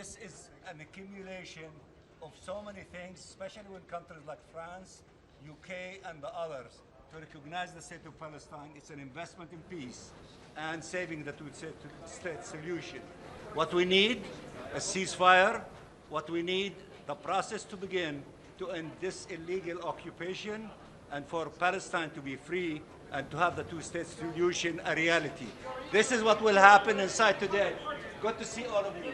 this is an accumulation of so many things, especially when countries like France, UK, and the others to recognize the state of Palestine. It's an investment in peace and saving the two-state solution. What we need, a ceasefire. What we need, the process to begin to end this illegal occupation and for Palestine to be free and to have the two-state solution a reality. This is what will happen inside today. Good to see all of you.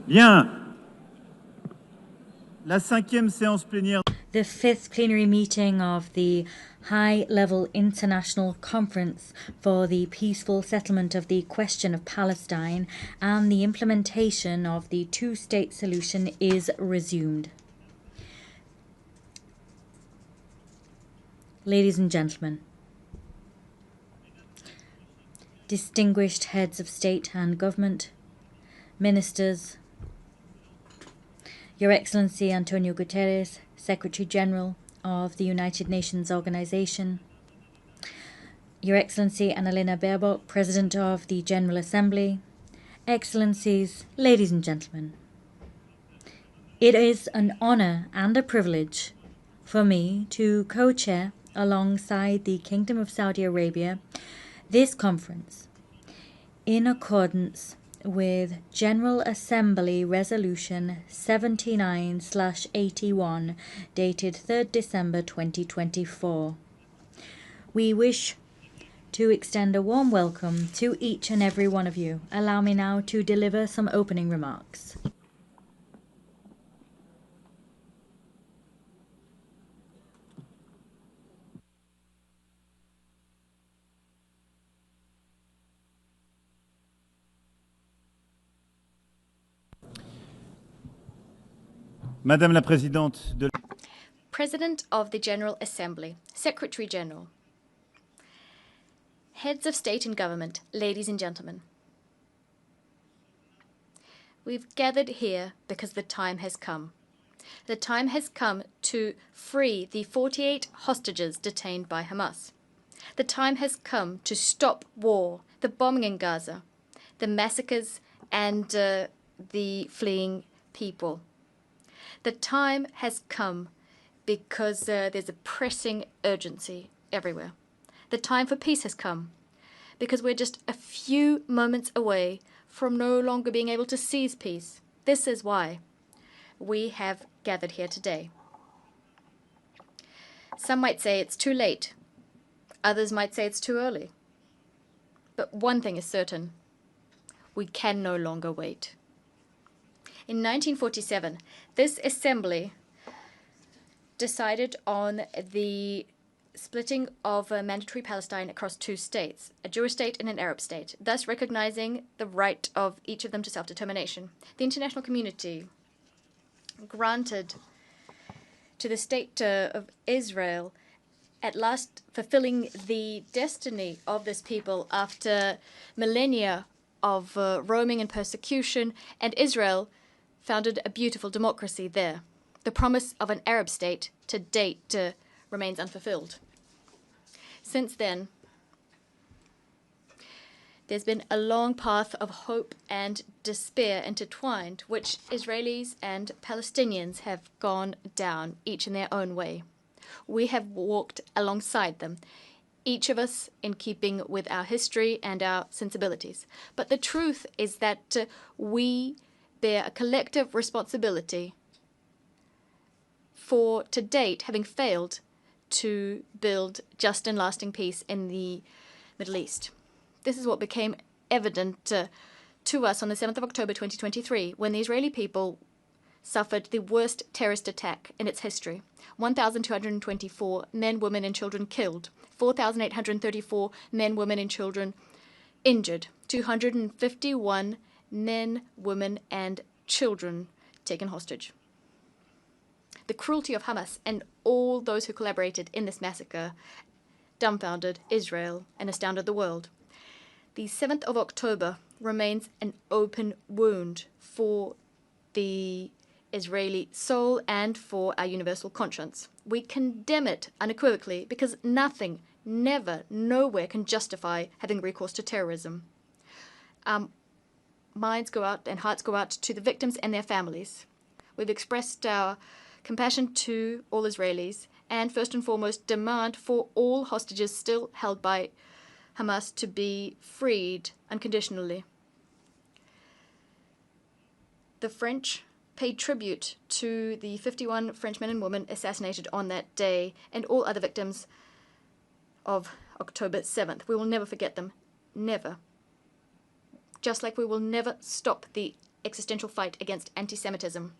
Bien. La 5e séance plénière. The 5th plenary meeting of the High-Level International Conference for the Peaceful Settlement of the Question of Palestine and the implementation of the two-state solution is resumed. Ladies and gentlemen, distinguished heads of state and government, ministers, Your Excellency Antonio Guterres, Secretary General of the United Nations Organization, Your Excellency Annalena Baerbock, President of the General Assembly, Excellencies, ladies and gentlemen. It is an honor and a privilege for me to co-chair alongside the Kingdom of Saudi Arabia this conference in accordance with General Assembly Resolution 79/81 dated 3rd December 2024. We wish to extend a warm welcome to each and every one of you. Allow me now to deliver some opening remarks. Madame la Présidente de President of the General Assembly, Secretary General, Heads of State and Government, ladies and gentlemen. We've gathered here because the time has come. The time has come to free the 48 hostages detained by Hamas. The time has come to stop war, the bombing in Gaza, the massacres and the fleeing people. The time has come because there's a pressing urgency everywhere. The time for peace has come because we're just a few moments away from no longer being able to seize peace. This is why we have gathered here today. Some might say it's too late. Others might say it's too early. But one thing is certain. We can no longer wait. In 1947, this assembly decided on the splitting of mandatory Palestine across two states, a Jewish state and an Arab state, thus recognizing the right of each of them to self-determination. The international community granted to the state of Israel at last fulfilling the destiny of this people after millennia of roaming and persecution, and Israel founded a beautiful democracy there. The promise of an Arab state to date remains unfulfilled. Since then, there's been a long path of hope and despair intertwined, which Israelis and Palestinians have gone down, each in their own way. We have walked alongside them, each of us in keeping with our history and our sensibilities. But the truth is that we bear a collective responsibility for, to date, having failed to build just and lasting peace in the Middle East. This is what became evident to us on the 7th of October 2023, when the Israeli people suffered the worst terrorist attack in its history. 1,224 men, women, and children killed. 4,834 men, women, and children injured. 251 men, women, and children taken hostage. The cruelty of Hamas and all those who collaborated in this massacre dumbfounded Israel and astounded the world. The 7th of October remains an open wound for the Israeli soul and for our universal conscience. We condemn it unequivocally because nothing, never, nowhere can justify having recourse to terrorism. Minds go out and hearts go out to the victims and their families. We've expressed our compassion to all Israelis and first and foremost demand for all hostages still held by Hamas to be freed unconditionally. The French paid tribute to the 51 French men and women assassinated on that day and all other victims of October 7th. We will never forget them. Never. Just like we will never stop the existential fight against anti-Semitism.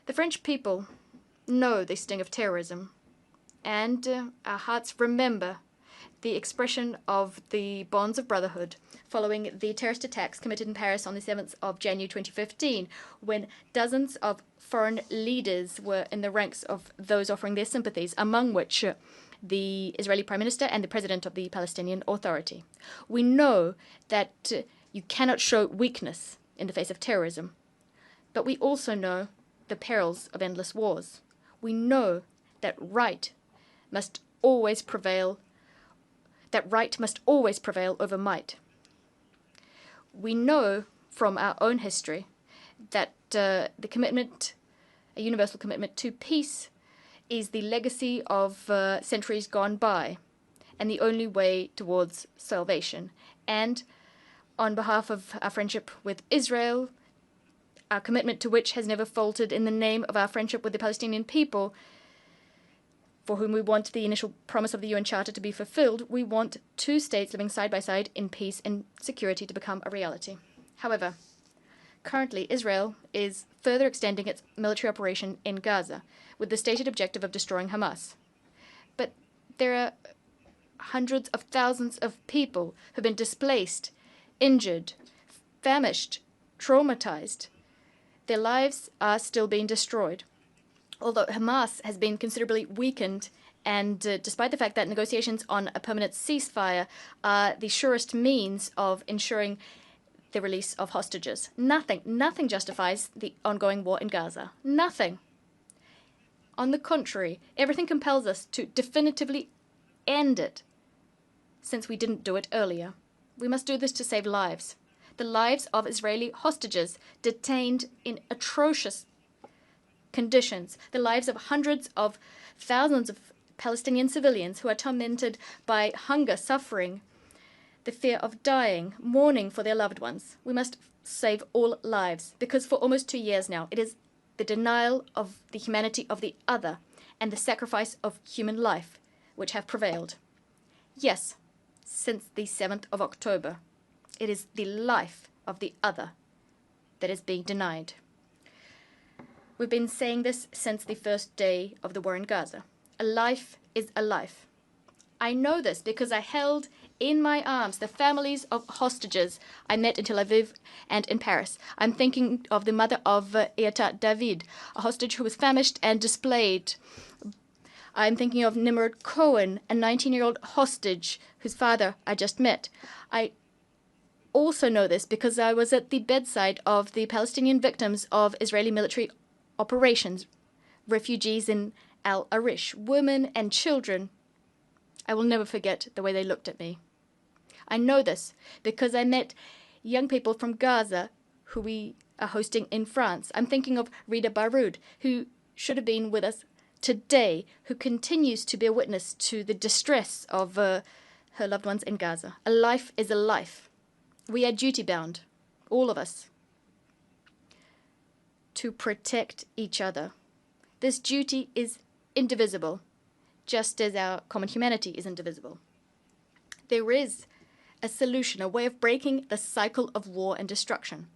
The French people know the sting of terrorism, and our hearts remember the expression of the bonds of brotherhood following the terrorist attacks committed in Paris on the 7th of January 2015, when dozens of foreign leaders were in the ranks of those offering their sympathies, among which the Israeli Prime Minister and the President of the Palestinian Authority. We know that you cannot show weakness in the face of terrorism, but we also know the perils of endless wars. We know that right must always prevail over might. We know from our own history that a universal commitment to peace, is the legacy of centuries gone by and the only way towards salvation. And on behalf of our friendship with Israel, our commitment to which has never faltered, in the name of our friendship with the Palestinian people, for whom we want the initial promise of the UN Charter to be fulfilled, we want two states living side by side in peace and security to become a reality. However, currently Israel is further extending its military operation in Gaza with the stated objective of destroying Hamas. But there are hundreds of thousands of people who've been displaced, injured, famished, traumatized. Their lives are still being destroyed. Although Hamas has been considerably weakened, and despite the fact that negotiations on a permanent ceasefire are the surest means of ensuring the release of hostages, nothing justifies the ongoing war in Gaza. Nothing. On the contrary, everything compels us to definitively end it, since we didn't do it earlier. We must do this to save lives. The lives of Israeli hostages detained in atrocious conditions, the lives of hundreds of thousands of Palestinian civilians who are tormented by hunger, suffering, the fear of dying, mourning for their loved ones. We must save all lives, because for almost 2 years now, it is the denial of the humanity of the other and the sacrifice of human life which have prevailed. Yes, since the 7th of October, it is the life of the other that is being denied. We've been saying this since the first day of the war in Gaza. A life is a life. I know this because I held in my arms the families of hostages I met in Tel Aviv and in Paris. I'm thinking of the mother of Eata David, a hostage who was famished and displaced. I'm thinking of Nimrod Cohen, a 19-year-old hostage whose father I just met. I also know this because I was at the bedside of the Palestinian victims of Israeli military operations, refugees in Al Arish, women and children. I will never forget the way they looked at me. I know this because I met young people from Gaza who we are hosting in France. I'm thinking of Rida Baroud, who should have been with us today, who continues to bear witness to the distress of her loved ones in Gaza. A life is a life. We are duty-bound, all of us, to protect each other. This duty is indivisible, just as our common humanity is indivisible. There is a solution, a way of breaking the cycle of war and destruction.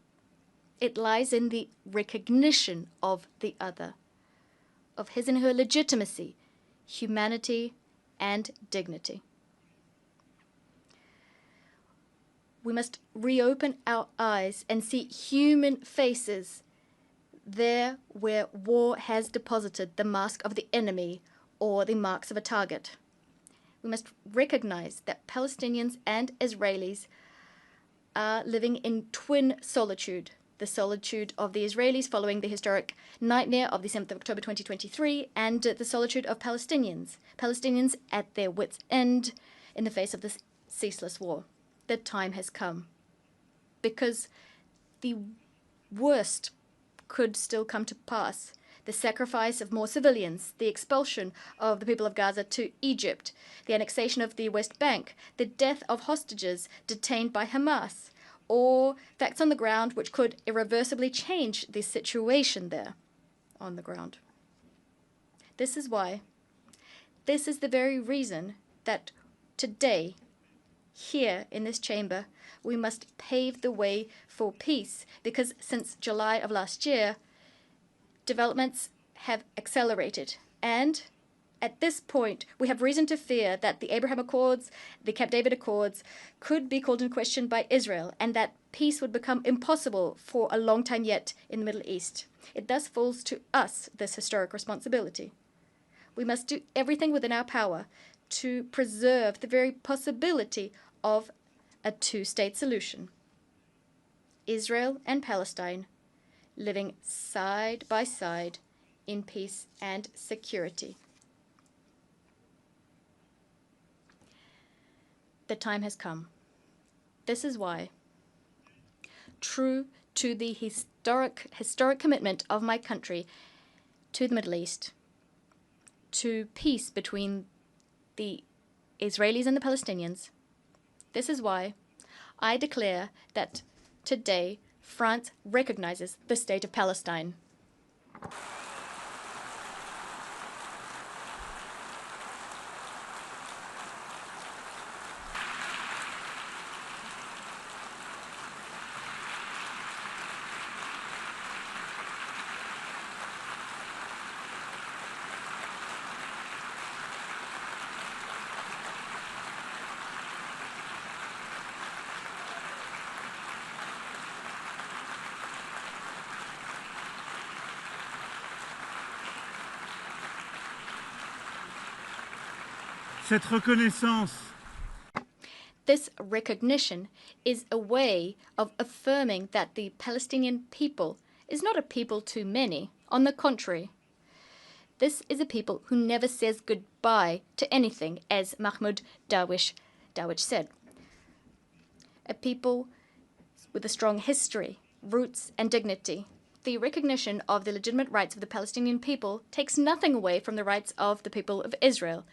It lies in the recognition of the other, of his and her legitimacy, humanity, and dignity. We must reopen our eyes and see human faces there where war has deposited the mask of the enemy or the marks of a target. We must recognize that Palestinians and Israelis are living in twin solitude. The solitude of the Israelis following the historic nightmare of the 7th of October 2023, and the solitude of Palestinians at their wits' end in the face of this ceaseless war. The time has come, because the worst could still come to pass. The sacrifice of more civilians, the expulsion of the people of Gaza to Egypt, the annexation of the West Bank, the death of hostages detained by Hamas, or facts on the ground which could irreversibly change the situation there on the ground. This is the very reason that today here in this chamber, we must pave the way for peace, because since July of last year, developments have accelerated. And at this point, we have reason to fear that the Abraham Accords, the Camp David Accords, could be called into question by Israel, and that peace would become impossible for a long time yet in the Middle East. It thus falls to us this historic responsibility. We must do everything within our power to preserve the very possibility of a two-state solution. Israel and Palestine living side by side in peace and security. The time has come. This is why, true to the historic commitment of my country to the Middle East, to peace between the Israelis and the Palestinians, this is why I declare that today France recognizes the state of Palestine. Cette reconnaissance This recognition is a way of affirming that the Palestinian people is not a people too many. On the contrary, this is a people who never says goodbye to anything, as Mahmoud Darwish said. A people with a strong history, roots, and dignity. The recognition of the legitimate rights of the Palestinian people takes nothing away from the rights of the people of Israel,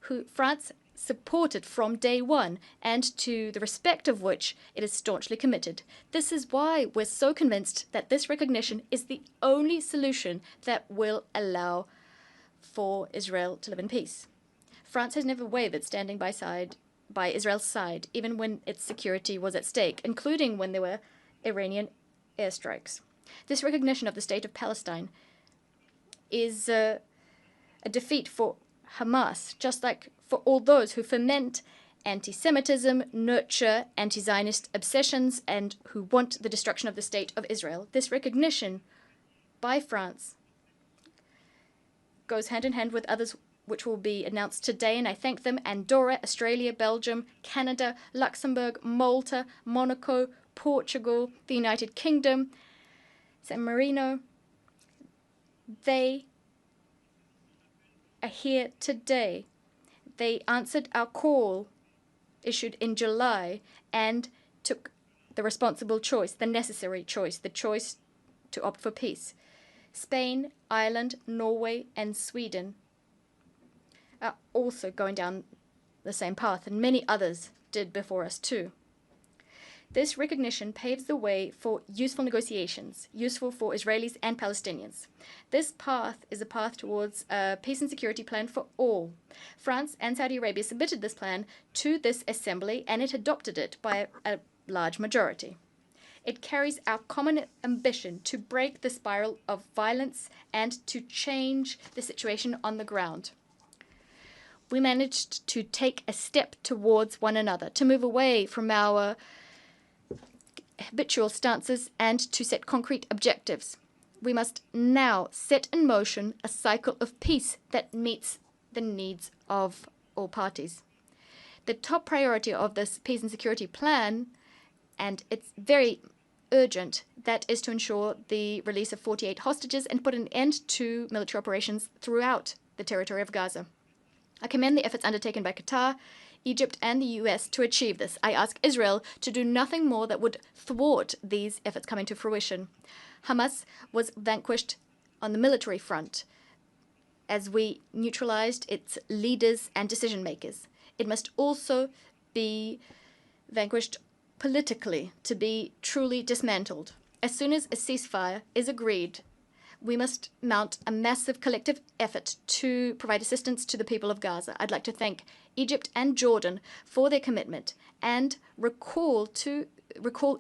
who France supported from day one, and to the respect of which it is staunchly committed. This is why we're so convinced that this recognition is the only solution that will allow for Israel to live in peace. France has never wavered standing by Israel's side, even when its security was at stake, including when there were Iranian airstrikes. This recognition of the state of Palestine is a defeat for Hamas, just like for all those who foment anti-Semitism, nurture anti-Zionist obsessions, and who want the destruction of the state of Israel. This recognition by France goes hand in hand with others which will be announced today, and I thank them: Andorra, Australia, Belgium, Canada, Luxembourg, Malta, Monaco, Portugal, the United Kingdom, San Marino. They are here today. They answered our call issued in July and took the responsible choice, the necessary choice, the choice to opt for peace. Spain, Ireland, Norway, and Sweden are also going down the same path, and many others did before us too. This recognition paves the way for useful negotiations, useful for Israelis and Palestinians. This path is a path towards a peace and security plan for all. France and Saudi Arabia submitted this plan to this assembly, and it adopted it by a large majority. It carries our common ambition to break the spiral of violence and to change the situation on the ground. We managed to take a step towards one another, to move away from our habitual stances and to set concrete objectives. We must now set in motion a cycle of peace that meets the needs of all parties. The top priority of this peace and security plan, and it's very urgent, that is to ensure the release of 48 hostages and put an end to military operations throughout the territory of Gaza. I commend the efforts undertaken by Qatar, Egypt, and the US to achieve this. I ask Israel to do nothing more that would thwart these efforts coming to fruition. Hamas was vanquished on the military front as we neutralized its leaders and decision makers. It must also be vanquished politically to be truly dismantled. As soon as a ceasefire is agreed, we must mount a massive collective effort to provide assistance to the people of Gaza. I'd like to thank Egypt and Jordan for their commitment and recall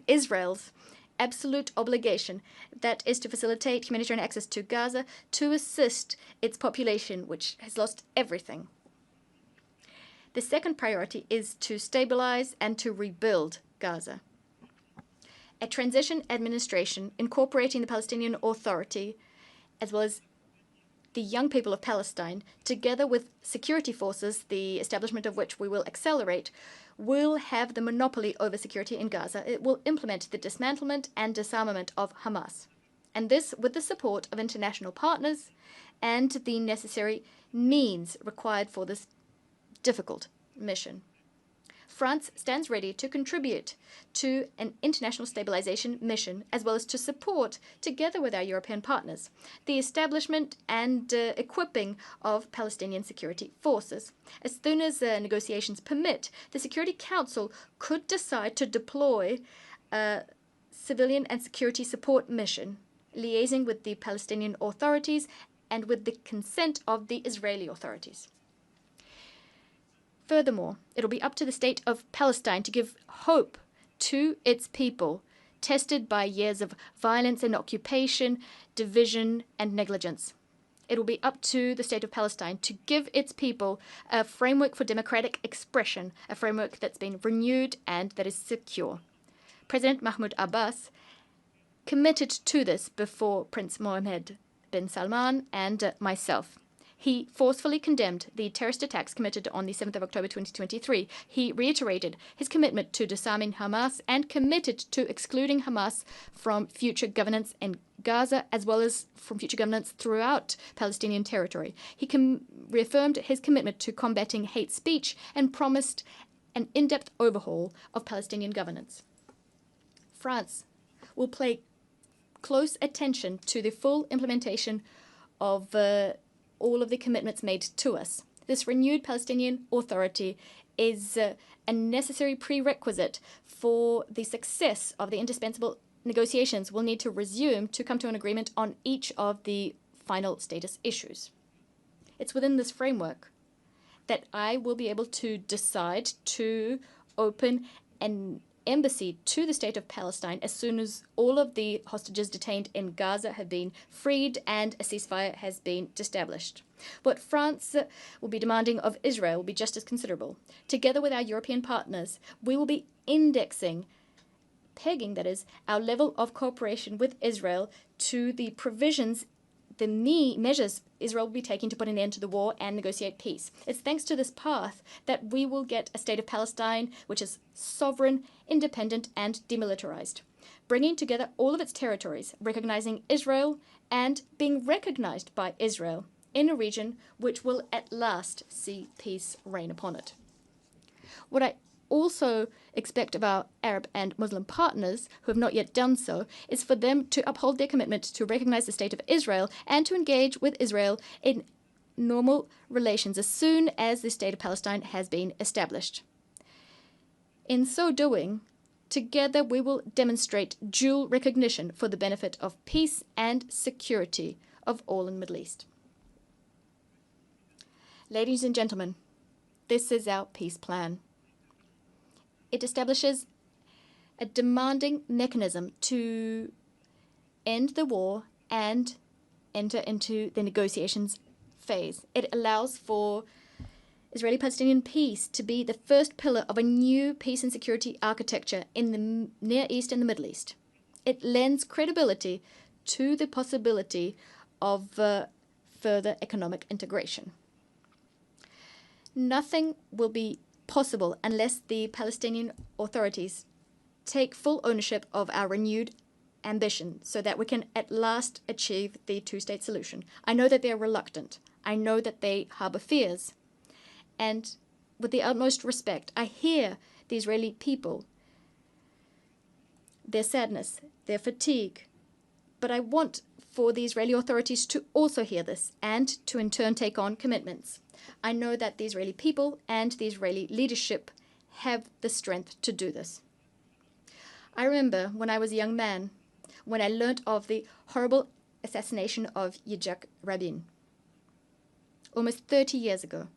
Israel's absolute obligation, that is to facilitate humanitarian access to Gaza to assist its population, which has lost everything. The second priority is to stabilize and to rebuild Gaza. A transition administration incorporating the Palestinian Authority, as well as the young people of Palestine, together with security forces, the establishment of which we will accelerate, will have the monopoly over security in Gaza. It will implement the dismantlement and disarmament of Hamas. And this with the support of international partners and the necessary means required for this difficult mission. France stands ready to contribute to an international stabilization mission, as well as to support, together with our European partners, the establishment and equipping of Palestinian security forces. As soon as negotiations permit, the Security Council could decide to deploy a civilian and security support mission, liaising with the Palestinian authorities and with the consent of the Israeli authorities. Furthermore, it will be up to the state of Palestine to give hope to its people, tested by years of violence and occupation, division and negligence. It will be up to the state of Palestine to give its people a framework for democratic expression, a framework that's been renewed and that is secure. President Mahmoud Abbas committed to this before Prince Mohammed bin Salman and myself. He forcefully condemned the terrorist attacks committed on the 7th of October 2023. He reiterated his commitment to disarming Hamas and committed to excluding Hamas from future governance in Gaza, as well as from future governance throughout Palestinian territory. He reaffirmed his commitment to combating hate speech and promised an in-depth overhaul of Palestinian governance. France will pay close attention to the full implementation of all of the commitments made to us. This renewed Palestinian Authority is a necessary prerequisite for the success of the indispensable negotiations we'll need to resume to come to an agreement on each of the final status issues. It's within this framework that I will be able to decide to open an embassy to the state of Palestine as soon as all of the hostages detained in Gaza have been freed and a ceasefire has been established. What France will be demanding of Israel will be just as considerable. Together with our European partners, we will be pegging, that is, our level of cooperation with Israel to the provisions, the measures Israel will be taking to put an end to the war and negotiate peace. It's thanks to this path that we will get a state of Palestine which is sovereign, independent, and demilitarized, bringing together all of its territories, recognizing Israel and being recognized by Israel in a region which will at last see peace reign upon it. What I also expect of our Arab and Muslim partners, who have not yet done so, is for them to uphold their commitment to recognize the state of Israel and to engage with Israel in normal relations as soon as the state of Palestine has been established. In so doing, together we will demonstrate dual recognition for the benefit of peace and security of all in the Middle East. Ladies and gentlemen, this is our peace plan. It establishes a demanding mechanism to end the war and enter into the negotiations phase. It allows for Israeli-Palestinian peace to be the first pillar of a new peace and security architecture in the Near East and the Middle East. It lends credibility to the possibility of further economic integration. Nothing will be possible unless the Palestinian authorities take full ownership of our renewed ambition so that we can at last achieve the two-state solution. I know that they are reluctant. I know that they harbor fears. And with the utmost respect, I hear the Israeli people, their sadness, their fatigue. But I want for the Israeli authorities to also hear this and to in turn take on commitments. I know that the Israeli people and the Israeli leadership have the strength to do this. I remember when I was a young man, when I learnt of the horrible assassination of Yitzhak Rabin, almost 30 years ago.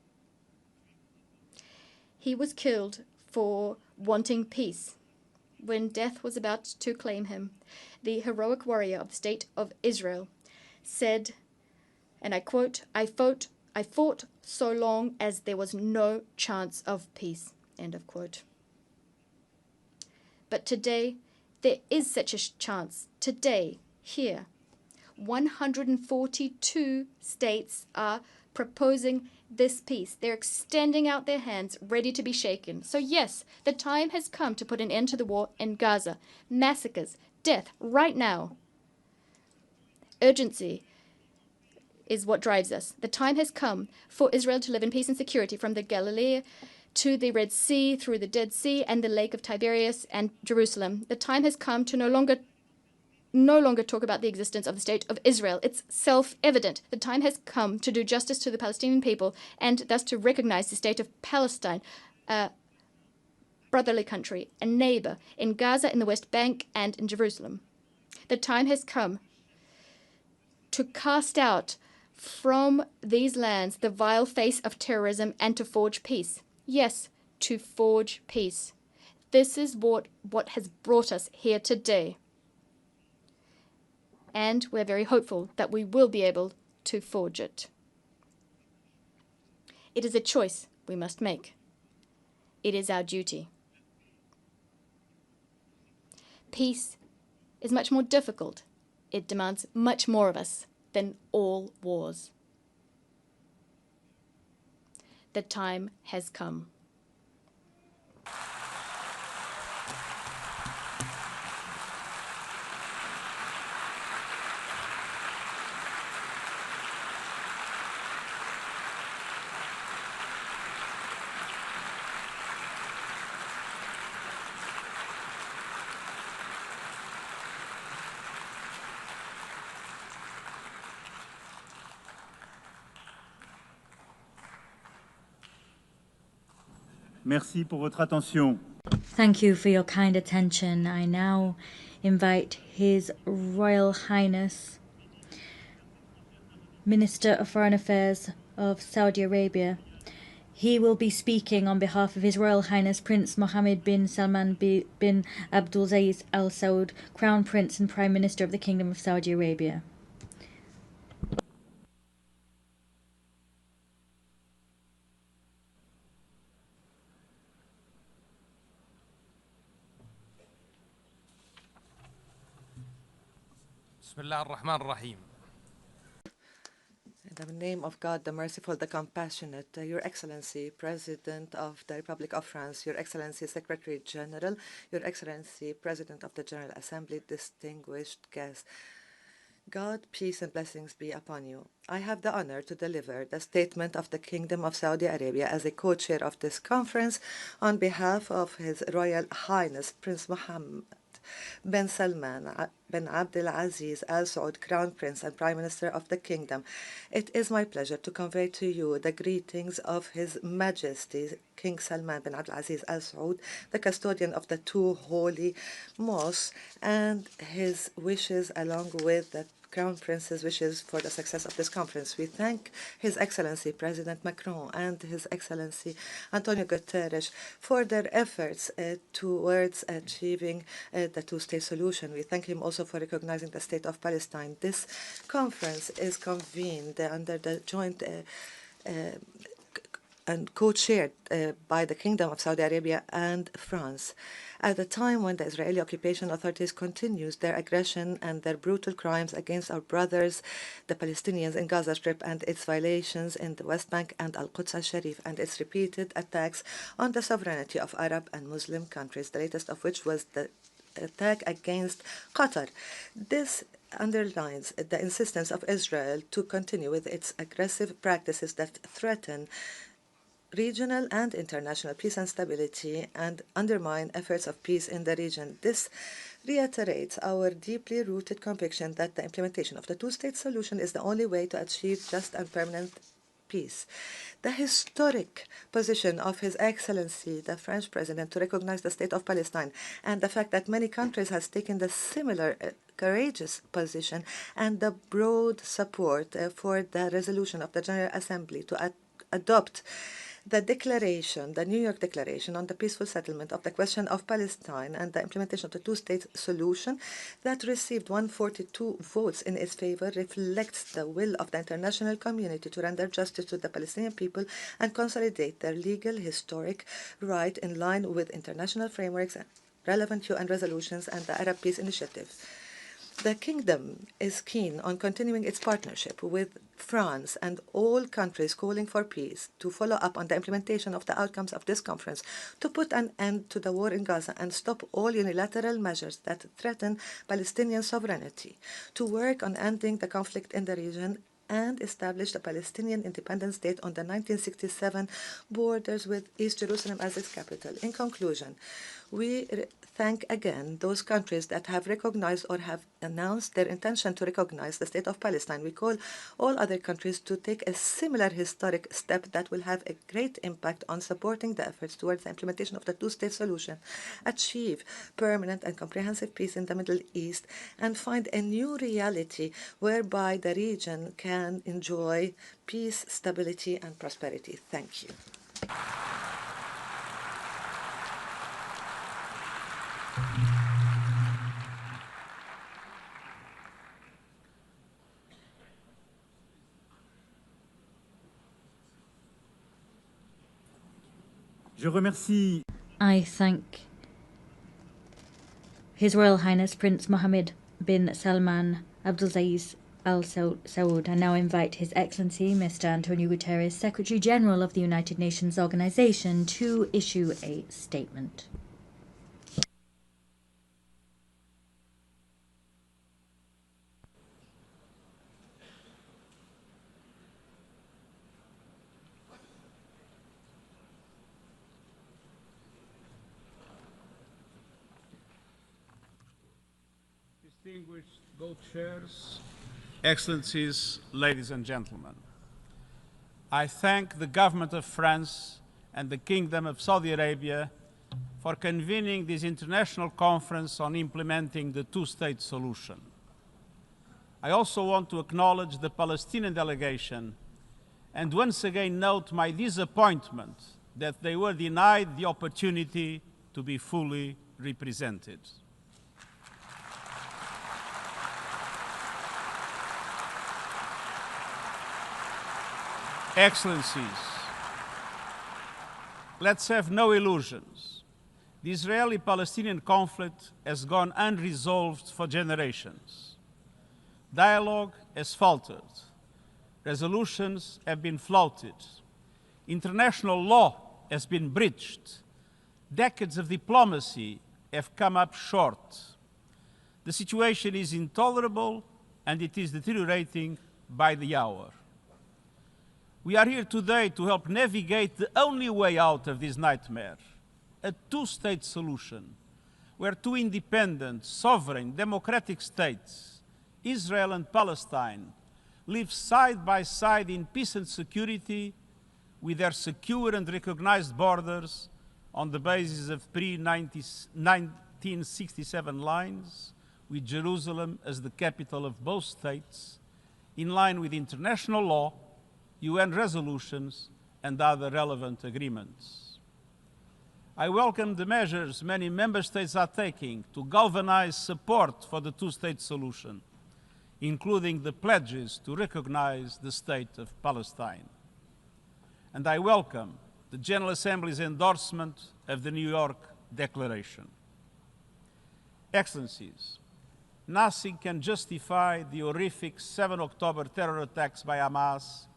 He was killed for wanting peace. When death was about to claim him, the heroic warrior of the State of Israel said, and I quote, I fought so long as there was no chance of peace, end of quote. But today, there is such a chance. Today, here, 142 states are proposing this peace. They're extending out their hands, ready to be shaken. So yes, the time has come to put an end to the war in Gaza. Massacres, death, right now. Urgency is what drives us. The time has come for Israel to live in peace and security from the Galilee to the Red Sea, through the Dead Sea and the Lake of Tiberias and Jerusalem. The time has come to no longer talk about the existence of the State of Israel. It's self-evident. The time has come to do justice to the Palestinian people and thus to recognize the State of Palestine, a brotherly country, a neighbor in Gaza, in the West Bank, and in Jerusalem. The time has come to cast out from these lands the vile face of terrorism and to forge peace. Yes, to forge peace. This is what has brought us here today. And we're very hopeful that we will be able to forge it. It is a choice we must make. It is our duty. Peace is much more difficult. It demands much more of us than all wars. The time has come. Merci pour votre attention. Thank you for your kind attention. I now invite His Royal Highness, Minister of Foreign Affairs of Saudi Arabia. He will be speaking on behalf of His Royal Highness Prince Mohammed bin Salman bin Abdulaziz Al Saud, Crown Prince and Prime Minister of the Kingdom of Saudi Arabia. In the name of God, the merciful, the compassionate, Your Excellency, President of the Republic of France, Your Excellency, Secretary General, Your Excellency, President of the General Assembly, distinguished guests. God, peace and blessings be upon you. I have the honor to deliver the statement of the Kingdom of Saudi Arabia as a co-chair of this conference on behalf of His Royal Highness Prince Mohammed bin Salman bin Abdulaziz Al Saud, Crown Prince and Prime Minister of the Kingdom. It is my pleasure to convey to you the greetings of His Majesty King Salman bin Abdulaziz Al Saud, the custodian of the two holy mosques, and his wishes along with the Crown Prince's wishes for the success of this conference. We thank His Excellency President Macron and His Excellency Antonio Guterres for their efforts towards achieving the two-state solution. We thank him also for recognizing the State of Palestine. This conference is convened under the joint and co-chaired by the Kingdom of Saudi Arabia and France. At a time when the Israeli occupation authorities continues their aggression and their brutal crimes against our brothers, the Palestinians in Gaza Strip, and its violations in the West Bank and Al-Quds al-Sharif, and its repeated attacks on the sovereignty of Arab and Muslim countries, the latest of which was the attack against Qatar. This underlines the insistence of Israel to continue with its aggressive practices that threaten regional and international peace and stability and undermine efforts of peace in the region. This reiterates our deeply rooted conviction that the implementation of the two-state solution is the only way to achieve just and permanent peace. The historic position of His Excellency, the French President, to recognize the State of Palestine, and the fact that many countries have taken the similar courageous position, and the broad support for the resolution of the General Assembly to adopt The declaration, the New York Declaration on the peaceful settlement of the question of Palestine and the implementation of the two-state solution that received 142 votes in its favor reflects the will of the international community to render justice to the Palestinian people and consolidate their legal, historic right in line with international frameworks, relevant UN resolutions, and the Arab Peace Initiative. The Kingdom is keen on continuing its partnership with France and all countries calling for peace to follow up on the implementation of the outcomes of this conference, to put an end to the war in Gaza and stop all unilateral measures that threaten Palestinian sovereignty, to work on ending the conflict in the region and establish a Palestinian independent state on the 1967 borders with East Jerusalem as its capital. In conclusion, we thank again those countries that have recognized or have announced their intention to recognize the State of Palestine. We call all other countries to take a similar historic step that will have a great impact on supporting the efforts towards the implementation of the two-state solution, achieve permanent and comprehensive peace in the Middle East, and find a new reality whereby the region can enjoy peace, stability, and prosperity. Thank you. Je remercie I thank His Royal Highness Prince Mohammed bin Salman Abdulaziz Al Saud. I now invite His Excellency Mr. Antonio Guterres, Secretary General of the United Nations Organization, to issue a statement. Distinguished co-chairs, Excellencies, ladies and gentlemen, I thank the government of France and the Kingdom of Saudi Arabia for convening this international conference on implementing the two-state solution. I also want to acknowledge the Palestinian delegation and once again note my disappointment that they were denied the opportunity to be fully represented. Excellencies, let's have no illusions. The Israeli-Palestinian conflict has gone unresolved for generations. Dialogue has faltered. Resolutions have been flouted. International law has been breached. Decades of diplomacy have come up short. The situation is intolerable and it is deteriorating by the hour. We are here today to help navigate the only way out of this nightmare, a two-state solution, where two independent, sovereign, democratic states, Israel and Palestine, live side by side in peace and security with their secure and recognized borders on the basis of pre-1967 lines, with Jerusalem as the capital of both states, in line with international law, UN resolutions, and other relevant agreements. I welcome the measures many member states are taking to galvanize support for the two-state solution, including the pledges to recognize the State of Palestine. And I welcome the General Assembly's endorsement of the New York Declaration. Excellencies, nothing can justify the horrific 7 October terror attacks by Hamas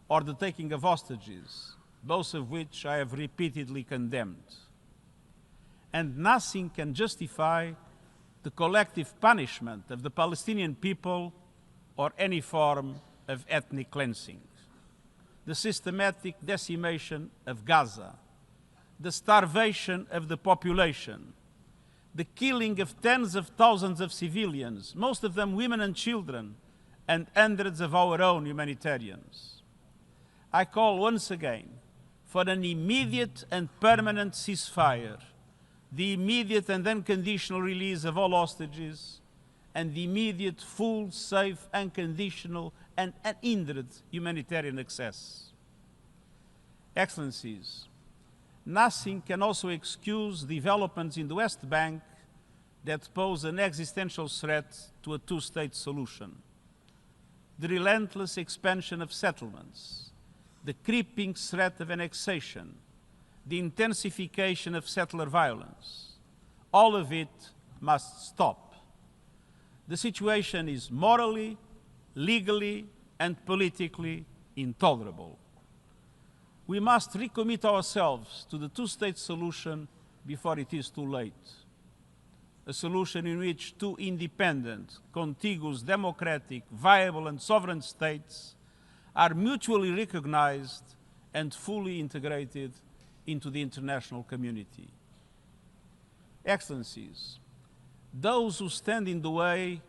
or the taking of hostages, both of which I have repeatedly condemned. And nothing can justify the collective punishment of the Palestinian people or any form of ethnic cleansing. The systematic decimation of Gaza, the starvation of the population, the killing of tens of thousands of civilians, most of them women and children, and hundreds of our own humanitarians. I call once again for an immediate and permanent ceasefire, the immediate and unconditional release of all hostages, and the immediate, full, safe, unconditional, and unhindered humanitarian access. Excellencies, nothing can also excuse developments in the West Bank that pose an existential threat to a two-state solution. The relentless expansion of settlements, the creeping threat of annexation, the intensification of settler violence, all of it must stop. The situation is morally, legally, and politically intolerable. We must recommit ourselves to the two-state solution before it is too late. A solution in which two independent, contiguous, democratic, viable, and sovereign states are mutually recognized and fully integrated into the international community. Excellencies, those who stand in the way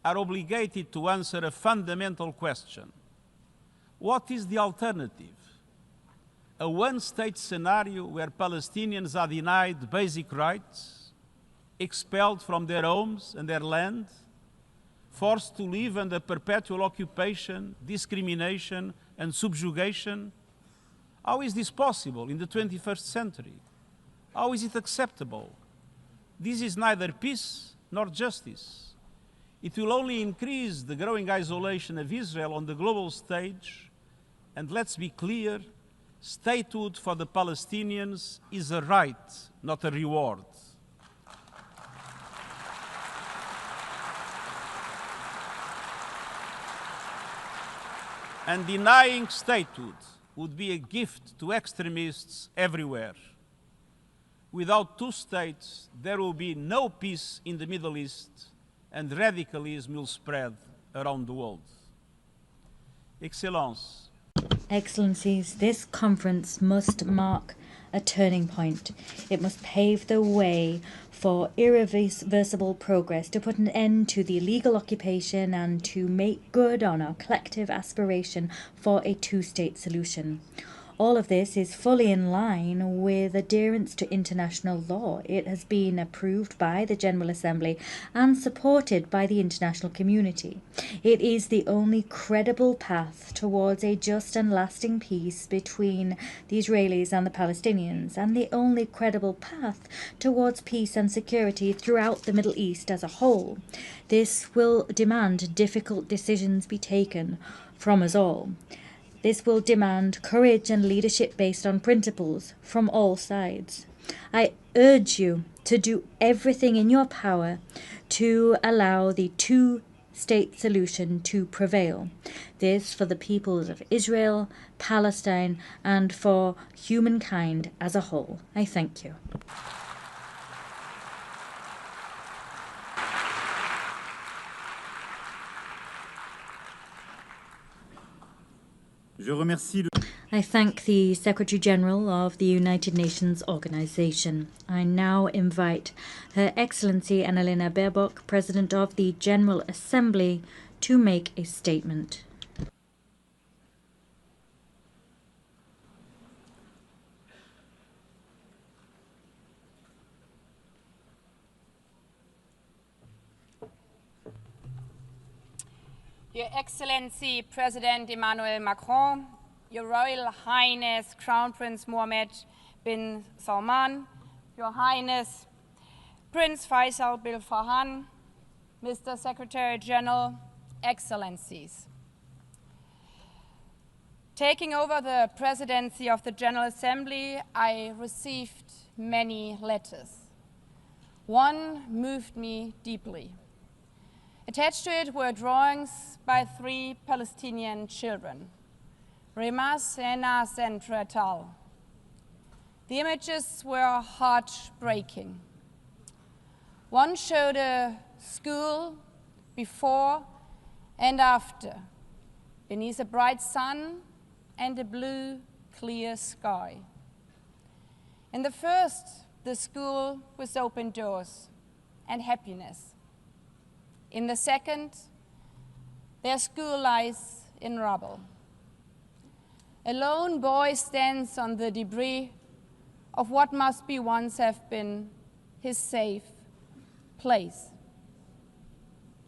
are obligated to answer a fundamental question. What is the alternative? A one-state scenario where Palestinians are denied basic rights, expelled from their homes and their land, forced to live under perpetual occupation, discrimination, and subjugation? How is this possible in the 21st century? How is it acceptable? This is neither peace nor justice. It will only increase the growing isolation of Israel on the global stage, and let's be clear, statehood for the Palestinians is a right, not a reward. And denying statehood would be a gift to extremists everywhere. Without two states, there will be no peace in the Middle East, and radicalism will spread around the world. Excellencies, this conference must mark a turning point. It must pave the way for irreversible progress, to put an end to the illegal occupation and to make good on our collective aspiration for a two-state solution. All of this is fully in line with adherence to international law. It has been approved by the General Assembly and supported by the international community. It is the only credible path towards a just and lasting peace between the Israelis and the Palestinians, and the only credible path towards peace and security throughout the Middle East as a whole. This will demand difficult decisions be taken from us all. This will demand courage and leadership based on principles from all sides. I urge you to do everything in your power to allow the two-state solution to prevail. This for the peoples of Israel, Palestine, and for humankind as a whole. I thank you. I thank the Secretary General of the United Nations Organization. I now invite Her Excellency Annalena Baerbock, President of the General Assembly, to make a statement. Your Excellency President Emmanuel Macron, Your Royal Highness Crown Prince Mohammed bin Salman, Your Highness Prince Faisal bin Farhan, Mr. Secretary General, Excellencies. Taking over the presidency of the General Assembly, I received many letters. One moved me deeply. Attached to it were drawings by 3 Palestinian children, Remas, Enas, and Retal. The images were heartbreaking. One showed a school before and after, beneath a bright sun and a blue, clear sky. In the first, the school with open doors and happiness. In the second, their school lies in rubble. A lone boy stands on the debris of what must be once have been his safe place.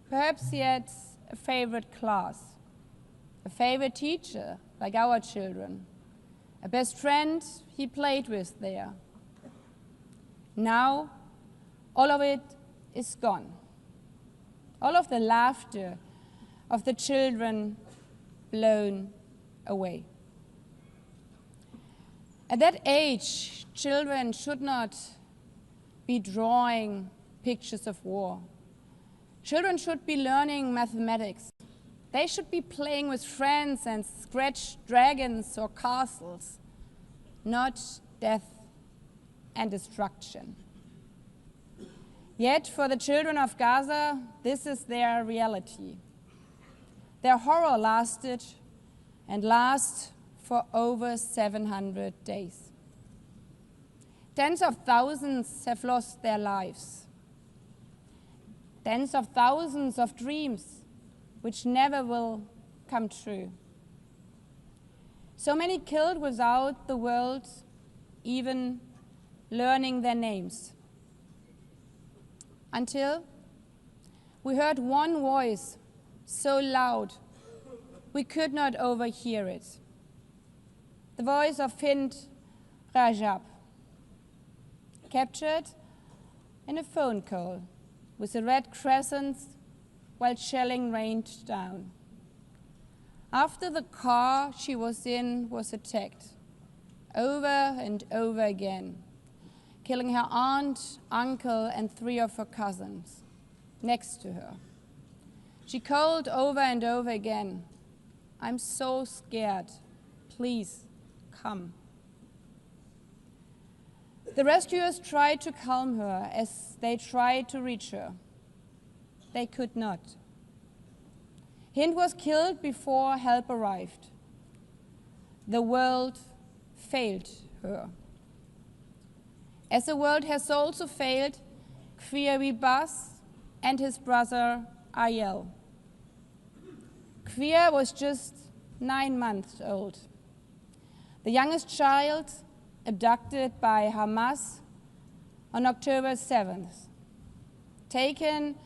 Perhaps he had a favorite class, a favorite teacher, like our children, a best friend he played with there. Now, all of it is gone. All of the laughter of the children blown away. At that age, children should not be drawing pictures of war. Children should be learning mathematics. They should be playing with friends and scratch dragons or castles, not death and destruction. Yet for the children of Gaza, this is their reality. Their horror lasted and lasts for over 700 days. Tens of thousands have lost their lives. Tens of thousands of dreams which never will come true. So many killed without the world even learning their names. Until we heard one voice so loud we could not overhear it. The voice of Hind Rajab, captured in a phone call with a red crescent while shelling rained down. After the car she was in was attacked, over and over again, killing her aunt, uncle, and 3 of her cousins next to her. She called over and over again, "I'm so scared, please come." The rescuers tried to calm her as they tried to reach her. They could not. Hind was killed before help arrived. The world failed her. As the world has also failed Khwiri Bas and his brother Ariel. Khwiri was just 9 months old. The youngest child abducted by Hamas on October 7th, taken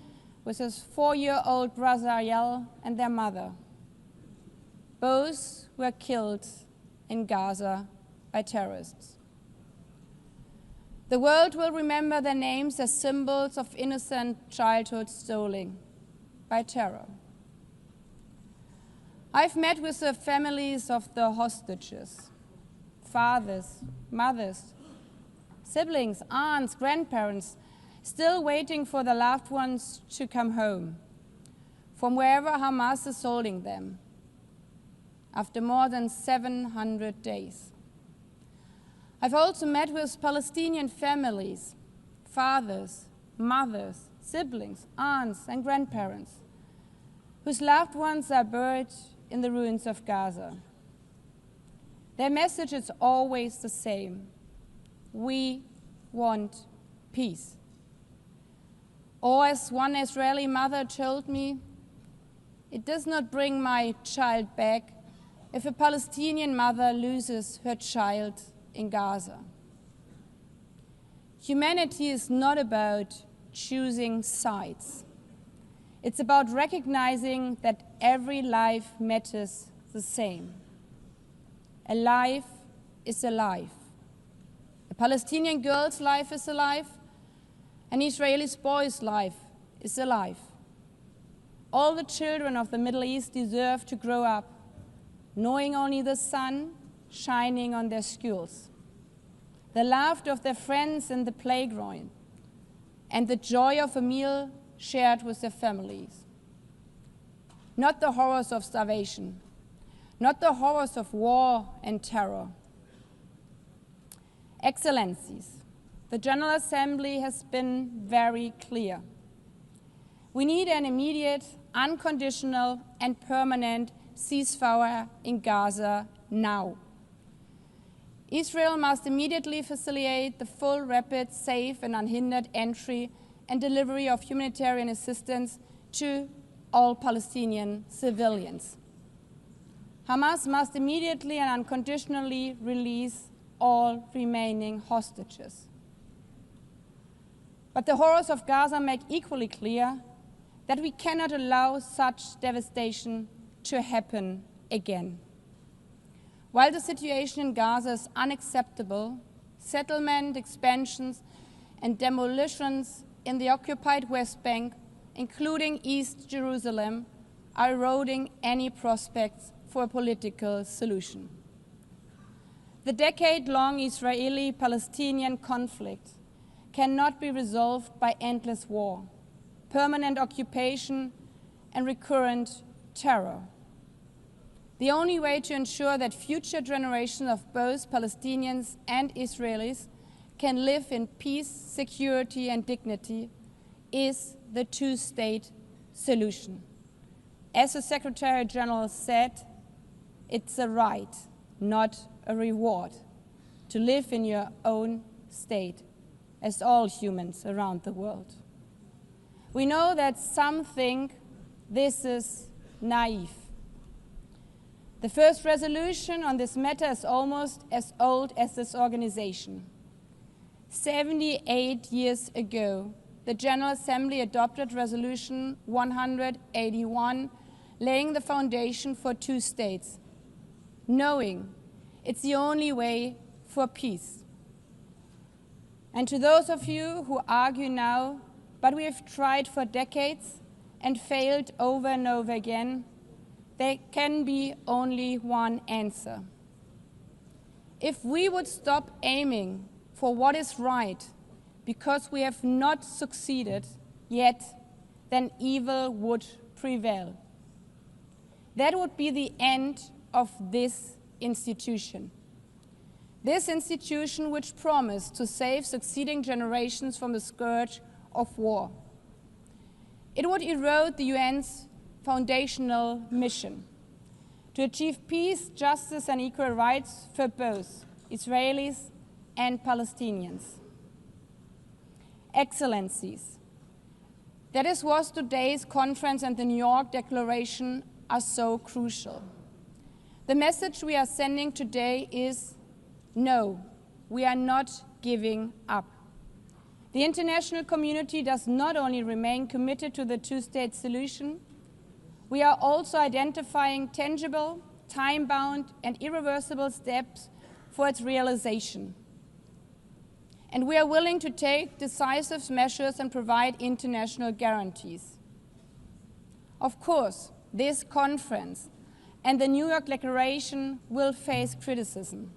with his 4-year-old brother Ariel and their mother. Both were killed in Gaza by terrorists. The world will remember their names as symbols of innocent childhood stolen by terror. I've met with the families of the hostages, fathers, mothers, siblings, aunts, grandparents, still waiting for their loved ones to come home from wherever Hamas is holding them after more than 700 days. I've also met with Palestinian families, fathers, mothers, siblings, aunts, and grandparents whose loved ones are buried in the ruins of Gaza. Their message is always the same: we want peace. Or as one Israeli mother told me, "It does not bring my child back if a Palestinian mother loses her child in Gaza." Humanity is not about choosing sides. It's about recognizing that every life matters the same. A life is a life. A Palestinian girl's life is a life. An Israeli boy's life is a life. All the children of the Middle East deserve to grow up knowing only the sun shining on their schools, the laughter of their friends in the playground, and the joy of a meal shared with their families. Not the horrors of starvation, not the horrors of war and terror. Excellencies, the General Assembly has been very clear. We need an immediate, unconditional, and permanent ceasefire in Gaza now. Israel must immediately facilitate the full, rapid, safe, and unhindered entry and delivery of humanitarian assistance to all Palestinian civilians. Hamas must immediately and unconditionally release all remaining hostages. But the horrors of Gaza make equally clear that we cannot allow such devastation to happen again. While the situation in Gaza is unacceptable, settlement expansions and demolitions in the occupied West Bank, including East Jerusalem, are eroding any prospects for a political solution. The decade-long Israeli-Palestinian conflict cannot be resolved by endless war, permanent occupation, and recurrent terror. The only way to ensure that future generations of both Palestinians and Israelis can live in peace, security, and dignity is the two-state solution. As the Secretary General said, it's a right, not a reward, to live in your own state, as all humans around the world. We know that some think this is naive. The first resolution on this matter is almost as old as this organization. 78 years ago, the General Assembly adopted Resolution 181, laying the foundation for two states, knowing it's the only way for peace. And to those of you who argue now, but we have tried for decades and failed over and over again, there can be only one answer. If we would stop aiming for what is right because we have not succeeded yet, then evil would prevail. That would be the end of this institution. This institution which promised to save succeeding generations from the scourge of war. It would erode the UN's foundational mission to achieve peace, justice, and equal rights for both Israelis and Palestinians. Excellencies, that is what today's conference and the New York Declaration are so crucial. The message we are sending today is no, we are not giving up. The international community does not only remain committed to the two-state solution, we are also identifying tangible, time-bound, and irreversible steps for its realization. And we are willing to take decisive measures and provide international guarantees. Of course, this conference and the New York Declaration will face criticism.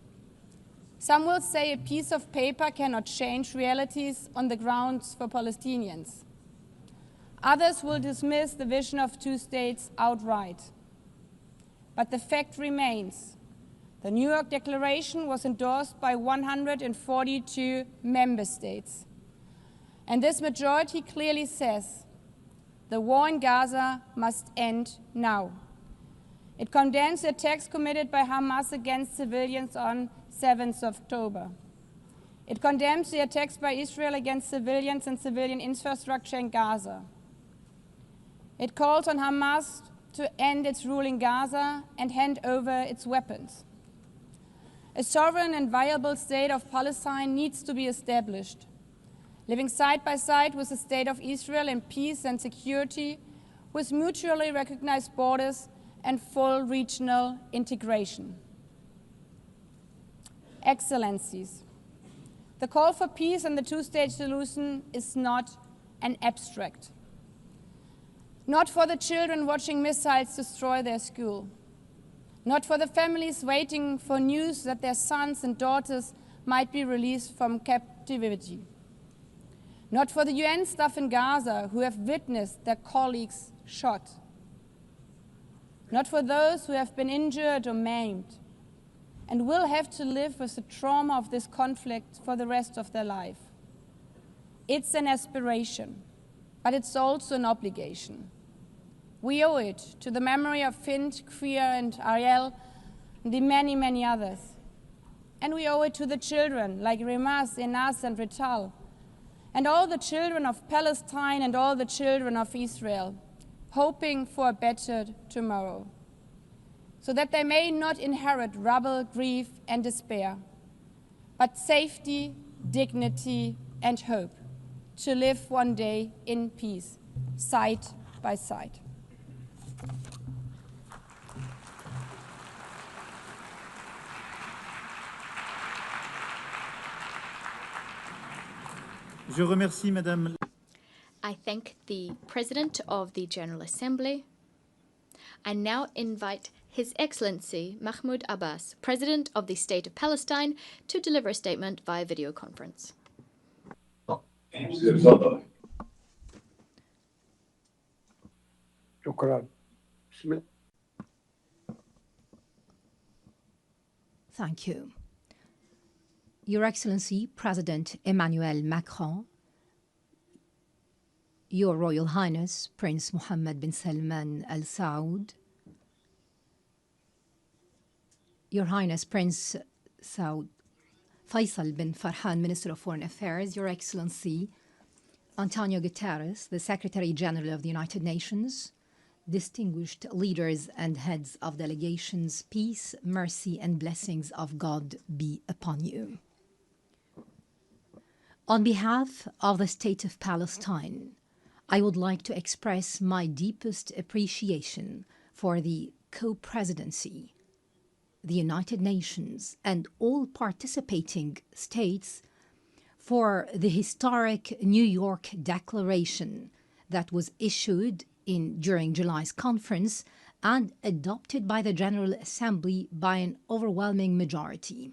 Some will say a piece of paper cannot change realities on the grounds for Palestinians. Others will dismiss the vision of two states outright. But the fact remains, the New York Declaration was endorsed by 142 member states. And this majority clearly says the war in Gaza must end now. It condemns the attacks committed by Hamas against civilians on 7th of October. It condemns the attacks by Israel against civilians and civilian infrastructure in Gaza. It calls on Hamas to end its rule in Gaza and hand over its weapons. A sovereign and viable state of Palestine needs to be established, living side by side with the state of Israel in peace and security, with mutually recognized borders and full regional integration. Excellencies, the call for peace and the two-state solution is not an abstract. Not for the children watching missiles destroy their school. Not for the families waiting for news that their sons and daughters might be released from captivity. Not for the UN staff in Gaza who have witnessed their colleagues shot. Not for those who have been injured or maimed and will have to live with the trauma of this conflict for the rest of their life. It's an aspiration, but it's also an obligation. We owe it to the memory of Fint, Kriya, and Ariel, and the many, many others. And we owe it to the children like Remas, Enas, and Rital, and all the children of Palestine and all the children of Israel, hoping for a better tomorrow, so that they may not inherit rubble, grief, and despair, but safety, dignity, and hope, to live one day in peace, side by side. Je remercie Madame. I thank the President of the General Assembly. I now invite His Excellency Mahmoud Abbas, President of the State of Palestine, to deliver a statement via video conference. Thank you. Your Excellency, President Emmanuel Macron, Your Royal Highness, Prince Mohammed bin Salman Al Saud, Your Highness Prince Saud Faisal bin Farhan, Minister of Foreign Affairs, Your Excellency Antonio Guterres, the Secretary General of the United Nations, distinguished leaders and heads of delegations, peace, mercy, and blessings of God be upon you. On behalf of the State of Palestine, I would like to express my deepest appreciation for the co-presidency, the United Nations, and all participating states for the historic New York Declaration that was issued during July's conference and adopted by the General Assembly by an overwhelming majority.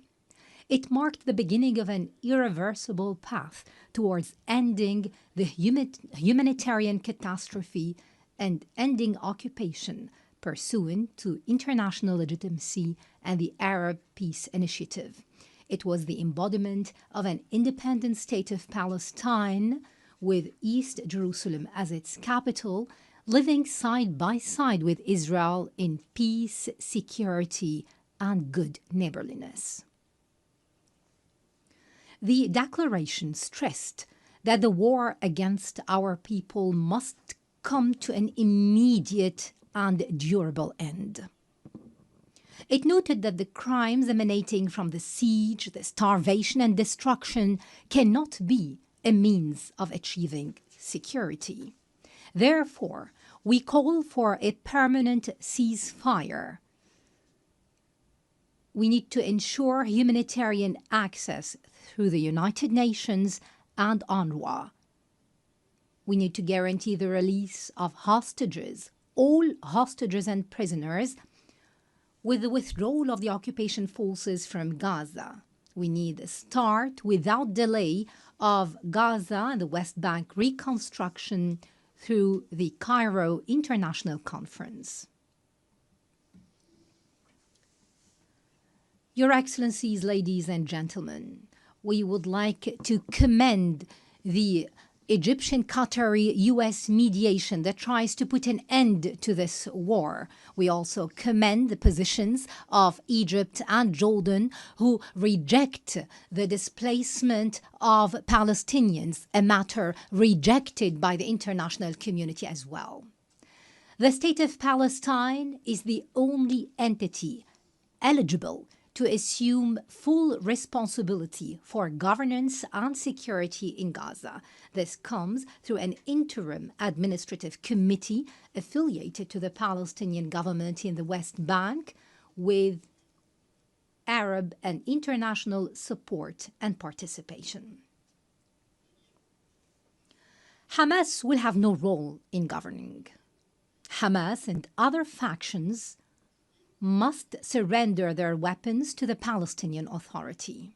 It marked the beginning of an irreversible path towards ending the humanitarian catastrophe and ending occupation pursuant to international legitimacy and the Arab Peace Initiative. It was the embodiment of an independent state of Palestine with East Jerusalem as its capital, living side by side with Israel in peace, security, and good neighborliness. The declaration stressed that the war against our people must come to an immediate and durable end. It noted that the crimes emanating from the siege, the starvation, and destruction cannot be a means of achieving security. Therefore, we call for a permanent ceasefire. We need to ensure humanitarian access through the United Nations and UNRWA. We need to guarantee the release of hostages, all hostages and prisoners, with the withdrawal of the occupation forces from Gaza. We need a start without delay of Gaza and the West Bank reconstruction through the Cairo International Conference. Your Excellencies, ladies and gentlemen, we would like to commend the Egyptian-Qatari-US mediation that tries to put an end to this war. We also commend the positions of Egypt and Jordan, who reject the displacement of Palestinians, a matter rejected by the international community as well. The State of Palestine is the only entity eligible to assume full responsibility for governance and security in Gaza. This comes through an interim administrative committee affiliated to the Palestinian government in the West Bank with Arab and international support and participation. Hamas will have no role in governing. Hamas and other factions must surrender their weapons to the Palestinian Authority.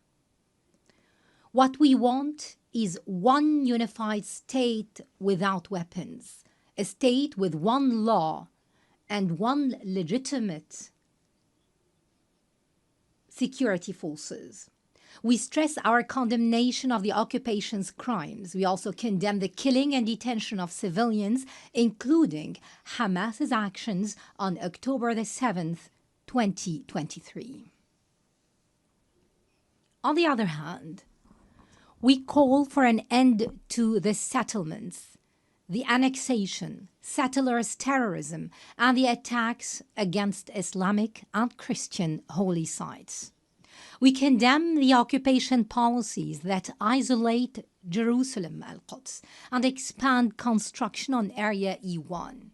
What we want is one unified state without weapons, a state with one law and one legitimate security forces. We stress our condemnation of the occupation's crimes. We also condemn the killing and detention of civilians, including Hamas's actions on October the 7th, 2023. On the other hand, we call for an end to the settlements, the annexation, settlers' terrorism, and the attacks against Islamic and Christian holy sites. We condemn the occupation policies that isolate Jerusalem, Al-Quds, and expand construction on Area E1.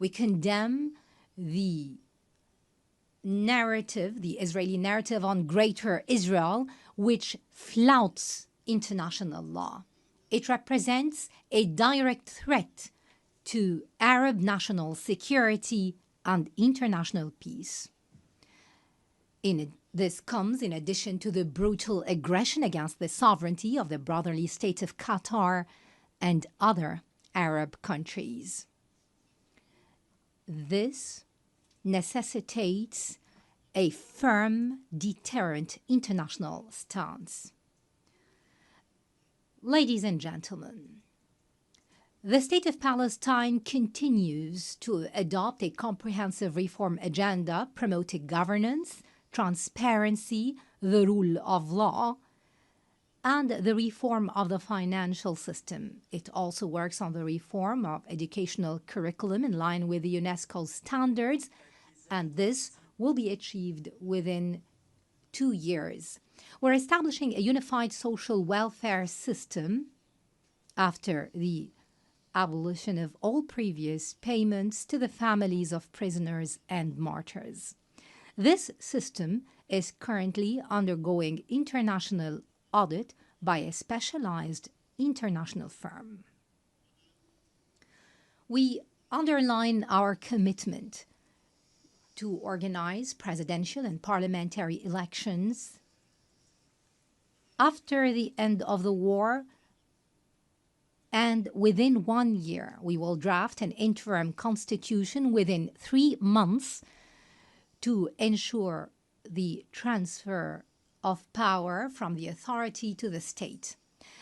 We condemn the narrative, the Israeli narrative on Greater Israel, which flouts international law. It represents a direct threat to Arab national security and international peace. This comes in addition to the brutal aggression against the sovereignty of the brotherly state of Qatar and other Arab countries. This necessitates a firm, deterrent international stance. Ladies and gentlemen, the State of Palestine continues to adopt a comprehensive reform agenda promoting governance, transparency, the rule of law, and the reform of the financial system. It also works on the reform of educational curriculum in line with the UNESCO standards, and this will be achieved within 2 years. We're establishing a unified social welfare system after the abolition of all previous payments to the families of prisoners and martyrs. This system is currently undergoing international audit by a specialized international firm. We underline our commitment to organize presidential and parliamentary elections after the end of the war, and within 1 year. We will draft an interim constitution within 3 months to ensure the transfer of power from the authority to the state.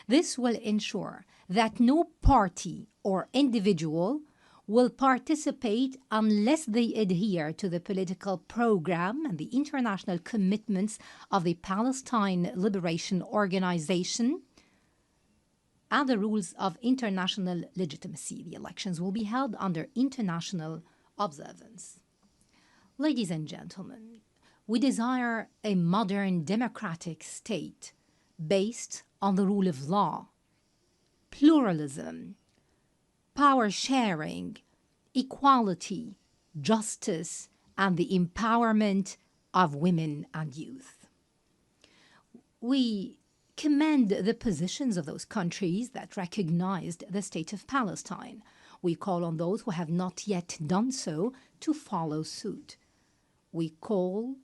This will ensure that no party or individual will participate unless they adhere to the political program and the international commitments of the Palestine Liberation Organization and the rules of international legitimacy. The elections will be held under international observance. Ladies and gentlemen, we desire a modern democratic state based on the rule of law, pluralism, power sharing, equality, justice, and the empowerment of women and youth. We commend the positions of those countries that recognized the State of Palestine. We call on those who have not yet done so to follow suit. We call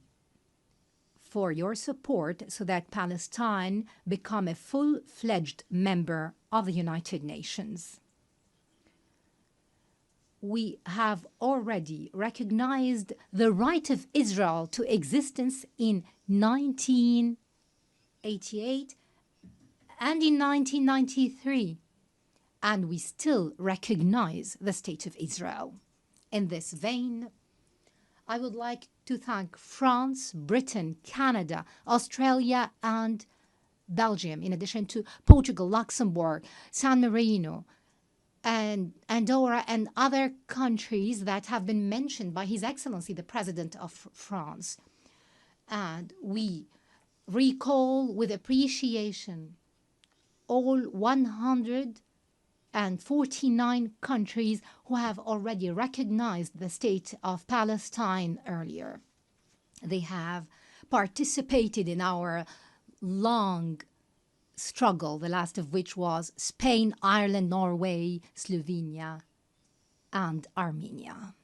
for your support so that Palestine become a full-fledged member of the United Nations. We have already recognized the right of Israel to existence in 1988 and in 1993, and we still recognize the State of Israel. In this vein, I would like to thank France, Britain, Canada, Australia, and Belgium, in addition to Portugal, Luxembourg, San Marino, and Andorra, and other countries that have been mentioned by His Excellency, the President of France. And we recall with appreciation all 149 countries who have already recognized the State of Palestine earlier. They have participated in our long struggle, the last of which was Spain, Ireland, Norway, Slovenia, and Armenia.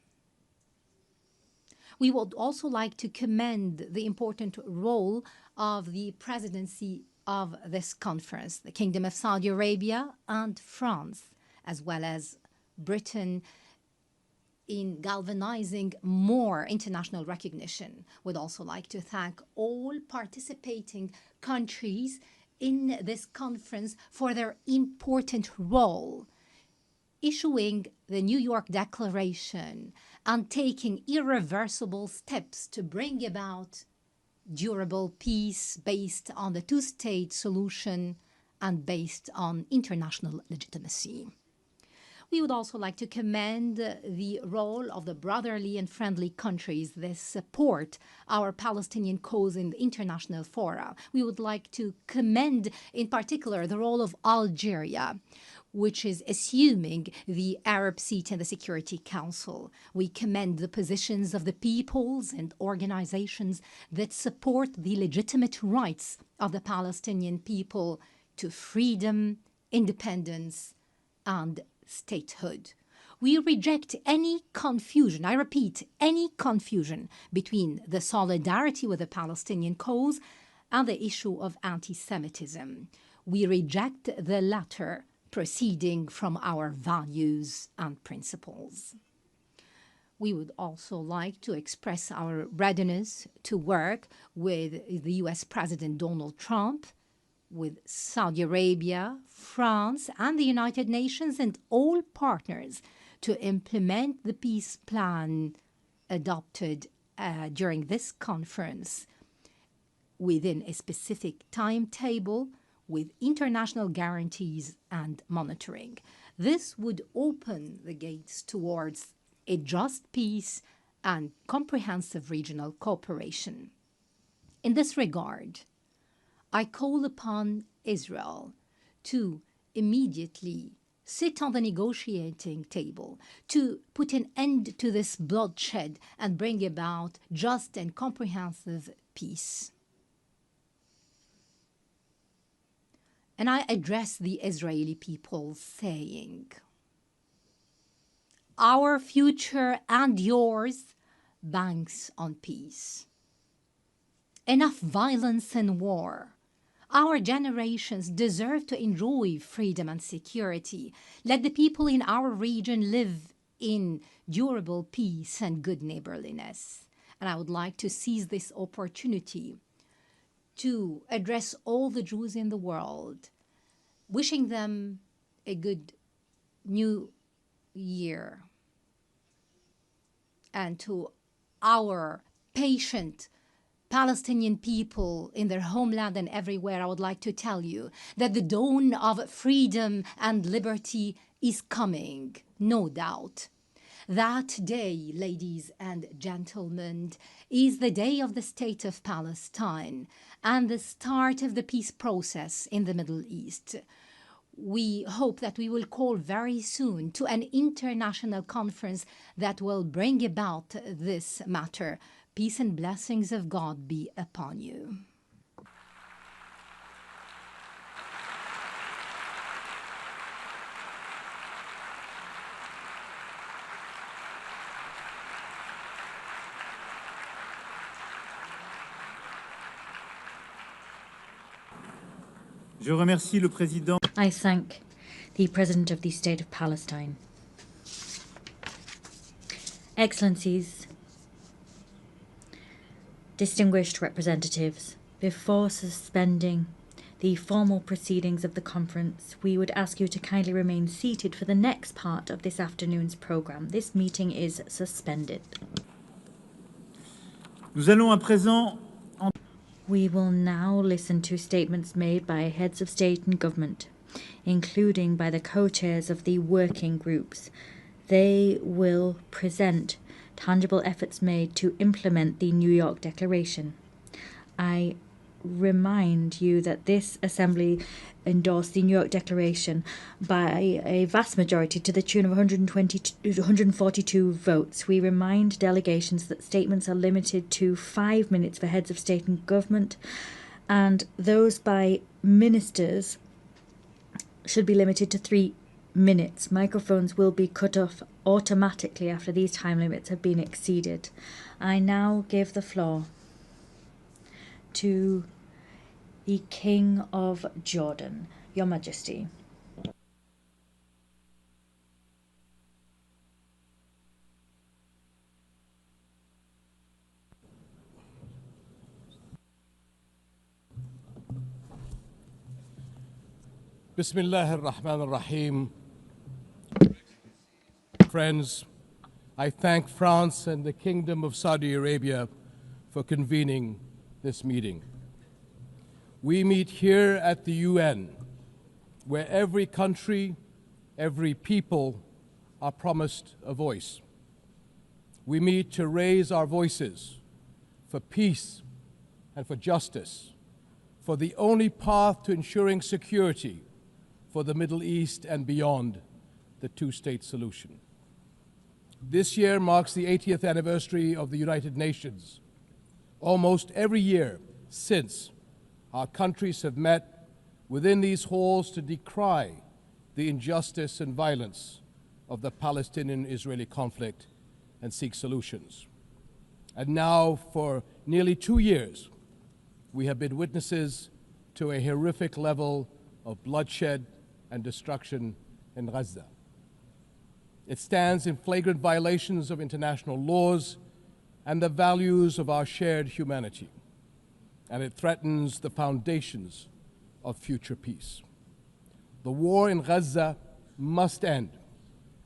We would also like to commend the important role of the presidency of this conference, the Kingdom of Saudi Arabia and France, as well as Britain, in galvanizing more international recognition. We'd also like to thank all participating countries in this conference for their important role, issuing the New York Declaration and taking irreversible steps to bring about durable peace based on the two-state solution and based on international legitimacy. We would also like to commend the role of the brotherly and friendly countries that support our Palestinian cause in the international fora. We would like to commend in particular the role of Algeria, which is assuming the Arab seat in the Security Council. We commend the positions of the peoples and organizations that support the legitimate rights of the Palestinian people to freedom, independence, and statehood. We reject any confusion, I repeat, any confusion between the solidarity with the Palestinian cause and the issue of anti-Semitism. We reject the latter, proceeding from our values and principles. We would also like to express our readiness to work with the US President Donald Trump, with Saudi Arabia, France, and the United Nations and all partners to implement the peace plan adopted during this conference within a specific timetable with international guarantees and monitoring. This would open the gates towards a just peace and comprehensive regional cooperation. In this regard, I call upon Israel to immediately sit on the negotiating table, to put an end to this bloodshed and bring about just and comprehensive peace. And I address the Israeli people saying, our future and yours banks on peace. Enough violence and war. Our generations deserve to enjoy freedom and security. Let the people in our region live in durable peace and good neighborliness. And I would like to seize this opportunity to address all the Jews in the world, wishing them a good new year. And to our patient Palestinian people in their homeland and everywhere, I would like to tell you that the dawn of freedom and liberty is coming, no doubt. That day, ladies and gentlemen, is the day of the State of Palestine and the start of the peace process in the Middle East. We hope that we will call very soon to an international conference that will bring about this matter. Peace and blessings of God be upon you. Je remercie le président. I thank the President of the State of Palestine. Excellencies, distinguished representatives, before suspending the formal proceedings of the conference, we would ask you to kindly remain seated for the next part of this afternoon's programme. This meeting is suspended. Nous allons à présent We will now listen to statements made by heads of state and government, including by the co-chairs of the working groups. They will present tangible efforts made to implement the New York Declaration. I remind you that this Assembly endorsed the New York Declaration by a vast majority to the tune of 142 votes. We remind delegations that statements are limited to 5 minutes for heads of state and government, and those by ministers should be limited to 3 minutes. Microphones will be cut off automatically after these time limits have been exceeded. I now give the floor to the King of Jordan, Your Majesty. Bismillah ar-Rahman ar-Rahim. Friends, I thank France and the Kingdom of Saudi Arabia for convening this meeting. We meet here at the UN, where every country, every people are promised a voice. We meet to raise our voices for peace and for justice, for the only path to ensuring security for the Middle East and beyond the two-state solution. This year marks the 80th anniversary of the United Nations. Almost every year since, our countries have met within these halls to decry the injustice and violence of the Palestinian-Israeli conflict and seek solutions. And now, for nearly 2 years, we have been witnesses to a horrific level of bloodshed and destruction in Gaza. It stands in flagrant violations of international laws and the values of our shared humanity, and it threatens the foundations of future peace. The war in Gaza must end.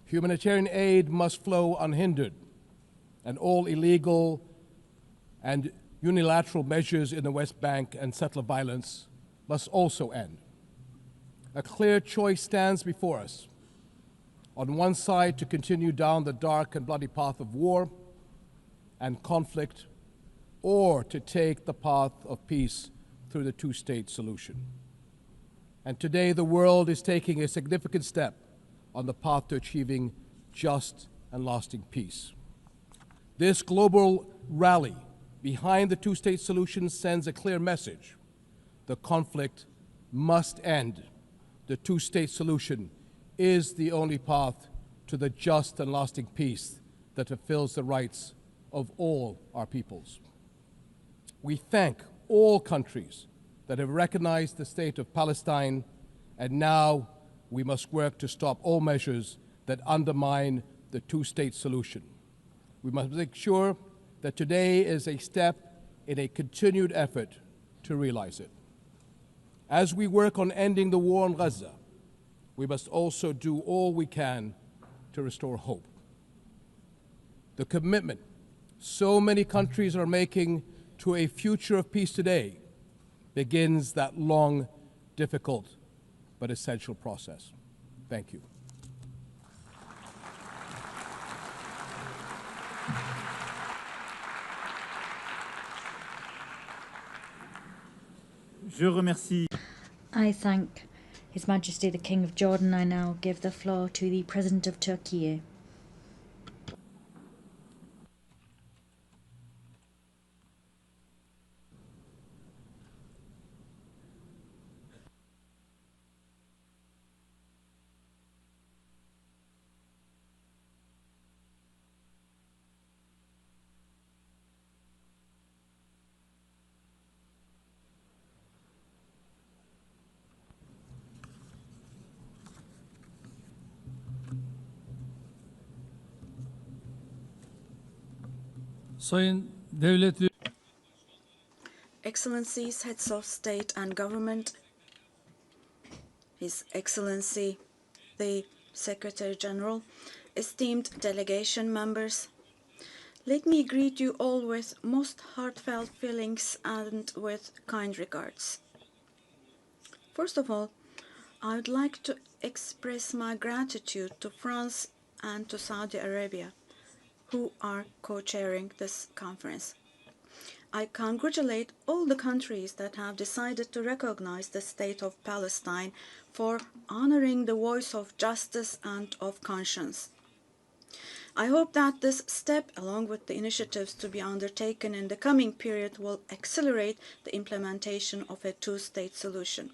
Humanitarian aid must flow unhindered, and all illegal and unilateral measures in the West Bank and settler violence must also end. A clear choice stands before us. On one side, to continue down the dark and bloody path of war and conflict, or to take the path of peace through the two-state solution. And today, the world is taking a significant step on the path to achieving just and lasting peace. This global rally behind the two-state solution sends a clear message. The conflict must end. The two-state solution is the only path to the just and lasting peace that fulfills the rights of all our peoples. We thank all countries that have recognized the state of Palestine, and now we must work to stop all measures that undermine the two-state solution. We must make sure that today is a step in a continued effort to realize it. As we work on ending the war in Gaza, we must also do all we can to restore hope. The commitment so many countries are making to a future of peace today begins that long, difficult, but essential process. Thank you. Je remercie. I thank His Majesty the King of Jordan. I now give the floor to the President of Turkey. Sayın Devlet Excellencies, heads of state and government, His Excellency the Secretary General, esteemed delegation members, let me greet you all with most heartfelt feelings and with kind regards. First of all, I would like to express my gratitude to France and to Saudi Arabia, who are co-chairing this conference. I congratulate all the countries that have decided to recognize the state of Palestine for honoring the voice of justice and of conscience. I hope that this step, along with the initiatives to be undertaken in the coming period, will accelerate the implementation of a two-state solution.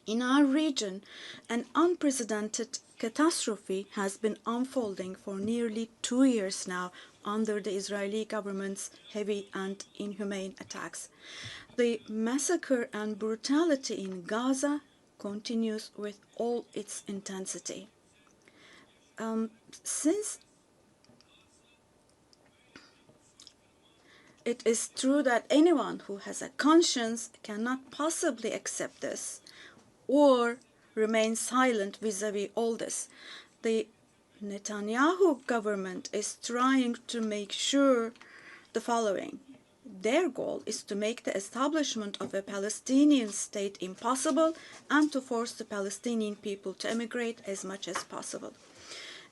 In our region, an unprecedented catastrophe has been unfolding for nearly 2 years now under the Israeli government's heavy and inhumane attacks. The massacre and brutality in Gaza continues with all its intensity. Since it is true that anyone who has a conscience cannot possibly accept this or remain silent vis-à-vis all this, the Netanyahu government is trying to make sure the following. Their goal is to make the establishment of a Palestinian state impossible and to force the Palestinian people to emigrate as much as possible.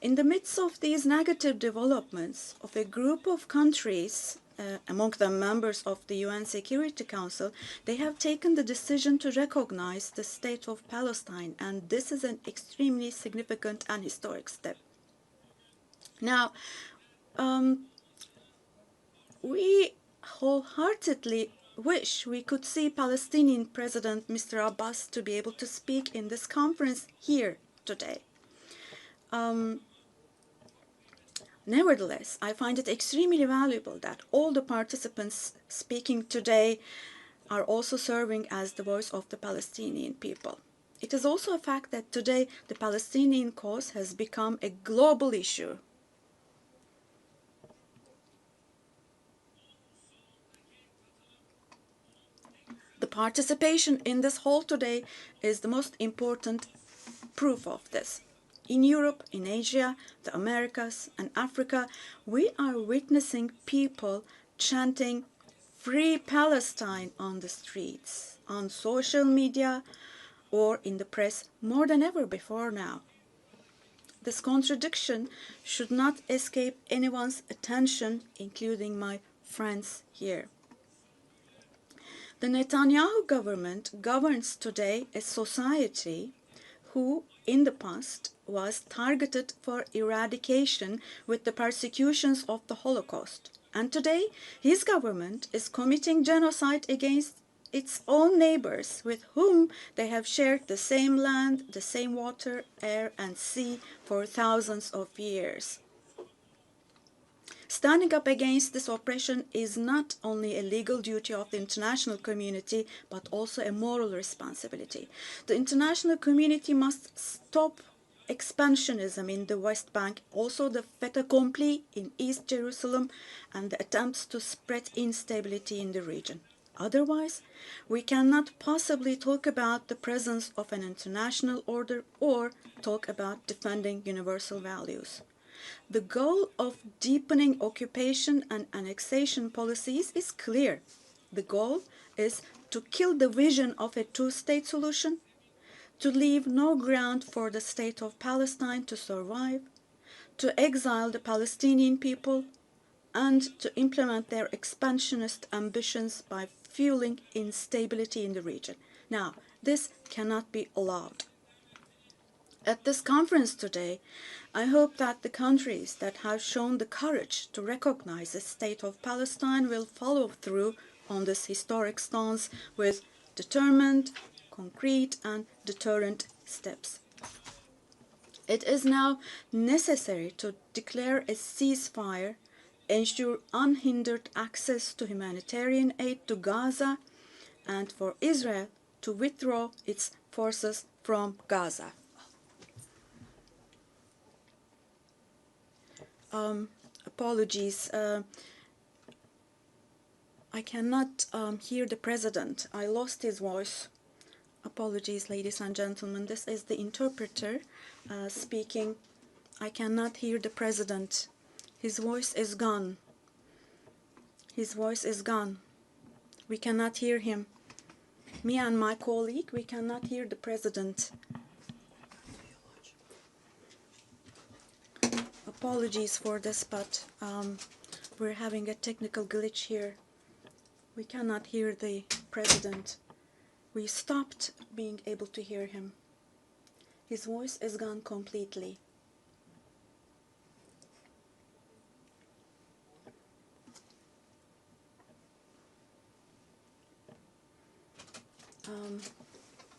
In the midst of these negative developments, of a group of countries, among them members of the UN Security Council, they have taken the decision to recognize the state of Palestine, and this is an extremely significant and historic step. Now, we wholeheartedly wish we could see Palestinian President Mr. Abbas to be able to speak in this conference here today. Nevertheless, I find it extremely valuable that all the participants speaking today are also serving as the voice of the Palestinian people. It is also a fact that today the Palestinian cause has become a global issue. The participation in this hall today is the most important proof of this. In Europe, in Asia, the Americas, and Africa, we are witnessing people chanting "Free Palestine" on the streets, on social media, or in the press more than ever before now. This contradiction should not escape anyone's attention, including my friends here. The Netanyahu government governs today a society who, in the past, was targeted for eradication with the persecutions of the Holocaust. And today, his government is committing genocide against its own neighbors with whom they have shared the same land, the same water, air, and sea for thousands of years. Standing up against this oppression is not only a legal duty of the international community, but also a moral responsibility. The international community must stop expansionism in the West Bank, also the fait accompli in East Jerusalem, and the attempts to spread instability in the region. Otherwise, we cannot possibly talk about the presence of an international order or talk about defending universal values. The goal of deepening occupation and annexation policies is clear. The goal is to kill the vision of a two-state solution, to leave no ground for the state of Palestine to survive, to exile the Palestinian people, and to implement their expansionist ambitions by fueling instability in the region. Now, this cannot be allowed. At this conference today, I hope that the countries that have shown the courage to recognize the state of Palestine will follow through on this historic stance with determined, concrete, and deterrent steps. It is now necessary to declare a ceasefire, ensure unhindered access to humanitarian aid to Gaza, and for Israel to withdraw its forces from Gaza. Apologies. I cannot hear the president. I lost his voice. Apologies, ladies and gentlemen. This is the interpreter speaking. I cannot hear the president. His voice is gone. His voice is gone. We cannot hear him. Me and my colleague, we cannot hear the president. Apologies for this, but we're having a technical glitch here. We cannot hear the president. We stopped being able to hear him. His voice is gone completely.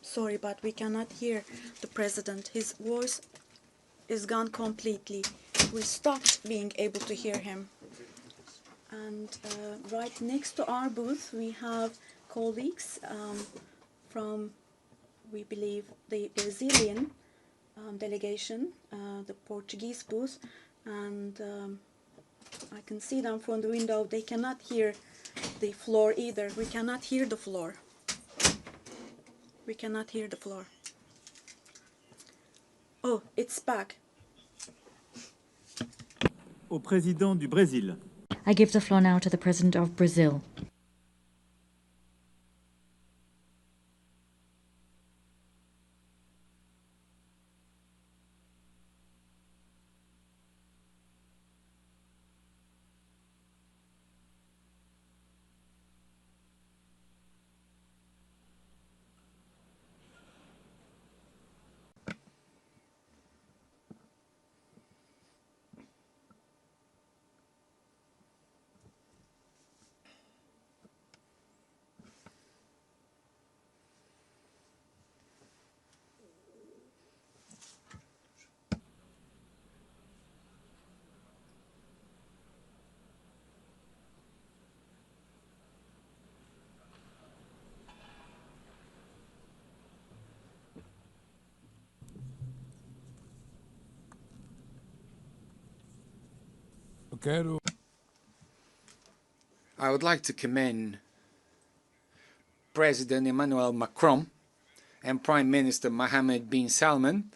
Sorry, but we cannot hear the president. His voice is gone completely. We stopped being able to hear him. And right next to our booth, we have colleagues from, we believe, the Brazilian delegation, the Portuguese booth, and I can see them from the window. They cannot hear the floor either. We cannot hear the floor. We cannot hear the floor. Oh, it's back. Au président du Brésil. I give the floor now to the President of Brazil. I would like to commend President Emmanuel Macron and Prime Minister Mohammed bin Salman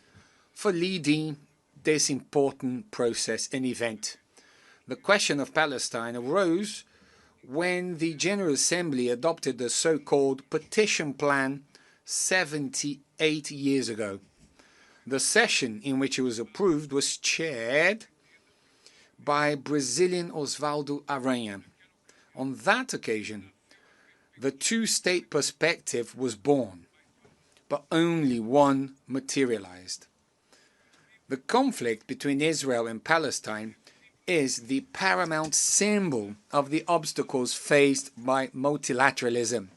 for leading this important process and event. The question of Palestine arose when the General Assembly adopted the so-called Partition Plan 78 years ago. The session in which it was approved was chaired by Brazilian Osvaldo Aranha. On that occasion, the two-state perspective was born, but only one materialized. The conflict between Israel and Palestine is the paramount symbol of the obstacles faced by multilateralism.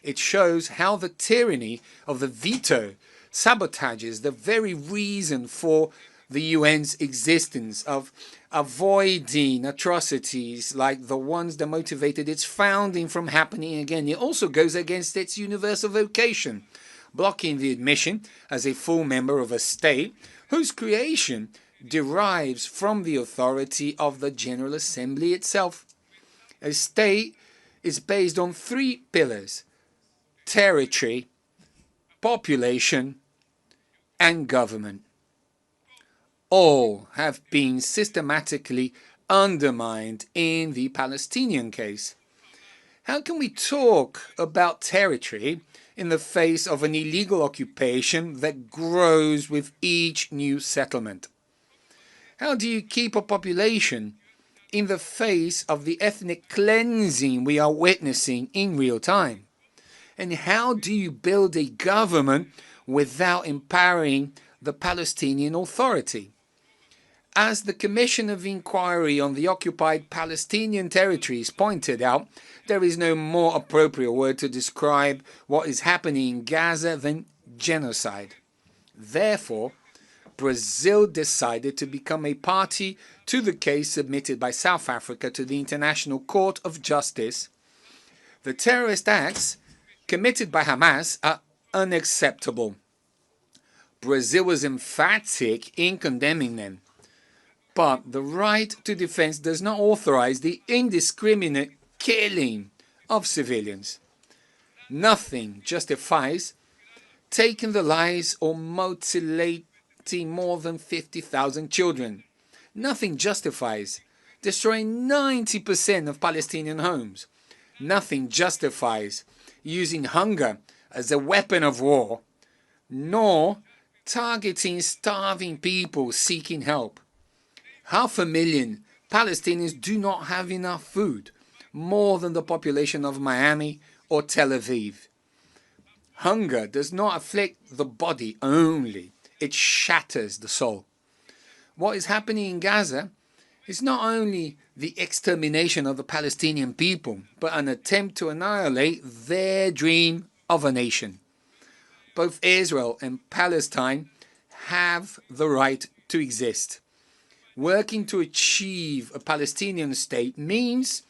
It shows how the tyranny of the veto sabotages the very reason for the UN's existence, of avoiding atrocities like the ones that motivated its founding from happening again. It also goes against its universal vocation, blocking the admission as a full member of a state whose creation derives from the authority of the General Assembly itself. A state is based on three pillars: territory, population, and government. All have been systematically undermined in the Palestinian case. How can we talk about territory in the face of an illegal occupation that grows with each new settlement? How do you keep a population in the face of the ethnic cleansing we are witnessing in real time? And how do you build a government without empowering the Palestinian Authority? As the Commission of Inquiry on the Occupied Palestinian Territories pointed out, there is no more appropriate word to describe what is happening in Gaza than genocide. Therefore, Brazil decided to become a party to the case submitted by South Africa to the International Court of Justice. The terrorist acts committed by Hamas are unacceptable. Brazil was emphatic in condemning them. But the right to defense does not authorize the indiscriminate killing of civilians. Nothing justifies taking the lives or mutilating more than 50,000 children. Nothing justifies destroying 90% of Palestinian homes. Nothing justifies using hunger as a weapon of war, nor targeting starving people seeking help. 500,000 Palestinians do not have enough food, more than the population of Miami or Tel Aviv. Hunger does not afflict the body only, it shatters the soul. What is happening in Gaza is not only the extermination of the Palestinian people, but an attempt to annihilate their dream of a nation. Both Israel and Palestine have the right to exist. Working to achieve a Palestinian state means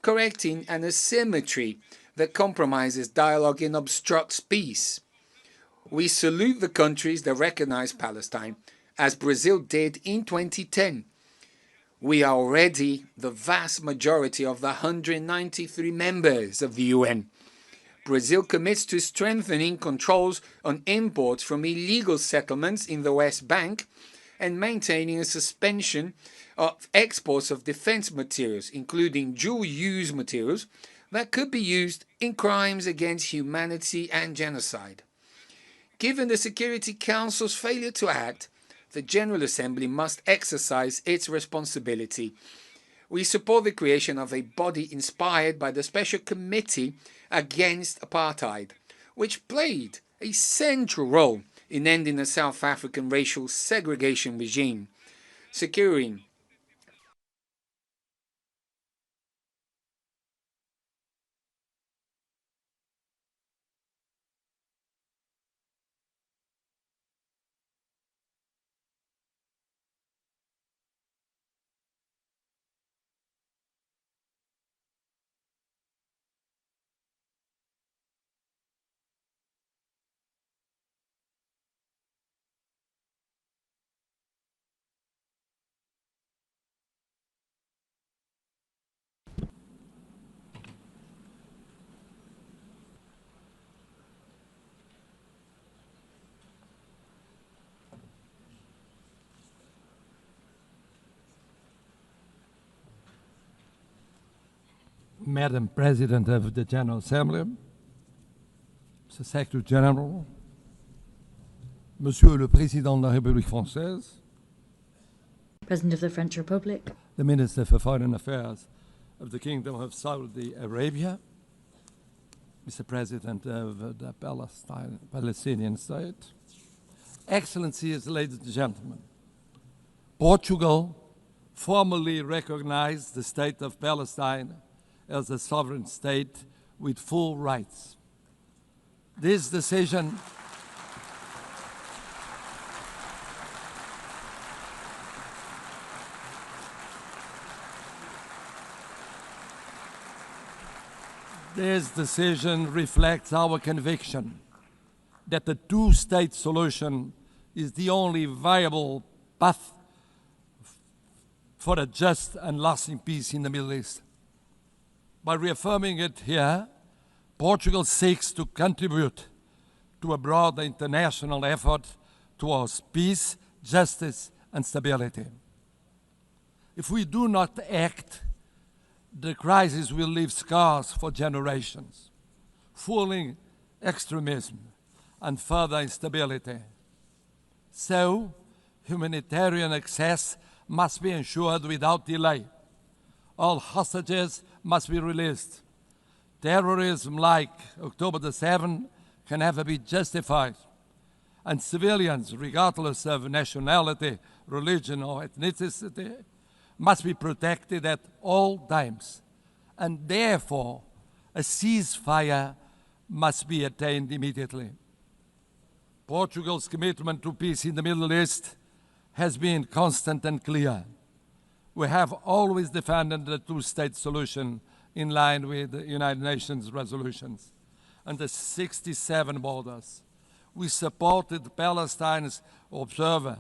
correcting an asymmetry that compromises dialogue and obstructs peace. We salute the countries that recognize Palestine, as Brazil did in 2010. We are already the vast majority of the 193 members of the UN. Brazil commits to strengthening controls on imports from illegal settlements in the West Bank and maintaining a suspension of exports of defense materials, including dual-use materials that could be used in crimes against humanity and genocide. Given the Security Council's failure to act, the General Assembly must exercise its responsibility. We support the creation of a body inspired by the Special Committee Against Apartheid, which played a central role in ending the South African racial segregation regime, securing Madam President of the General Assembly, Mr. Secretary General, Monsieur le Président de la République Française, President of the French Republic, the Minister for Foreign Affairs of the Kingdom of Saudi Arabia, Mr. President of the Palestinian State, Excellencies, ladies and gentlemen, Portugal formally recognized the state of Palestine as a sovereign state with full rights. This decision reflects our conviction that the two-state solution is the only viable path for a just and lasting peace in the Middle East. By reaffirming it here, Portugal seeks to contribute to a broader international effort towards peace, justice, and stability. If we do not act, the crisis will leave scars for generations, fueling extremism and further instability. So, humanitarian access must be ensured without delay. All hostages must be released. Terrorism like October the 7th can never be justified. And civilians, regardless of nationality, religion, or ethnicity, must be protected at all times. And therefore, a ceasefire must be attained immediately. Portugal's commitment to peace in the Middle East has been constant and clear. We have always defended the two-state solution in line with the United Nations resolutions and the 67 borders. We supported Palestine's observer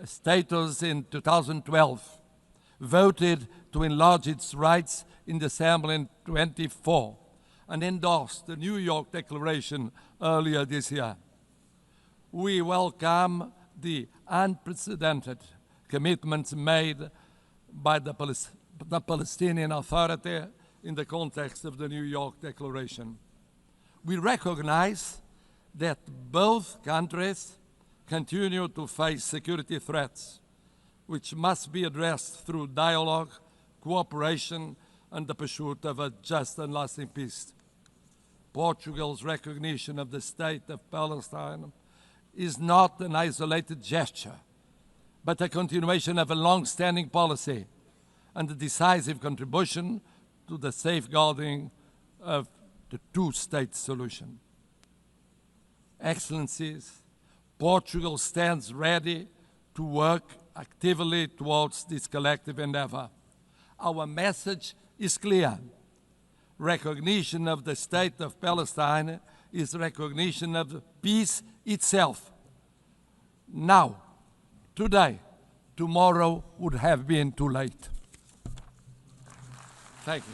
status in 2012, voted to enlarge its rights in the Assembly in 2024, and endorsed the New York Declaration earlier this year. We welcome the unprecedented commitments made by the Palestinian Authority in the context of the New York Declaration. We recognize that both countries continue to face security threats, which must be addressed through dialogue, cooperation, and the pursuit of a just and lasting peace. Portugal's recognition of the state of Palestine is not an isolated gesture, but a continuation of a long-standing policy and a decisive contribution to the safeguarding of the two-state solution. Excellencies, Portugal stands ready to work actively towards this collective endeavor. Our message is clear. Recognition of the state of Palestine is recognition of peace itself. Now, today, tomorrow would have been too late. Thank you.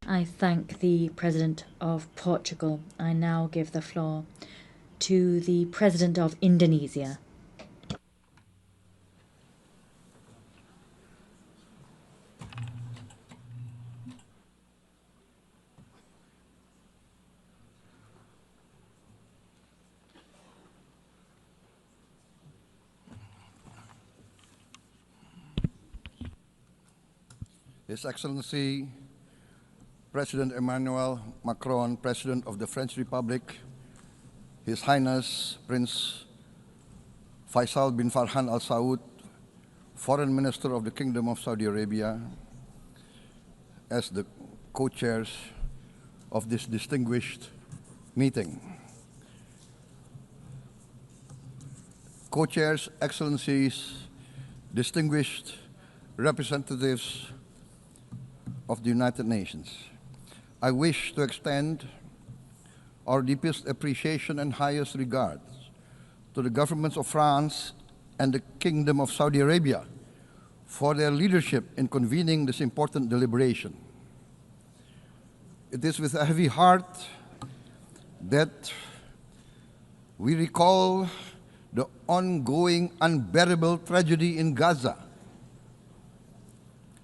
I thank the President of Portugal. I now give the floor to the President of Indonesia. His Excellency President Emmanuel Macron, President of the French Republic, His Highness Prince Faisal bin Farhan Al Saud, Foreign Minister of the Kingdom of Saudi Arabia, as the co-chairs of this distinguished meeting. Co-chairs, Excellencies, distinguished representatives of the United Nations, I wish to extend our deepest appreciation and highest regards to the governments of France and the Kingdom of Saudi Arabia for their leadership in convening this important deliberation. It is with a heavy heart that we recall the ongoing unbearable tragedy in Gaza.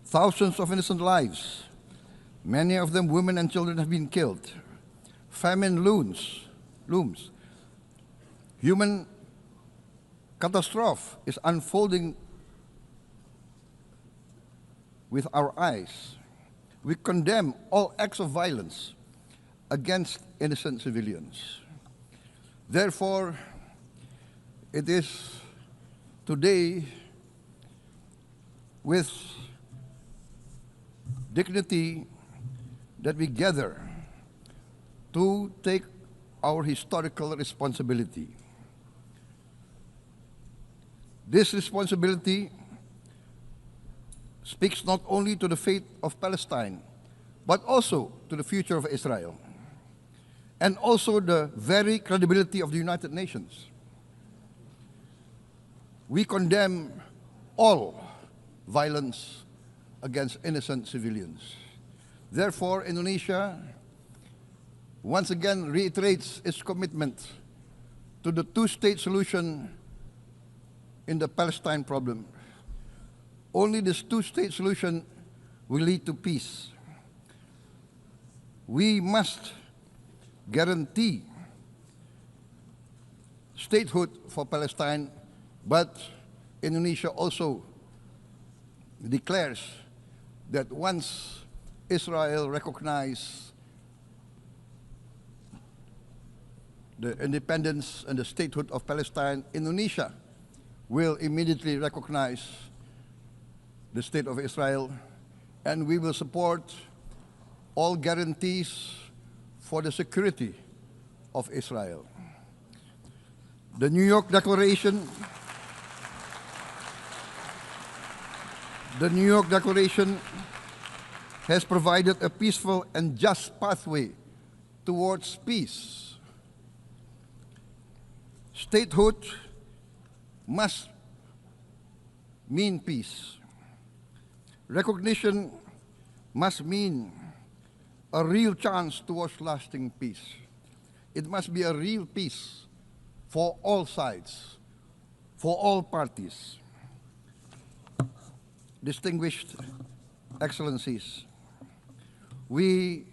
Thousands of innocent lives, many of them women and children, have been killed. Famine looms. Human catastrophe is unfolding with our eyes. We condemn all acts of violence against innocent civilians. Therefore, it is today with dignity that we gather to take our historical responsibility. This responsibility speaks not only to the fate of Palestine, but also to the future of Israel, and also the very credibility of the United Nations. We condemn all violence against innocent civilians. Therefore, Indonesia once again reiterates its commitment to the two-state solution in the Palestine problem. Only this two-state solution will lead to peace. We must guarantee statehood for Palestine, but Indonesia also declares that once Israel recognizes the independence and the statehood of Palestine, Indonesia will immediately recognize the state of Israel, and we will support all guarantees for the security of Israel. The New York Declaration has provided a peaceful and just pathway towards peace. Statehood must mean peace. Recognition must mean a real chance towards lasting peace. It must be a real peace for all sides, for all parties. Distinguished Excellencies, we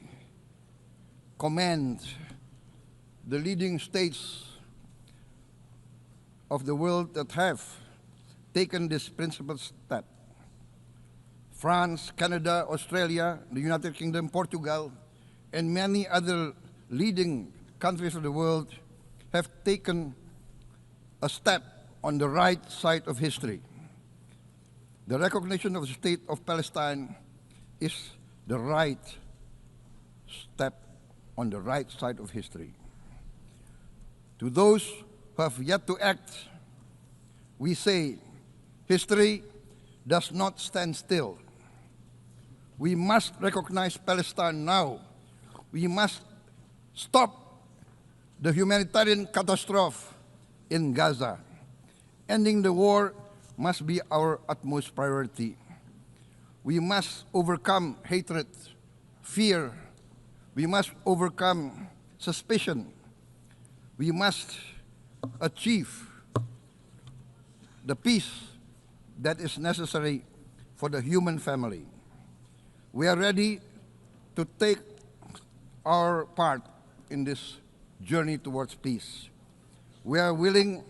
commend the leading states of the world that have taken this principled step. France, Canada, Australia, the United Kingdom, Portugal, and many other leading countries of the world have taken a step on the right side of history. The recognition of the state of Palestine is the right step on the right side of history. To those who have yet to act, we say, history does not stand still. We must recognize Palestine now. We must stop the humanitarian catastrophe in Gaza. Ending the war must be our utmost priority. We must overcome hatred, fear. We must overcome suspicion. We must achieve the peace that is necessary for the human family. We are ready to take our part in this journey towards peace. We are willing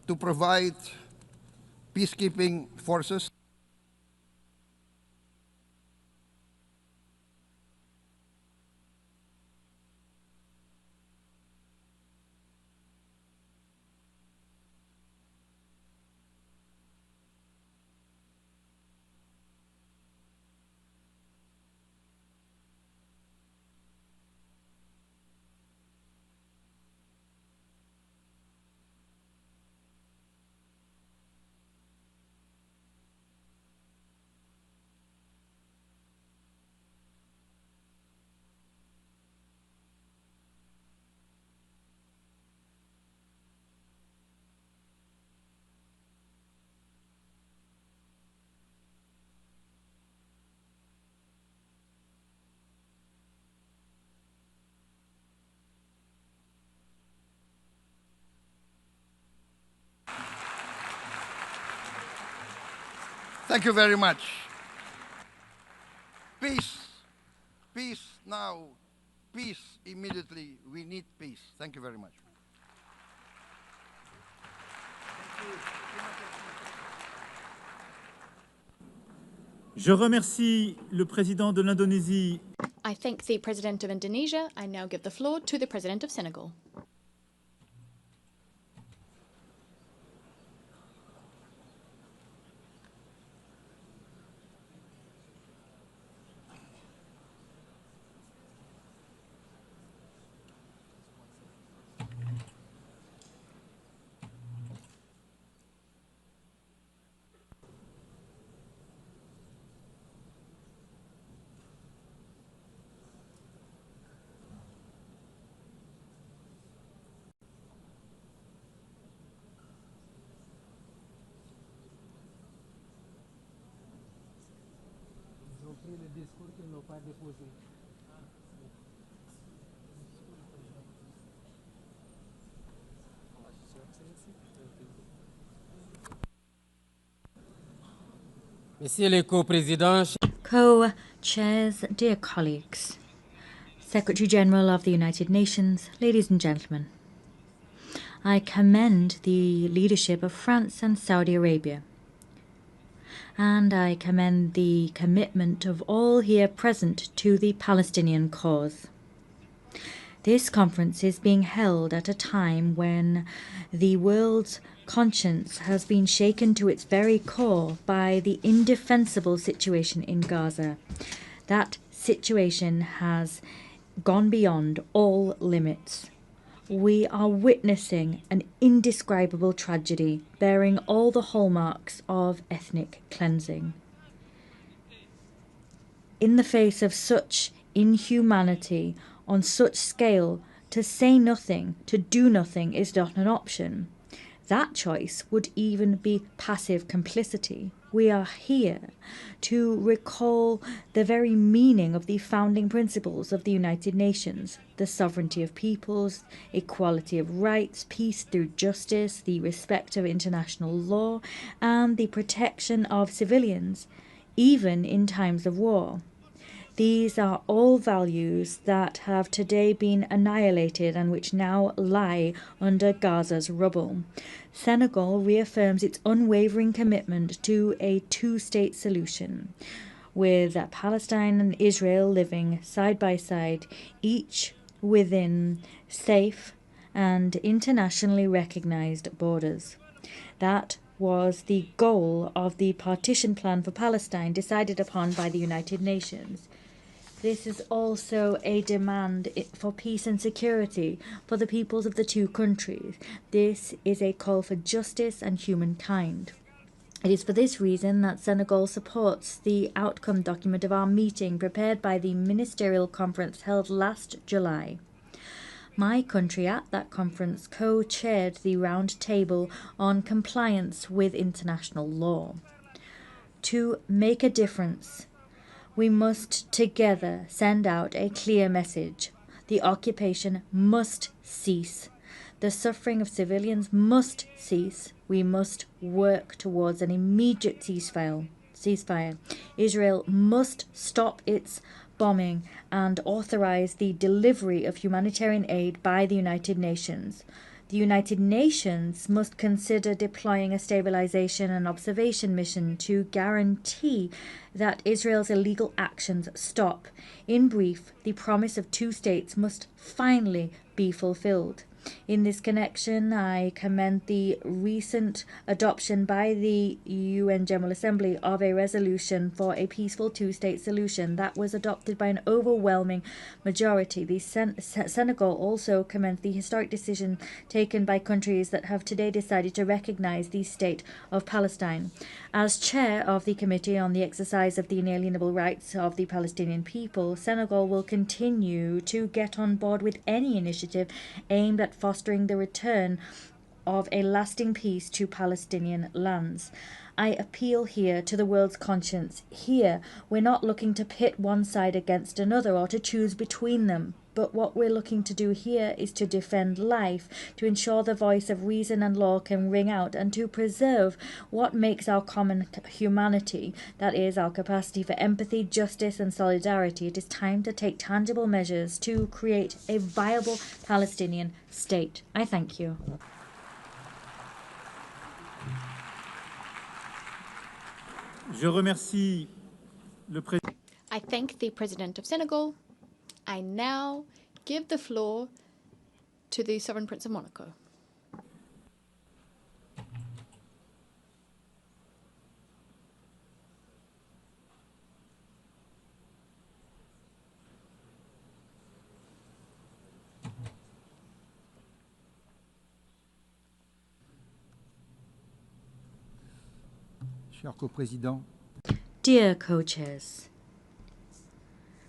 to provide peacekeeping forces Thank you very much. Peace. Peace now. Peace immediately. We need peace. Thank you very much. Je remercie le président de l'Indonésie. I thank the President of Indonesia. I now give the floor to the President of Senegal. Messieurs les co-présidents, Co-chairs, dear colleagues, Secretary General of the United Nations, ladies and gentlemen, I commend the leadership of France and Saudi Arabia, and I commend the commitment of all here present to the Palestinian cause. This conference is being held at a time when the world's conscience has been shaken to its very core by the indefensible situation in Gaza. That situation has gone beyond all limits. We are witnessing an indescribable tragedy bearing all the hallmarks of ethnic cleansing. In the face of such inhumanity on such scale, to say nothing, to do nothing is not an option. That choice would even be passive complicity. We are here to recall the very meaning of the founding principles of the United Nations: the sovereignty of peoples, equality of rights, peace through justice, the respect of international law, and the protection of civilians, even in times of war. These are all values that have today been annihilated and which now lie under Gaza's rubble. Senegal reaffirms its unwavering commitment to a two-state solution, with Palestine and Israel living side by side, each within safe and internationally recognized borders. That was the goal of the partition plan for Palestine decided upon by the United Nations. This is also a demand for peace and security for the peoples of the two countries. This is a call for justice and humankind. It is for this reason that Senegal supports the outcome document of our meeting prepared by the ministerial conference held last July. My country at that conference co-chaired the round table on compliance with international law. To make a difference, we must together send out a clear message. The occupation must cease. The suffering of civilians must cease. We must work towards an immediate ceasefire. Israel must stop its bombing and authorize the delivery of humanitarian aid by the United Nations. The United Nations must consider deploying a stabilization and observation mission to guarantee that Israel's illegal actions stop. In brief, the promise of two states must finally be fulfilled. In this connection, I commend the recent adoption by the UN General Assembly of a resolution for a peaceful two-state solution that was adopted by an overwhelming majority. The Senegal also commends the historic decision taken by countries that have today decided to recognize the state of Palestine. As chair of the Committee on the Exercise of the Inalienable Rights of the Palestinian People, Senegal will continue to get on board with any initiative aimed at fostering the return of a lasting peace to Palestinian lands. I appeal here to the world's conscience. Here, we're not looking to pit one side against another or to choose between them. But what we're looking to do here is to defend life, to ensure the voice of reason and law can ring out, and to preserve what makes our common humanity, that is, our capacity for empathy, justice and solidarity. It is time to take tangible measures to create a viable Palestinian state. I thank you. Je remercie le président. I thank the President of Senegal. I now give the floor to the Sovereign Prince of Monaco. Cher co-président, Dear co-chairs,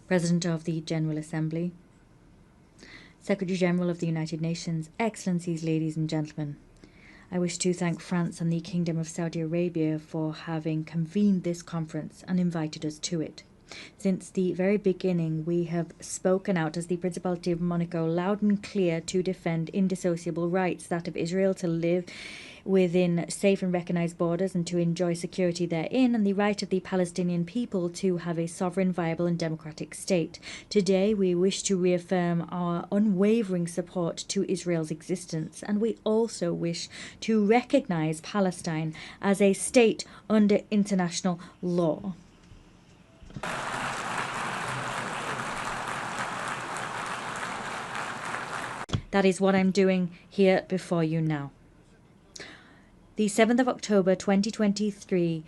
President of the General Assembly, Secretary General of the United Nations, Excellencies, ladies and gentlemen, I wish to thank France and the Kingdom of Saudi Arabia for having convened this conference and invited us to it. Since the very beginning, we have spoken out as the Principality of Monaco loud and clear to defend indissociable rights, that of Israel to live within safe and recognized borders and to enjoy security therein, and the right of the Palestinian people to have a sovereign, viable and democratic state. Today we wish to reaffirm our unwavering support to Israel's existence, and we also wish to recognize Palestine as a state under international law. That is what I'm doing here before you now. The 7th of October 2023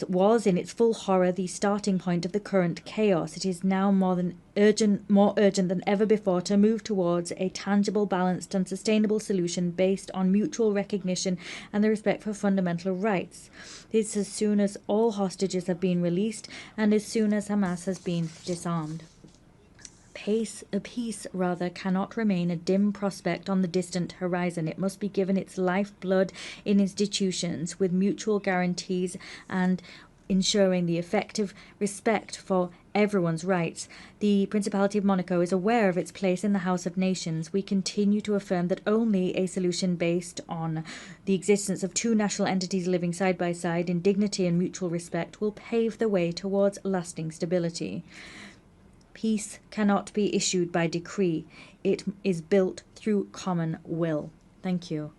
was in its full horror the starting point of the current chaos. It is now more urgent than ever before to move towards a tangible, balanced and sustainable solution based on mutual recognition and the respect for fundamental rights. This as soon as all hostages have been released and as soon as Hamas has been disarmed. Peace cannot remain a dim prospect on the distant horizon. It must be given its lifeblood in institutions with mutual guarantees and ensuring the effective respect for everyone's rights. The Principality of Monaco is aware of its place in the House of Nations. We continue to affirm that only a solution based on the existence of two national entities living side by side in dignity and mutual respect will pave the way towards lasting stability. Peace cannot be issued by decree. It is built through common will. Thank you.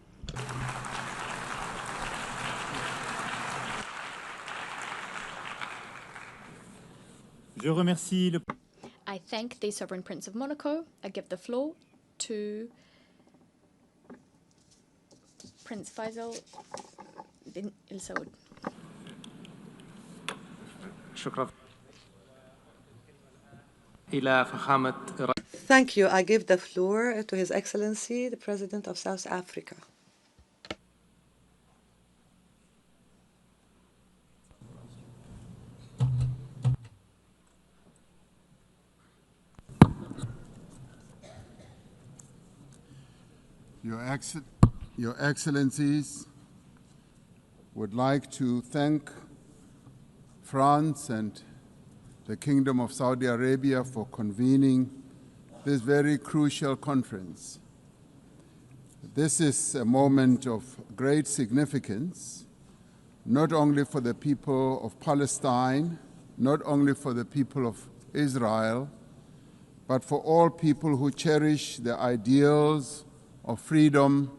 Je remercie le... I thank the Sovereign Prince of Monaco. I give the floor to Prince Faisal bin Al Saud. شكرا. Thank you. I give the floor to His Excellency, the President of South Africa. Your Excellencies, would like to thank France and the Kingdom of Saudi Arabia for convening this very crucial conference. This is a moment of great significance, not only for the people of Palestine, not only for the people of Israel, but for all people who cherish the ideals of freedom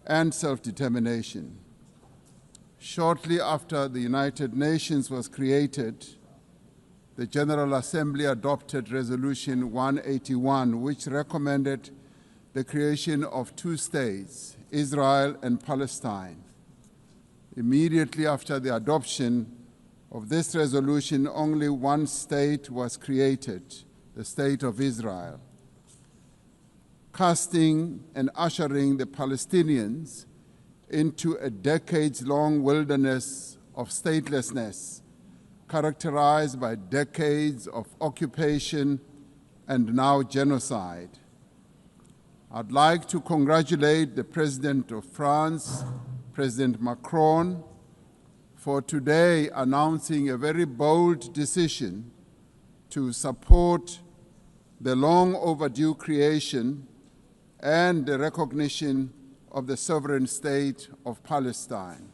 and self-determination. Shortly after the United Nations was created, the General Assembly adopted Resolution 181, which recommended the creation of two states, Israel and Palestine. Immediately after the adoption of this resolution, only one state was created, the State of Israel, casting and ushering the Palestinians into a decades-long wilderness of statelessness, characterized by decades of occupation and now genocide. I'd like to congratulate the President of France, President Macron, for today announcing a very bold decision to support the long overdue creation and the recognition of the sovereign state of Palestine.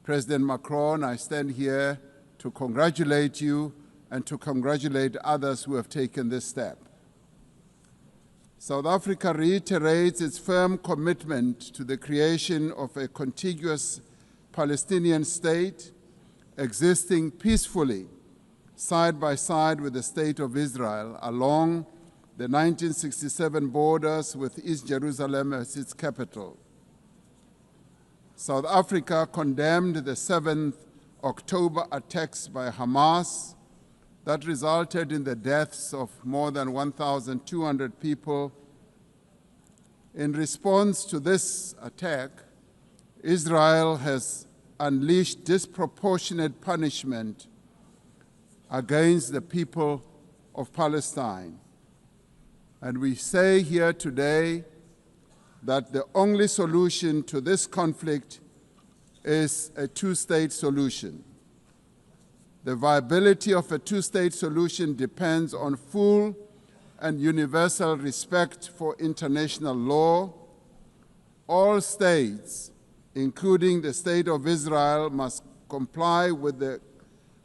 President Macron, I stand here to congratulate you and to congratulate others who have taken this step. South Africa reiterates its firm commitment to the creation of a contiguous Palestinian state existing peacefully side by side with the State of Israel along the 1967 borders with East Jerusalem as its capital. South Africa condemned the 7th October attacks by Hamas that resulted in the deaths of more than 1,200 people. In response to this attack, Israel has unleashed disproportionate punishment against the people of Palestine. And we say here today that the only solution to this conflict is a two-state solution. The viability of a two-state solution depends on full and universal respect for international law. All states, including the State of Israel, must comply with the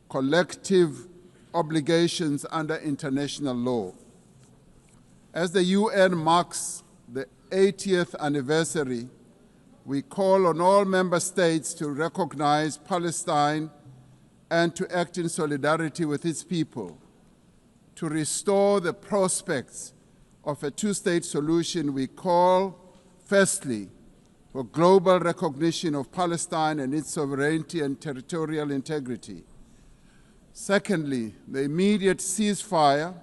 collective obligations under international law. As the UN marks the 80th anniversary, we call on all member states to recognize Palestine and to act in solidarity with its people. To restore the prospects of a two-state solution, we call, firstly, for global recognition of Palestine and its sovereignty and territorial integrity. Secondly, the immediate ceasefire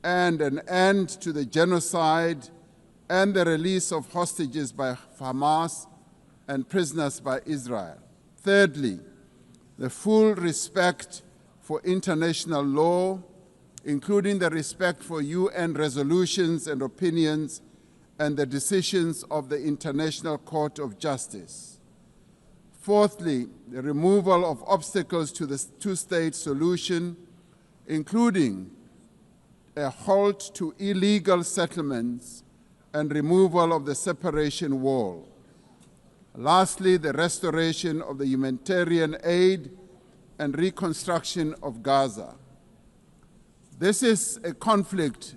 and an end to the genocide and the release of hostages by Hamas and prisoners by Israel. Thirdly, the full respect for international law, including the respect for UN resolutions and opinions and the decisions of the International Court of Justice. Fourthly, the removal of obstacles to the two-state solution, including a halt to illegal settlements and removal of the separation wall. Lastly, the restoration of the humanitarian aid and reconstruction of Gaza. This is a conflict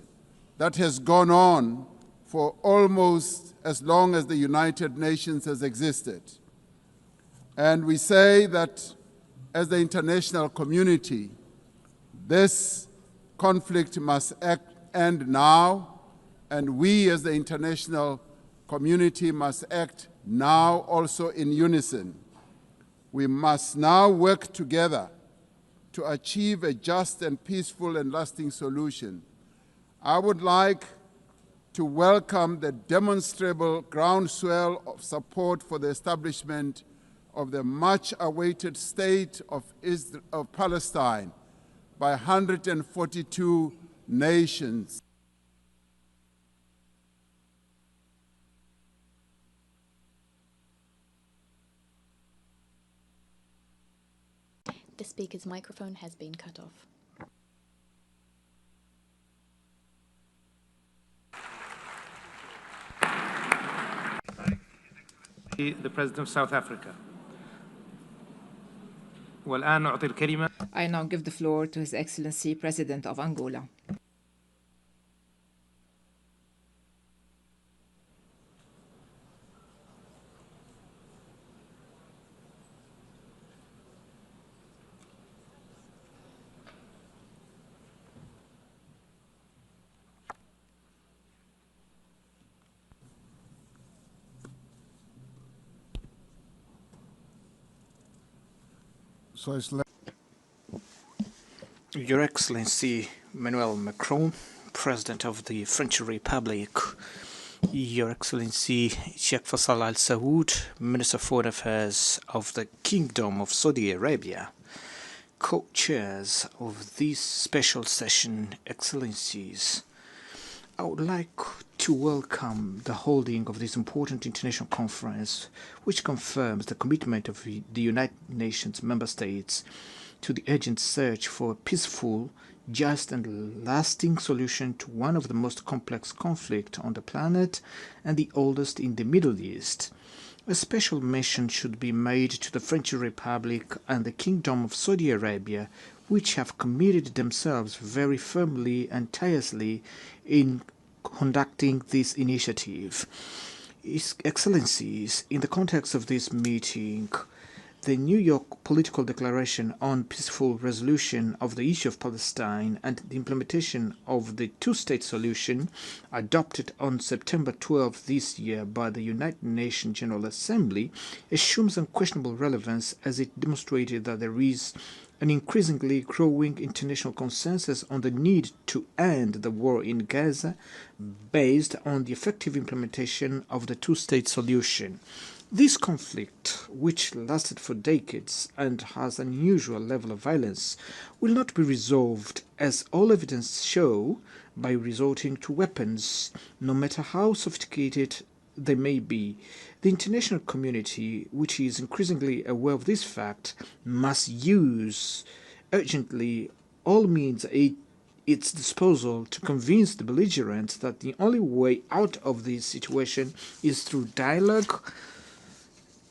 that has gone on for almost as long as the United Nations has existed. And we say that as the international community, this conflict must end now, and we as the international community must act now also in unison. We must now work together to achieve a just and peaceful and lasting solution. I would like to welcome the demonstrable groundswell of support for the establishment of the much-awaited state of Palestine by 142 nations. The speaker's microphone has been cut off. The President of South Africa. والآن أعطي الكلمة. I now give the floor to His Excellency President of Angola. Your Excellency Emmanuel Macron, President of the French Republic, Your Excellency Sheikh Faisal Al Saud, Minister of Foreign Affairs of the Kingdom of Saudi Arabia, co-chairs of this special session, Excellencies, I would like to welcome the holding of this important international conference, which confirms the commitment of the United Nations member states to the urgent search for a peaceful, just and lasting solution to one of the most complex conflicts on the planet and the oldest in the Middle East. A special mention should be made to the French Republic and the Kingdom of Saudi Arabia, which have committed themselves very firmly and tirelessly in conducting this initiative. His Excellencies, in the context of this meeting, the New York Political Declaration on Peaceful Resolution of the Issue of Palestine and the implementation of the two-state solution, adopted on September 12 this year by the United Nations General Assembly, assumes unquestionable relevance as it demonstrated that there is an increasingly growing international consensus on the need to end the war in Gaza based on the effective implementation of the two-state solution. This conflict, which lasted for decades and has an unusual level of violence, will not be resolved, as all evidence show, by resorting to weapons, no matter how sophisticated they may be. The international community, which is increasingly aware of this fact, must use urgently all means at its disposal to convince the belligerents that the only way out of this situation is through dialogue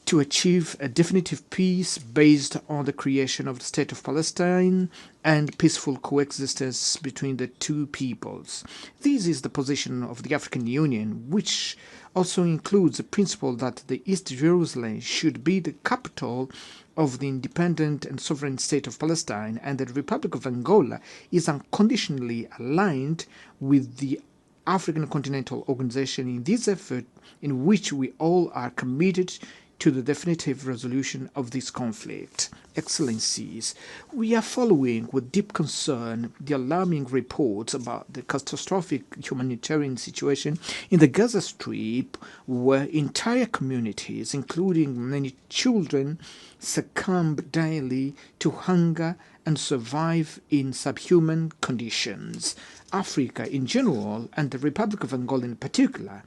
to achieve a definitive peace based on the creation of the State of Palestine and peaceful coexistence between the two peoples. This is the position of the African Union, which also includes the principle that the East Jerusalem should be the capital of the independent and sovereign state of Palestine, and that the Republic of Angola is unconditionally aligned with the African Continental Organization in this effort, in which we all are committed to the definitive resolution of this conflict. Excellencies, we are following with deep concern the alarming reports about the catastrophic humanitarian situation in the Gaza Strip, where entire communities, including many children, succumb daily to hunger and survive in subhuman conditions. Africa in general, and the Republic of Angola in particular,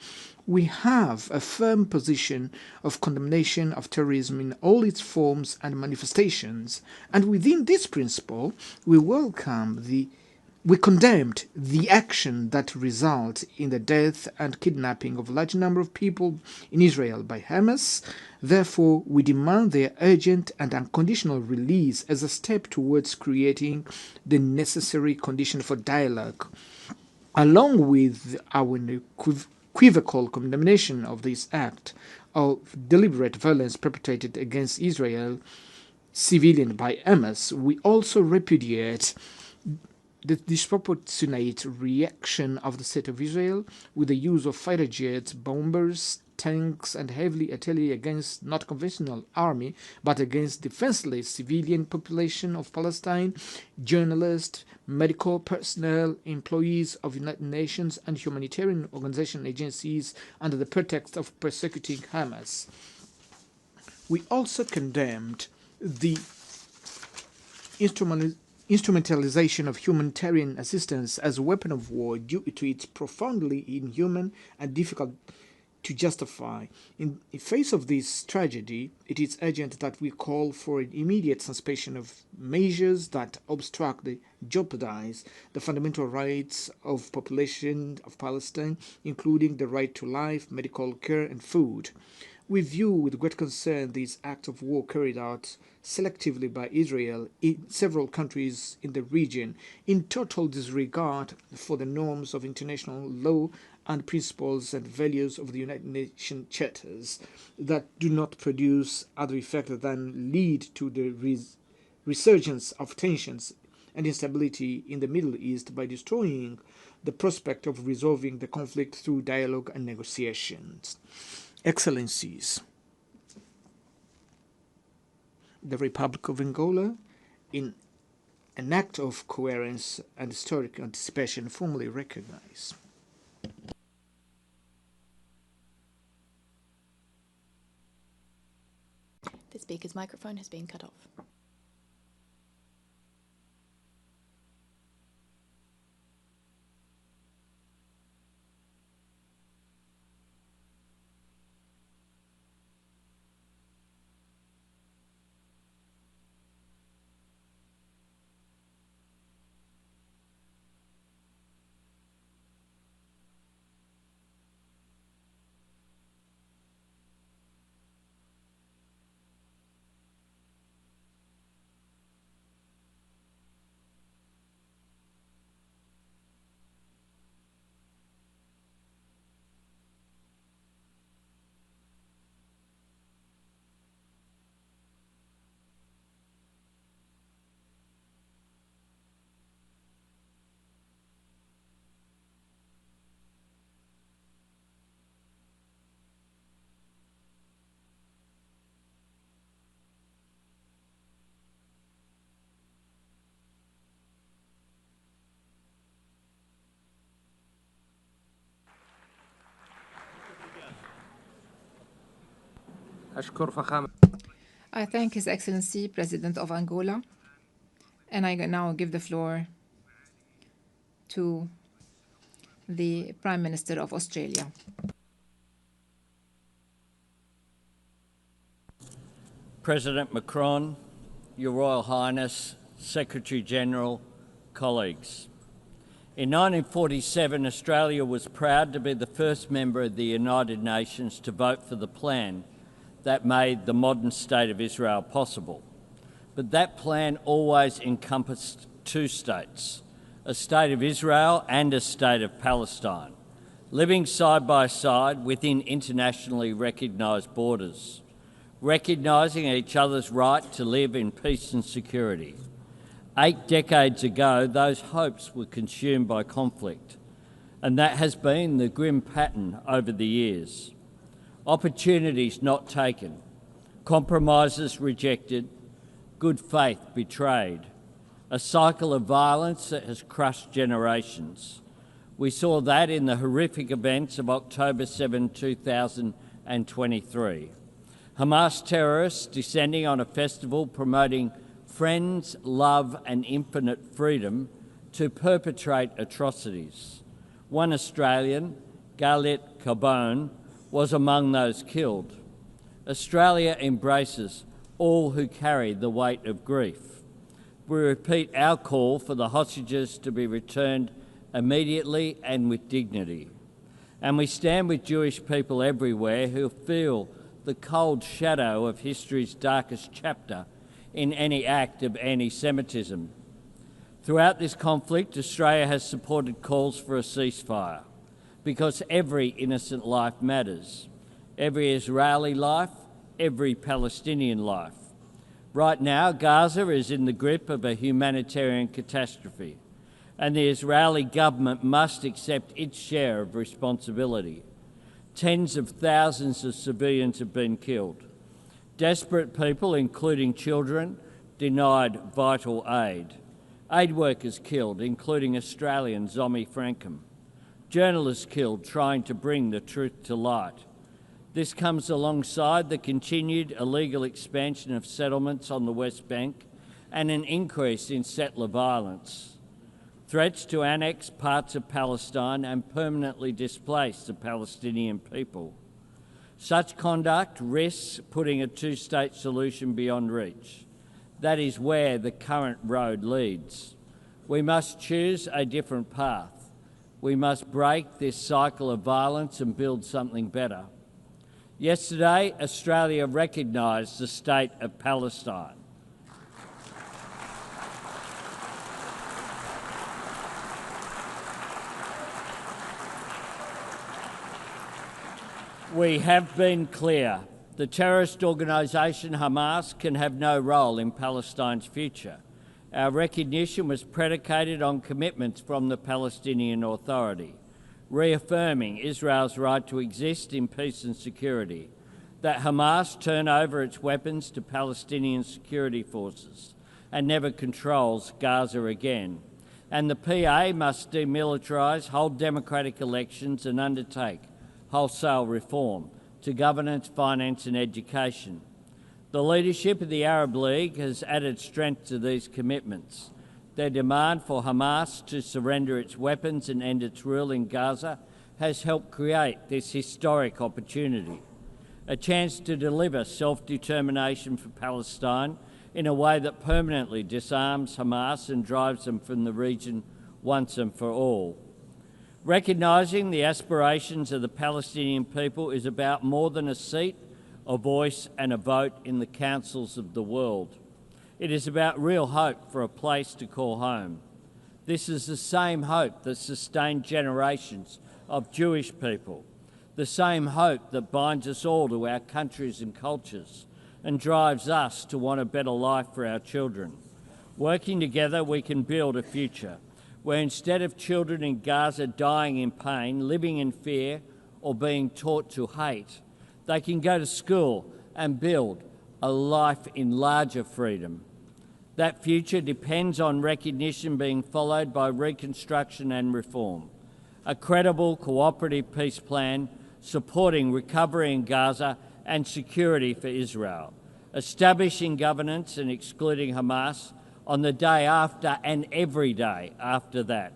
we have a firm position of condemnation of terrorism in all its forms and manifestations, and within this principle, we condemned the action that results in the death and kidnapping of a large number of people in Israel by Hamas. Therefore, we demand their urgent and unconditional release as a step towards creating the necessary condition for dialogue. Along with our unequivocal condemnation of this act of deliberate violence perpetrated against Israel civilian by Hamas, we also repudiate the disproportionate reaction of the State of Israel with the use of fighter jets, bombers, tanks, and heavy artillery against not conventional army, but against defenseless civilian population of Palestine, journalists, medical personnel, employees of United Nations and humanitarian organization agencies under the pretext of persecuting Hamas. We also condemned the instrumentalization of humanitarian assistance as a weapon of war due to its profoundly inhuman and difficult to justify. In the face of this tragedy, it is urgent that we call for an immediate suspension of measures that obstruct and jeopardize the fundamental rights of population of Palestine, including the right to life, medical care, and food. We view with great concern these acts of war carried out selectively by Israel in several countries in the region, in total disregard for the norms of international law and principles and values of the United Nations charters, that do not produce other effect than lead to the resurgence of tensions and instability in the Middle East by destroying the prospect of resolving the conflict through dialogue and negotiations. Excellencies, the Republic of Angola, in an act of coherence and historic anticipation, formally recognize. The speaker's microphone has been cut off. I thank His Excellency President of Angola, and I now give the floor to the Prime Minister of Australia. President Macron, Your Royal Highness, Secretary-General, colleagues. In 1947, Australia was proud to be the first member of the United Nations to vote for the plan that made the modern state of Israel possible. But that plan always encompassed two states, a state of Israel and a state of Palestine, living side by side within internationally recognised borders, recognising each other's right to live in peace and security. 8 decades ago, those hopes were consumed by conflict, and that has been the grim pattern over the years. Opportunities not taken, compromises rejected, good faith betrayed, a cycle of violence that has crushed generations. We saw that in the horrific events of October 7, 2023. Hamas terrorists descending on a festival promoting friends, love and infinite freedom to perpetrate atrocities. One Australian, Galit Carbone, was among those killed. Australia embraces all who carry the weight of grief. We repeat our call for the hostages to be returned immediately and with dignity. And we stand with Jewish people everywhere who feel the cold shadow of history's darkest chapter in any act of anti-Semitism. Throughout this conflict, Australia has supported calls for a ceasefire because every innocent life matters. Every Israeli life, every Palestinian life. Right now, Gaza is in the grip of a humanitarian catastrophe, and the Israeli government must accept its share of responsibility. Tens of thousands of civilians have been killed. Desperate people, including children, denied vital aid. Aid workers killed, including Australian Zomi Frankham. Journalists killed trying to bring the truth to light. This comes alongside the continued illegal expansion of settlements on the West Bank and an increase in settler violence. Threats to annex parts of Palestine and permanently displace the Palestinian people. Such conduct risks putting a two-state solution beyond reach. That is where the current road leads. We must choose a different path. We must break this cycle of violence and build something better. Yesterday, Australia recognised the state of Palestine. We have been clear. The terrorist organisation Hamas can have no role in Palestine's future. Our recognition was predicated on commitments from the Palestinian Authority, reaffirming Israel's right to exist in peace and security, that Hamas turn over its weapons to Palestinian security forces and never controls Gaza again, and the PA must demilitarise, hold democratic elections and undertake wholesale reform to governance, finance and education. The leadership of the Arab League has added strength to these commitments. Their demand for Hamas to surrender its weapons and end its rule in Gaza has helped create this historic opportunity, a chance to deliver self-determination for Palestine in a way that permanently disarms Hamas and drives them from the region once and for all. Recognising the aspirations of the Palestinian people is about more than a seat, a voice and a vote in the councils of the world. It is about real hope for a place to call home. This is the same hope that sustained generations of Jewish people, the same hope that binds us all to our countries and cultures and drives us to want a better life for our children. Working together, we can build a future where instead of children in Gaza dying in pain, living in fear or being taught to hate, they can go to school and build a life in larger freedom. That future depends on recognition being followed by reconstruction and reform, a credible cooperative peace plan supporting recovery in Gaza and security for Israel, establishing governance and excluding Hamas on the day after and every day after that.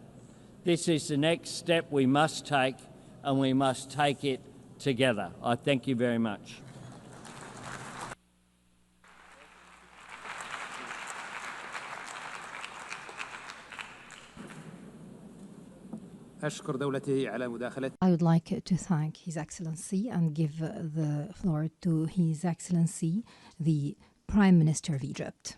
This is the next step we must take, and we must take it together. I thank you very much. I would like to thank His Excellency and give the floor to His Excellency, the Prime Minister of Egypt.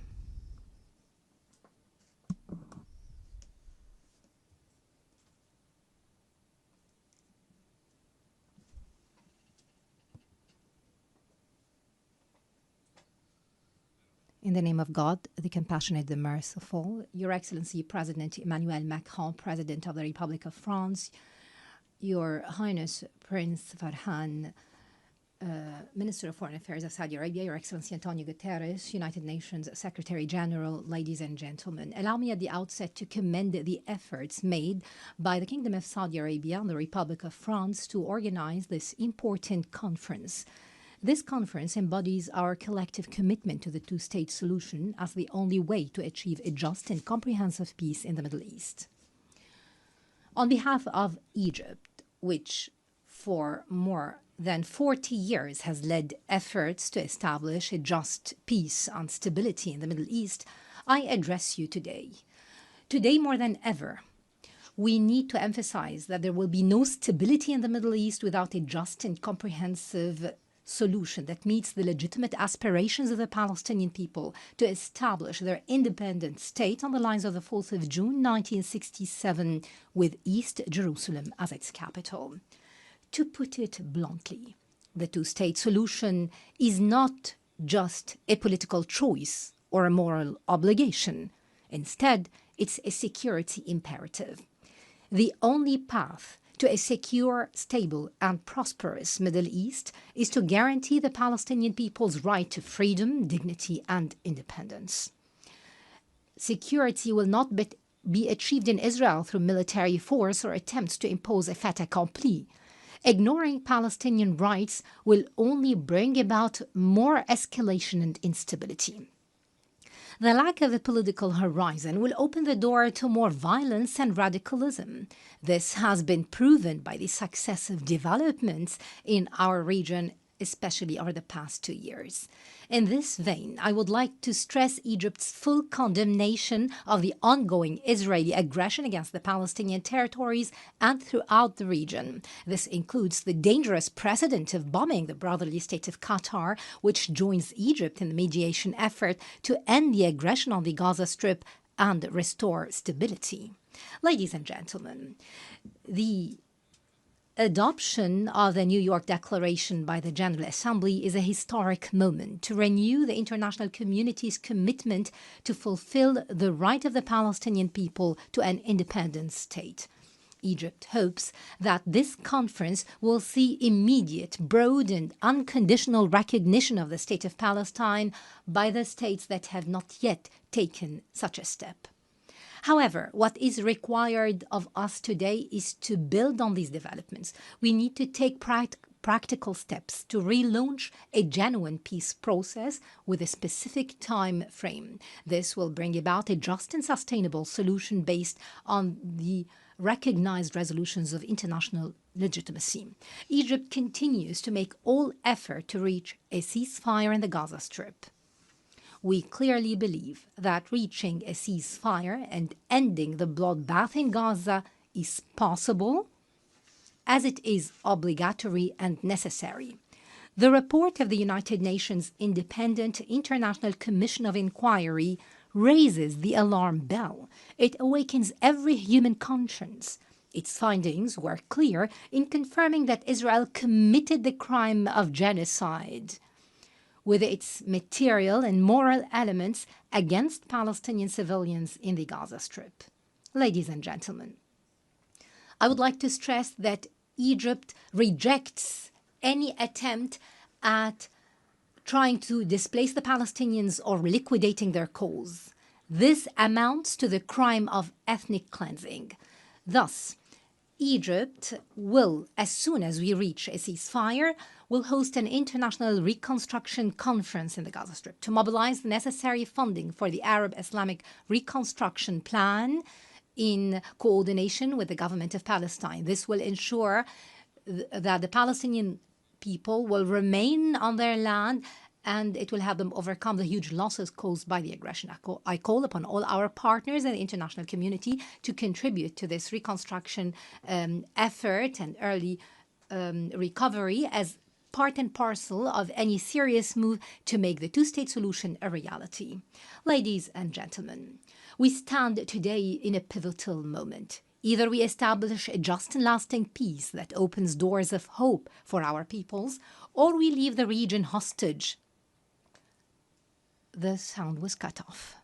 In the name of God, the compassionate, the merciful, Your Excellency President Emmanuel Macron, President of the Republic of France, Your Highness Prince Farhan, Minister of Foreign Affairs of Saudi Arabia, Your Excellency Antonio Guterres, United Nations Secretary General, ladies and gentlemen. Allow me at the outset to commend the efforts made by the Kingdom of Saudi Arabia and the Republic of France to organize this important conference. This conference embodies our collective commitment to the two-state solution as the only way to achieve a just and comprehensive peace in the Middle East. On behalf of Egypt, which for more than 40 years has led efforts to establish a just peace and stability in the Middle East, I address you today. Today more than ever, we need to emphasize that there will be no stability in the Middle East without a just and comprehensive solution that meets the legitimate aspirations of the Palestinian people to establish their independent state on the lines of the 4th of June 1967 with East Jerusalem as its capital. To put it bluntly, the two-state solution is not just a political choice or a moral obligation. Instead, it's a security imperative. The only path to a secure, stable, and prosperous Middle East is to guarantee the Palestinian people's right to freedom, dignity, and independence. Security will not be achieved in Israel through military force or attempts to impose a fait accompli. Ignoring Palestinian rights will only bring about more escalation and instability. The lack of a political horizon will open the door to more violence and radicalism. This has been proven by the successive developments in our region, especially over the past 2 years. In this vein, I would like to stress Egypt's full condemnation of the ongoing Israeli aggression against the Palestinian territories and throughout the region. This includes the dangerous precedent of bombing the brotherly state of Qatar, which joins Egypt in the mediation effort to end the aggression on the Gaza Strip and restore stability. Ladies and gentlemen, the adoption of the New York Declaration by the General Assembly is a historic moment to renew the international community's commitment to fulfill the right of the Palestinian people to an independent state. Egypt hopes that this conference will see immediate, broad, and unconditional recognition of the State of Palestine by the states that have not yet taken such a step. However, what is required of us today is to build on these developments. We need to take practical steps to relaunch a genuine peace process with a specific time frame. This will bring about a just and sustainable solution based on the recognized resolutions of international legitimacy. Egypt continues to make all effort to reach a ceasefire in the Gaza Strip. We clearly believe that reaching a ceasefire and ending the bloodbath in Gaza is possible, as it is obligatory and necessary. The report of the United Nations Independent International Commission of Inquiry raises the alarm bell. It awakens every human conscience. Its findings were clear in confirming that Israel committed the crime of genocide, with its material and moral elements against Palestinian civilians in the Gaza Strip. Ladies and gentlemen, I would like to stress that Egypt rejects any attempt at trying to displace the Palestinians or liquidating their cause. This amounts to the crime of ethnic cleansing. Thus, Egypt will, as soon as we reach a ceasefire, will host an international reconstruction conference in the Gaza Strip to mobilize the necessary funding for the Arab Islamic Reconstruction Plan in coordination with the government of Palestine. This will ensure that the Palestinian people will remain on their land, and it will help them overcome the huge losses caused by the aggression. I call upon all our partners in the international community to contribute to this reconstruction effort and early recovery as part and parcel of any serious move to make the two-state solution a reality. Ladies and gentlemen, we stand today in a pivotal moment. Either we establish a just and lasting peace that opens doors of hope for our peoples, or we leave the region hostage. The sound was cut off.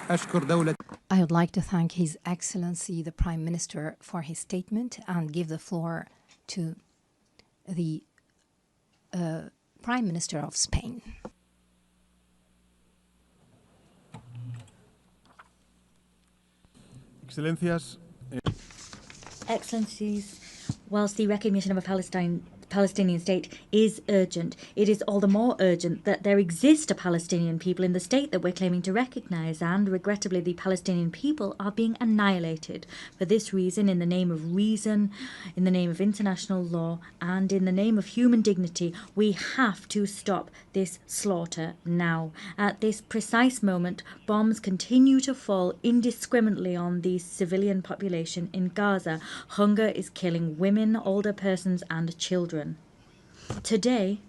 I would like to thank His Excellency the Prime Minister for his statement and give the floor to the Prime Minister of Spain. Excellencies, whilst the recognition of a Palestinian state is urgent, it is all the more urgent that there exist a Palestinian people in the state that we're claiming to recognise, and regrettably the Palestinian people are being annihilated. For this reason, in the name of reason, in the name of international law, and in the name of human dignity, we have to stop this slaughter now. At this precise moment, bombs continue to fall indiscriminately on the civilian population in Gaza. Hunger is killing women, older persons, and children. Today,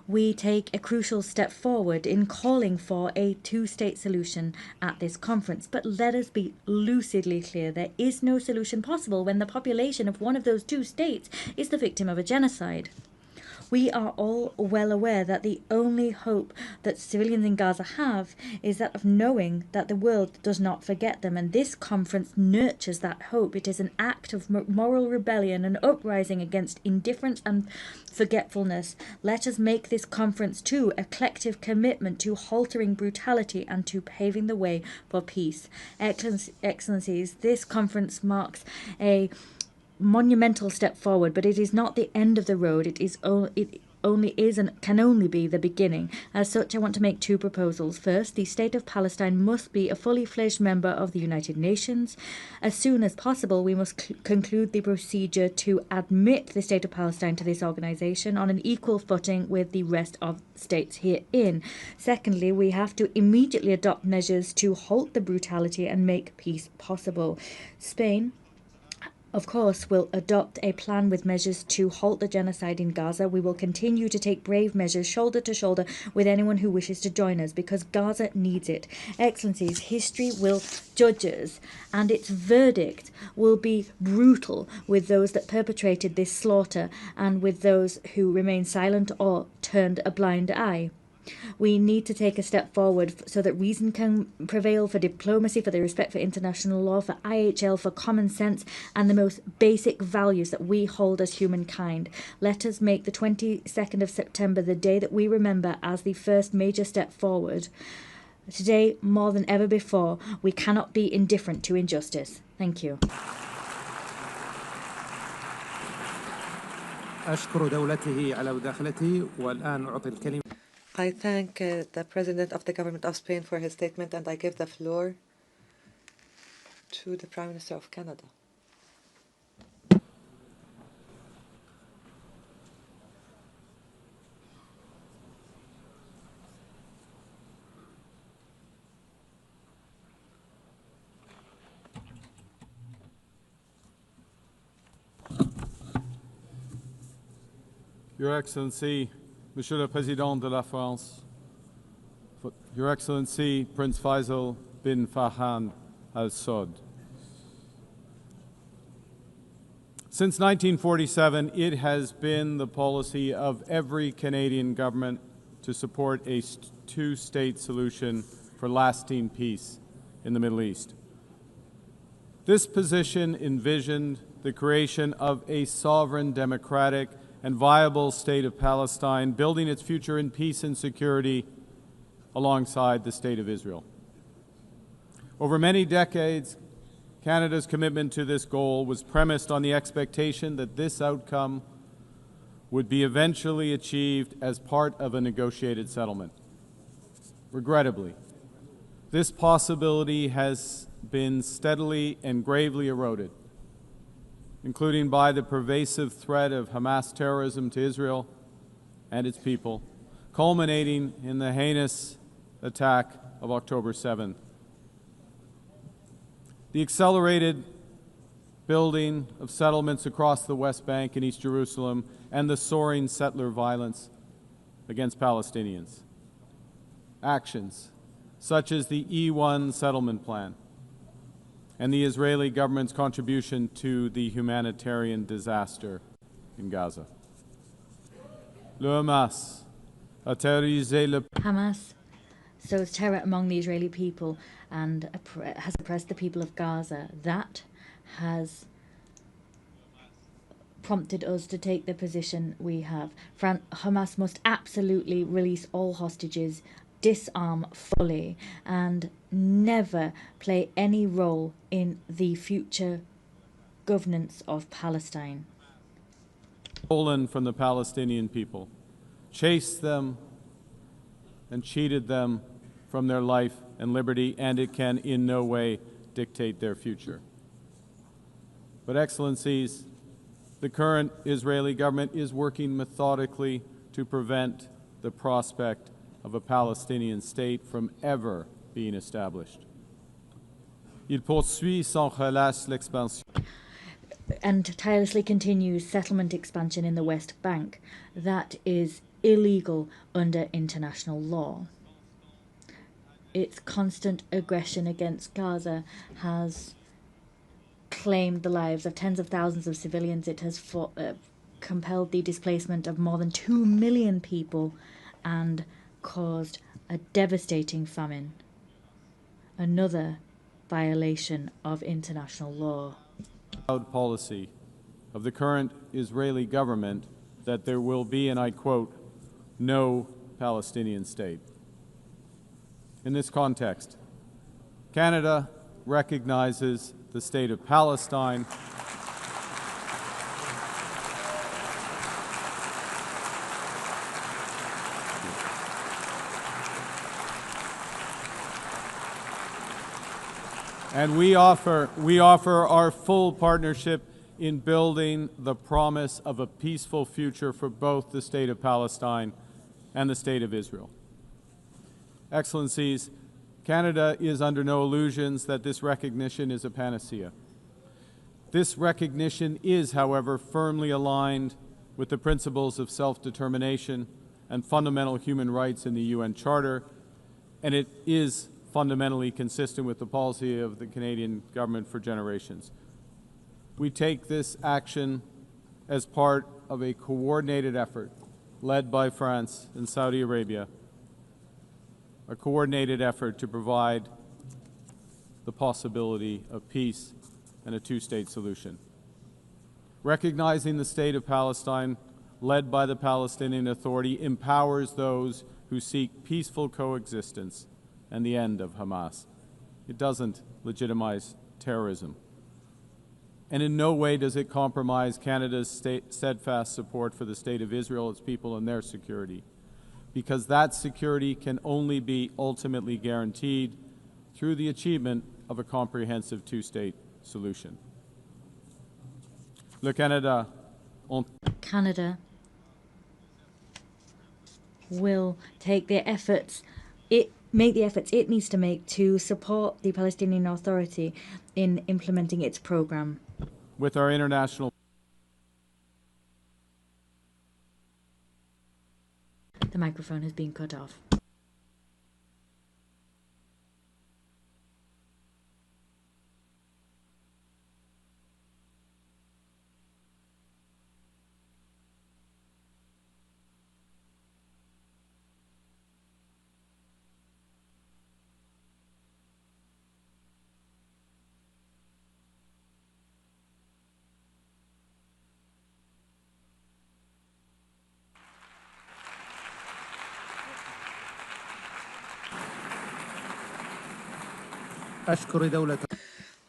we take a crucial step forward in calling for a two-state solution at this conference. But let us be lucidly clear, there is no solution possible when the population of one of those two states is the victim of a genocide. We are all well aware that the only hope that civilians in Gaza have is that of knowing that the world does not forget them, and this conference nurtures that hope. It is an act of moral rebellion, an uprising against indifference and forgetfulness. Let us make this conference too a collective commitment to halting brutality and to paving the way for peace. Excellencies, this conference marks a monumental step forward, but it is not the end of the road. It only is and can only be the beginning. As such, I want to make two proposals. First, the State of Palestine must be a fully fledged member of the United Nations. As soon as possible, we must conclude the procedure to admit the State of Palestine to this organization on an equal footing with the rest of states herein. Secondly, we have to immediately adopt measures to halt the brutality and make peace possible. Spain, of course, will adopt a plan with measures to halt the genocide in Gaza. We will continue to take brave measures shoulder to shoulder with anyone who wishes to join us, because Gaza needs it. Excellencies, history will judge us, and its verdict will be brutal with those that perpetrated this slaughter and with those who remain silent or turned a blind eye. We need to take a step forward so that reason can prevail, for diplomacy, for the respect for international law, for IHL, for common sense, and the most basic values that we hold as humankind. Let us make the 22nd of September the day that we remember as the first major step forward. Today, more than ever before, we cannot be indifferent to injustice. Thank you. أشكر دولته على مداخلته والآن أعطي الكلمة. I thank the President of the Government of Spain for his statement, and I give the floor to the Prime Minister of Canada. Your Excellency, Monsieur le Président de la France, Your Excellency Prince Faisal, bin Farhan al-Saud. Since 1947, it has been the policy of every Canadian government to support a two-state solution for lasting peace in the Middle East. This position envisioned the creation of a sovereign, democratic, and viable state of Palestine, building its future in peace and security alongside the State of Israel. Over many decades, Canada's commitment to this goal was premised on the expectation that this outcome would be eventually achieved as part of a negotiated settlement. Regrettably, this possibility has been steadily and gravely eroded, including by the pervasive threat of Hamas terrorism to Israel and its people, culminating in the heinous attack of October 7th. The accelerated building of settlements across the West Bank and East Jerusalem and the soaring settler violence against Palestinians. Actions such as the E1 settlement plan and the Israeli government's contribution to the humanitarian disaster in Gaza. Hamas sows terror among the Israeli people and has oppressed the people of Gaza. That has prompted us to take the position we have. Hamas must absolutely release all hostages, disarm fully, and never play any role in the future governance of Palestine. Stolen from the Palestinian people, chased them and cheated them from their life and liberty, and it can in no way dictate their future. But Excellencies, the current Israeli government is working methodically to prevent the prospect of a Palestinian state from ever being established. Il poursuit sans relâche l'expansion. And tirelessly continues settlement expansion in the West Bank. That is illegal under international law. Its constant aggression against Gaza has claimed the lives of tens of thousands of civilians. It has compelled the displacement of more than 2 million people and caused a devastating famine. Another violation of international law. Policy of the current Israeli government that there will be, and I quote, no Palestinian state. In this context, Canada recognizes the state of Palestine and we offer our full partnership in building the promise of a peaceful future for both the state of Palestine and the state of Israel. Excellencies, Canada is under no illusions that this recognition is a panacea. This recognition is, however, firmly aligned with the principles of self-determination and fundamental human rights in the UN Charter, and it is fundamentally consistent with the policy of the Canadian government for generations. We take this action as part of a coordinated effort led by France and Saudi Arabia, a coordinated effort to provide the possibility of peace and a two-state solution. Recognizing the state of Palestine, led by the Palestinian Authority, empowers those who seek peaceful coexistence and the end of Hamas. It doesn't legitimize terrorism. And in no way does it compromise Canada's steadfast support for the state of Israel, its people, and their security, because that security can only be ultimately guaranteed through the achievement of a comprehensive two-state solution. Canada will take the efforts make the efforts it needs to make to support the Palestinian Authority in implementing its program. With our international... The microphone has been cut off.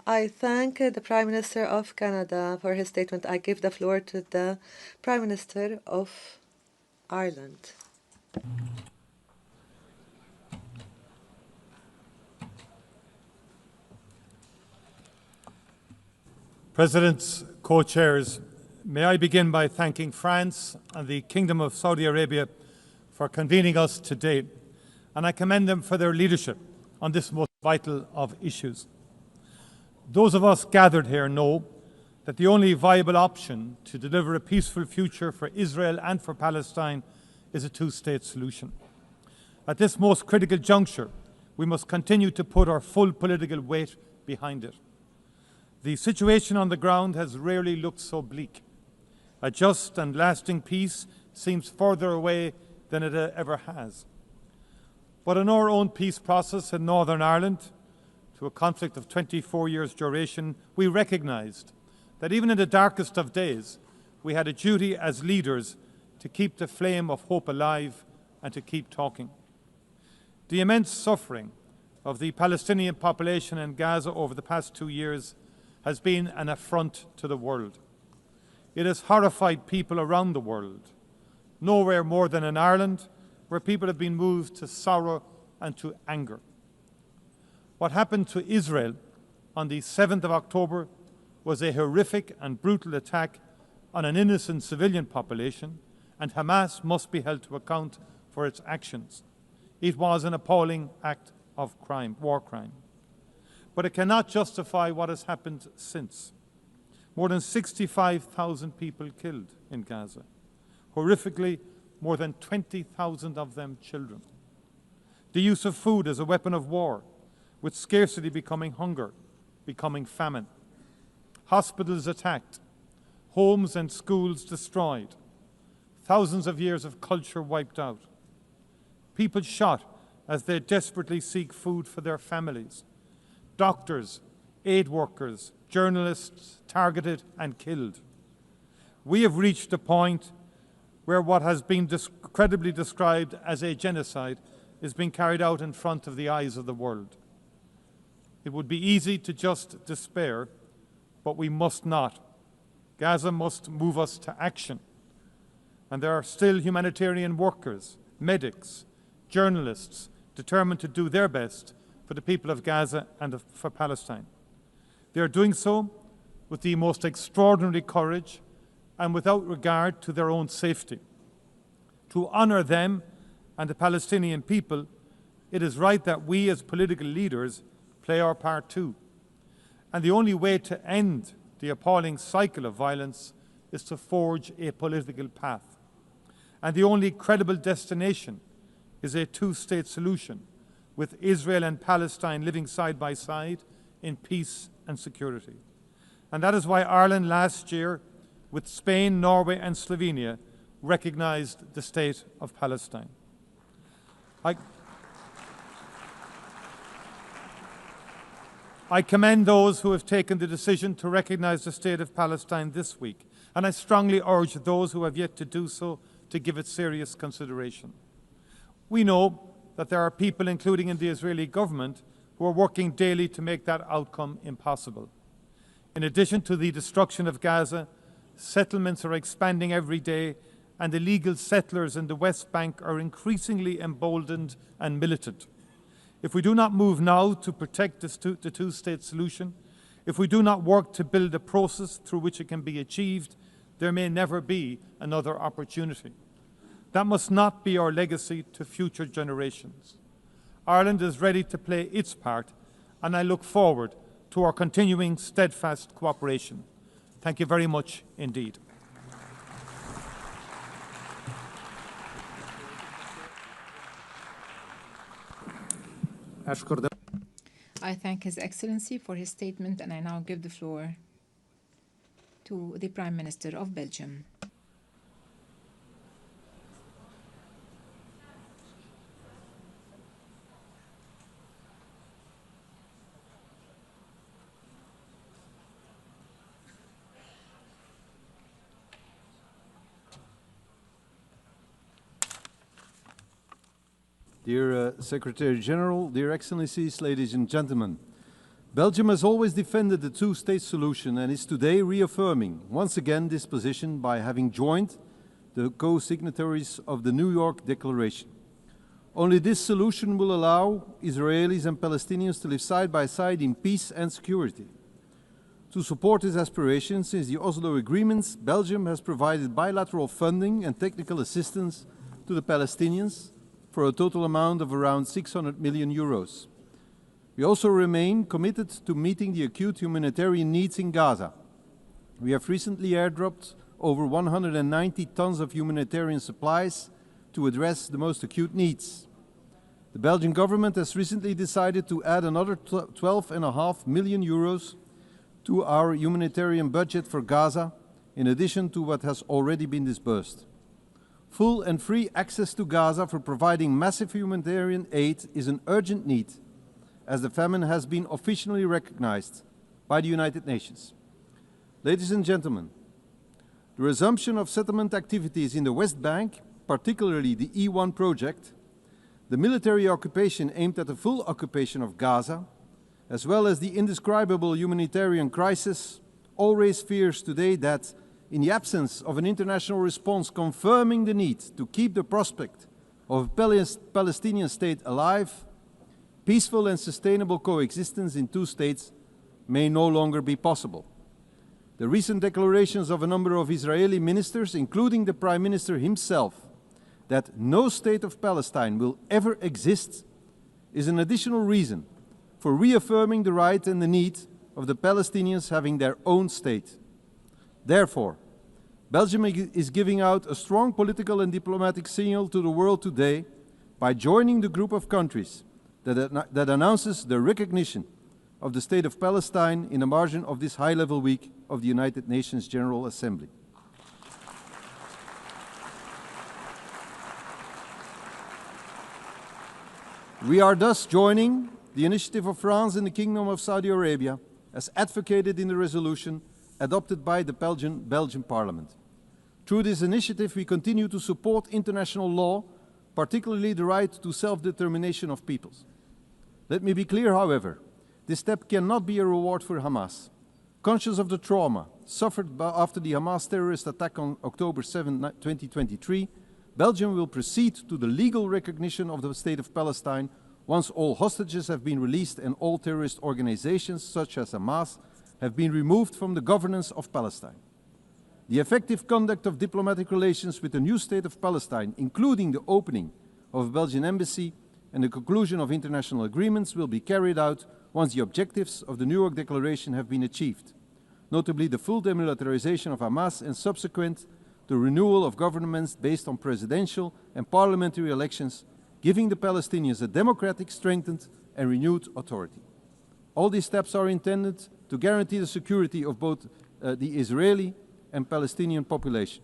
I thank the Prime Minister of Canada for his statement. I give the floor to the Prime Minister of Ireland. Presidents, co-chairs, may I begin by thanking France and the Kingdom of Saudi Arabia for convening us today, and I commend them for their leadership on this most vital of issues. Those of us gathered here know that the only viable option to deliver a peaceful future for Israel and for Palestine is a two-state solution. At this most critical juncture, we must continue to put our full political weight behind it. The situation on the ground has rarely looked so bleak. A just and lasting peace seems further away than it ever has. But in our own peace process in Northern Ireland, to a conflict of 24 years' duration, we recognised that even in the darkest of days, we had a duty as leaders to keep the flame of hope alive and to keep talking. The immense suffering of the Palestinian population in Gaza over the past 2 years has been an affront to the world. It has horrified people around the world, nowhere more than in Ireland, where people have been moved to sorrow and to anger. What happened to Israel on the 7th of October was a horrific and brutal attack on an innocent civilian population, and Hamas must be held to account for its actions. It was an appalling act of crime, war crime. But it cannot justify what has happened since. More than 65,000 people killed in Gaza. Horrifically, more than 20,000 of them children. The use of food as a weapon of war, with scarcity becoming hunger, becoming famine. Hospitals attacked, homes and schools destroyed, thousands of years of culture wiped out. People shot as they desperately seek food for their families. Doctors, aid workers, journalists targeted and killed. We have reached a point where what has been credibly described as a genocide is being carried out in front of the eyes of the world. It would be easy to just despair, but we must not. Gaza must move us to action. And there are still humanitarian workers, medics, journalists determined to do their best for the people of Gaza and for Palestine. They are doing so with the most extraordinary courage and without regard to their own safety. To honour them and the Palestinian people, it is right that we as political leaders play our part too. And the only way to end the appalling cycle of violence is to forge a political path. And the only credible destination is a two-state solution, with Israel and Palestine living side by side in peace and security. And that is why Ireland last year, with Spain, Norway and Slovenia, recognised the state of Palestine. I commend those who have taken the decision to recognise the state of Palestine this week, and I strongly urge those who have yet to do so to give it serious consideration. We know that there are people, including in the Israeli government, who are working daily to make that outcome impossible. In addition to the destruction of Gaza, settlements are expanding every day, and illegal settlers in the West Bank are increasingly emboldened and militant. If we do not move now to protect the two-state solution, if we do not work to build a process through which it can be achieved, there may never be another opportunity. That must not be our legacy to future generations. Ireland is ready to play its part, and I look forward to our continuing steadfast cooperation. Thank you very much indeed. I thank His Excellency for his statement, and I now give the floor to the Prime Minister of Belgium. Dear Secretary General, dear Excellencies, ladies and gentlemen, Belgium has always defended the two-state solution and is today reaffirming once again this position by having joined the co-signatories of the New York Declaration. Only this solution will allow Israelis and Palestinians to live side by side in peace and security. To support this aspiration, since the Oslo agreements, Belgium has provided bilateral funding and technical assistance to the Palestinians for a total amount of around 600 million euros. We also remain committed to meeting the acute humanitarian needs in Gaza. We have recently airdropped over 190 tons of humanitarian supplies to address the most acute needs. The Belgian government has recently decided to add another 12.5 million euros to our humanitarian budget for Gaza, in addition to what has already been disbursed. Full and free access to Gaza for providing massive humanitarian aid is an urgent need, as the famine has been officially recognized by the United Nations. Ladies and gentlemen, the resumption of settlement activities in the West Bank, particularly the E1 project, the military occupation aimed at the full occupation of Gaza, as well as the indescribable humanitarian crisis, all raise fears today that, in the absence of an international response confirming the need to keep the prospect of a Palestinian state alive, peaceful and sustainable coexistence in two states may no longer be possible. The recent declarations of a number of Israeli ministers, including the Prime Minister himself, that no state of Palestine will ever exist, is an additional reason for reaffirming the right and the need of the Palestinians having their own state. Therefore, Belgium is giving out a strong political and diplomatic signal to the world today by joining the group of countries that announces the recognition of the State of Palestine in the margin of this high-level week of the United Nations General Assembly. We are thus joining the initiative of France and the Kingdom of Saudi Arabia as advocated in the resolution adopted by the Belgian Parliament. Through this initiative, we continue to support international law, particularly the right to self-determination of peoples. Let me be clear, however, this step cannot be a reward for Hamas. Conscious of the trauma suffered after the Hamas terrorist attack on October 7, 2023, Belgium will proceed to the legal recognition of the State of Palestine once all hostages have been released and all terrorist organizations, such as Hamas, have been removed from the governance of Palestine. The effective conduct of diplomatic relations with the new State of Palestine, including the opening of a Belgian embassy and the conclusion of international agreements, will be carried out once the objectives of the New York Declaration have been achieved, notably the full demilitarization of Hamas and subsequent the renewal of governments based on presidential and parliamentary elections, giving the Palestinians a democratic, strengthened and renewed authority. All these steps are intended to guarantee the security of both the Israeli and Palestinian population.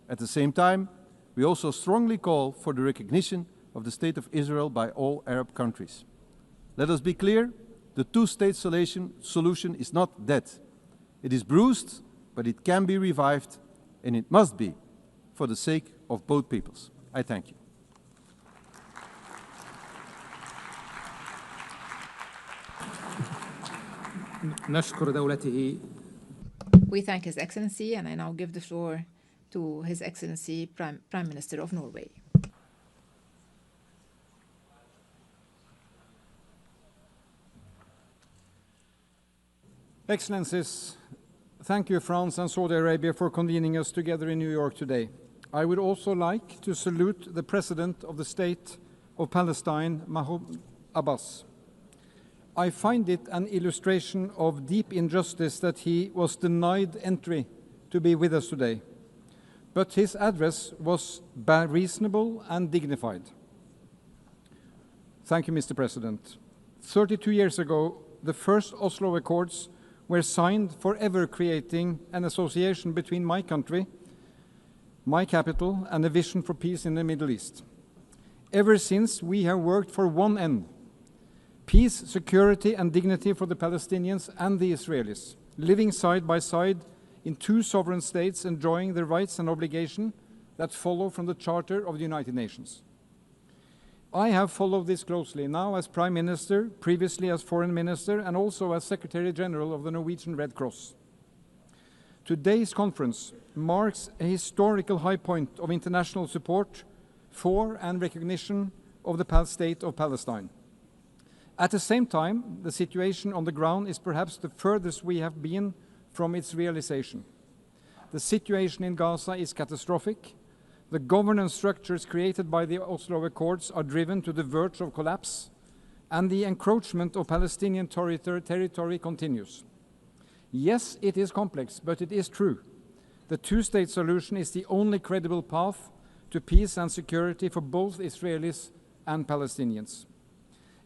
At the same time, we also strongly call for the recognition of the State of Israel by all Arab countries. Let us be clear, the two-state solution is not dead. It is bruised, but it can be revived, and it must be for the sake of both peoples. I thank you. We thank His Excellency, and I now give the floor to His Excellency Prime Minister of Norway. Excellencies, thank you, France and Saudi Arabia, for convening us together in New York today. I would also like to salute the President of the State of Palestine, Mahmoud Abbas. I find it an illustration of deep injustice that he was denied entry to be with us today. But his address was reasonable and dignified. Thank you, Mr. President. 32 years ago, the first Oslo Accords were signed, forever creating an association between my country, my capital, and a vision for peace in the Middle East. Ever since, we have worked for one end: peace, security, and dignity for the Palestinians and the Israelis, living side by side in two sovereign states, enjoying the rights and obligations that follow from the Charter of the United Nations. I have followed this closely, now as Prime Minister, previously as Foreign Minister, and also as Secretary General of the Norwegian Red Cross. Today's conference marks a historical high point of international support for and recognition of the state of Palestine. At the same time, the situation on the ground is perhaps the furthest we have been from its realization. The situation in Gaza is catastrophic. The governance structures created by the Oslo Accords are driven to the verge of collapse, and the encroachment of Palestinian territory continues. Yes, it is complex, but it is true. The two-state solution is the only credible path to peace and security for both Israelis and Palestinians.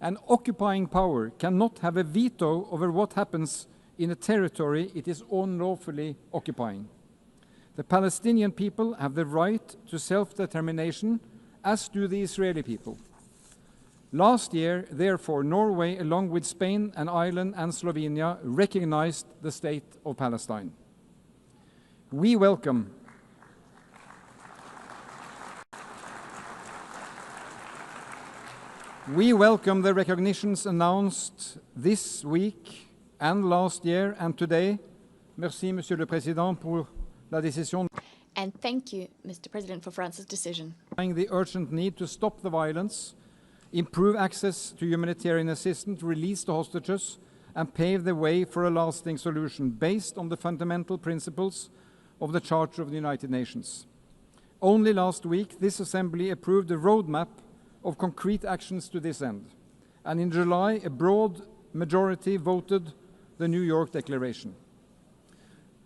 An occupying power cannot have a veto over what happens in a territory it is unlawfully occupying. The Palestinian people have the right to self-determination, as do the Israeli people. Last year, therefore, Norway, along with Spain and Ireland and Slovenia, recognized the state of Palestine. We welcome the recognitions announced this week and last year and today. Merci, Monsieur le Président, pour la décision. And thank you, Mr. President, for France's decision. The urgent need to stop the violence, improve access to humanitarian assistance, release the hostages, and pave the way for a lasting solution based on the fundamental principles of the Charter of the United Nations. Only last week, this Assembly approved a roadmap of concrete actions to this end. And in July, a broad majority voted the New York Declaration.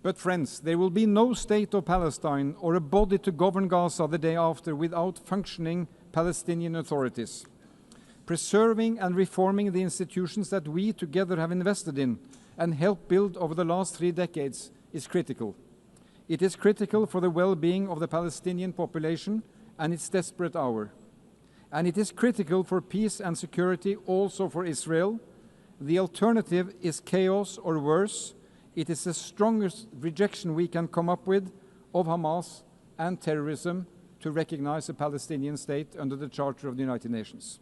But friends, there will be no state of Palestine or a body to govern Gaza the day after without functioning Palestinian authorities. Preserving and reforming the institutions that we together have invested in and helped build over the last 3 decades is critical. It is critical for the well-being of the Palestinian population and its desperate hour. And it is critical for peace and security also for Israel. The alternative is chaos or worse. It is the strongest rejection we can come up with of Hamas and terrorism to recognize a Palestinian state under the Charter of the United Nations.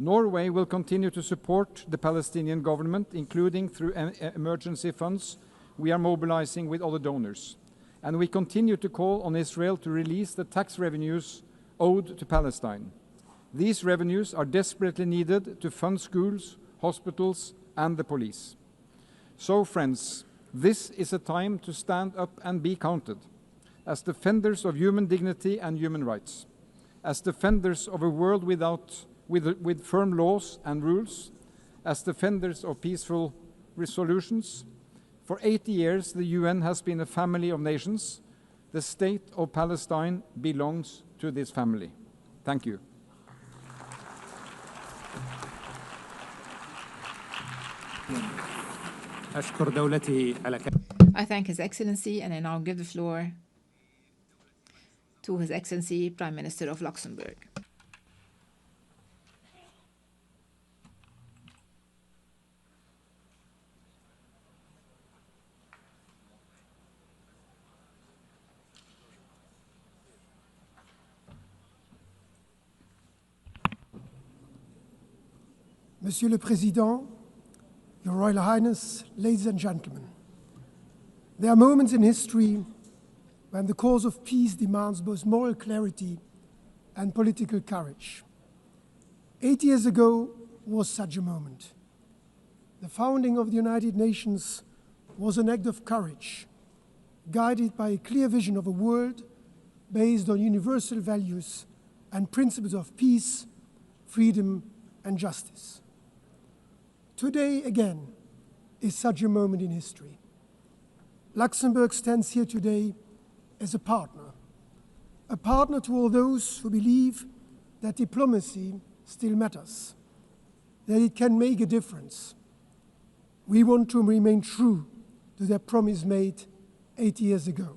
Norway will continue to support the Palestinian government, including through emergency funds we are mobilizing with other donors. And we continue to call on Israel to release the tax revenues owed to Palestine. These revenues are desperately needed to fund schools, hospitals, and the police. So, friends, this is a time to stand up and be counted as defenders of human dignity and human rights, as defenders of a world with firm laws and rules, as defenders of peaceful resolutions. For 80 years, the UN has been a family of nations. The state of Palestine belongs to this family. Thank you. I thank His Excellency, and I now give the floor to His Excellency Prime Minister of Luxembourg. Monsieur le Président, Your Royal Highness, ladies and gentlemen, there are moments in history when the cause of peace demands both moral clarity and political courage. 8 years ago was such a moment. The founding of the United Nations was an act of courage, guided by a clear vision of a world based on universal values and principles of peace, freedom, and justice. Today, again, is such a moment in history. Luxembourg stands here today as a partner to all those who believe that diplomacy still matters, that it can make a difference. We want to remain true to their promise made 8 years ago.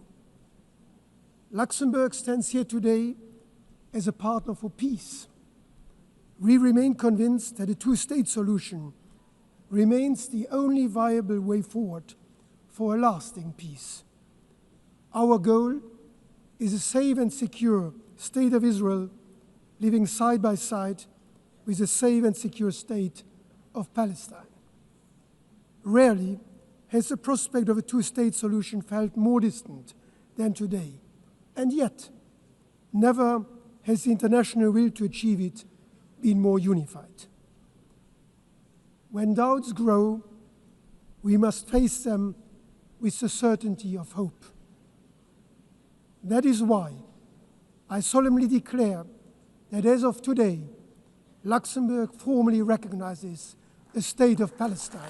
Luxembourg stands here today as a partner for peace. We remain convinced that a two-state solution remains the only viable way forward for a lasting peace. Our goal is a safe and secure state of Israel living side by side with a safe and secure state of Palestine. Rarely has the prospect of a two-state solution felt more distant than today, and yet never has the international will to achieve it been more unified. When doubts grow, we must face them with the certainty of hope. That is why I solemnly declare that as of today, Luxembourg formally recognizes the state of Palestine.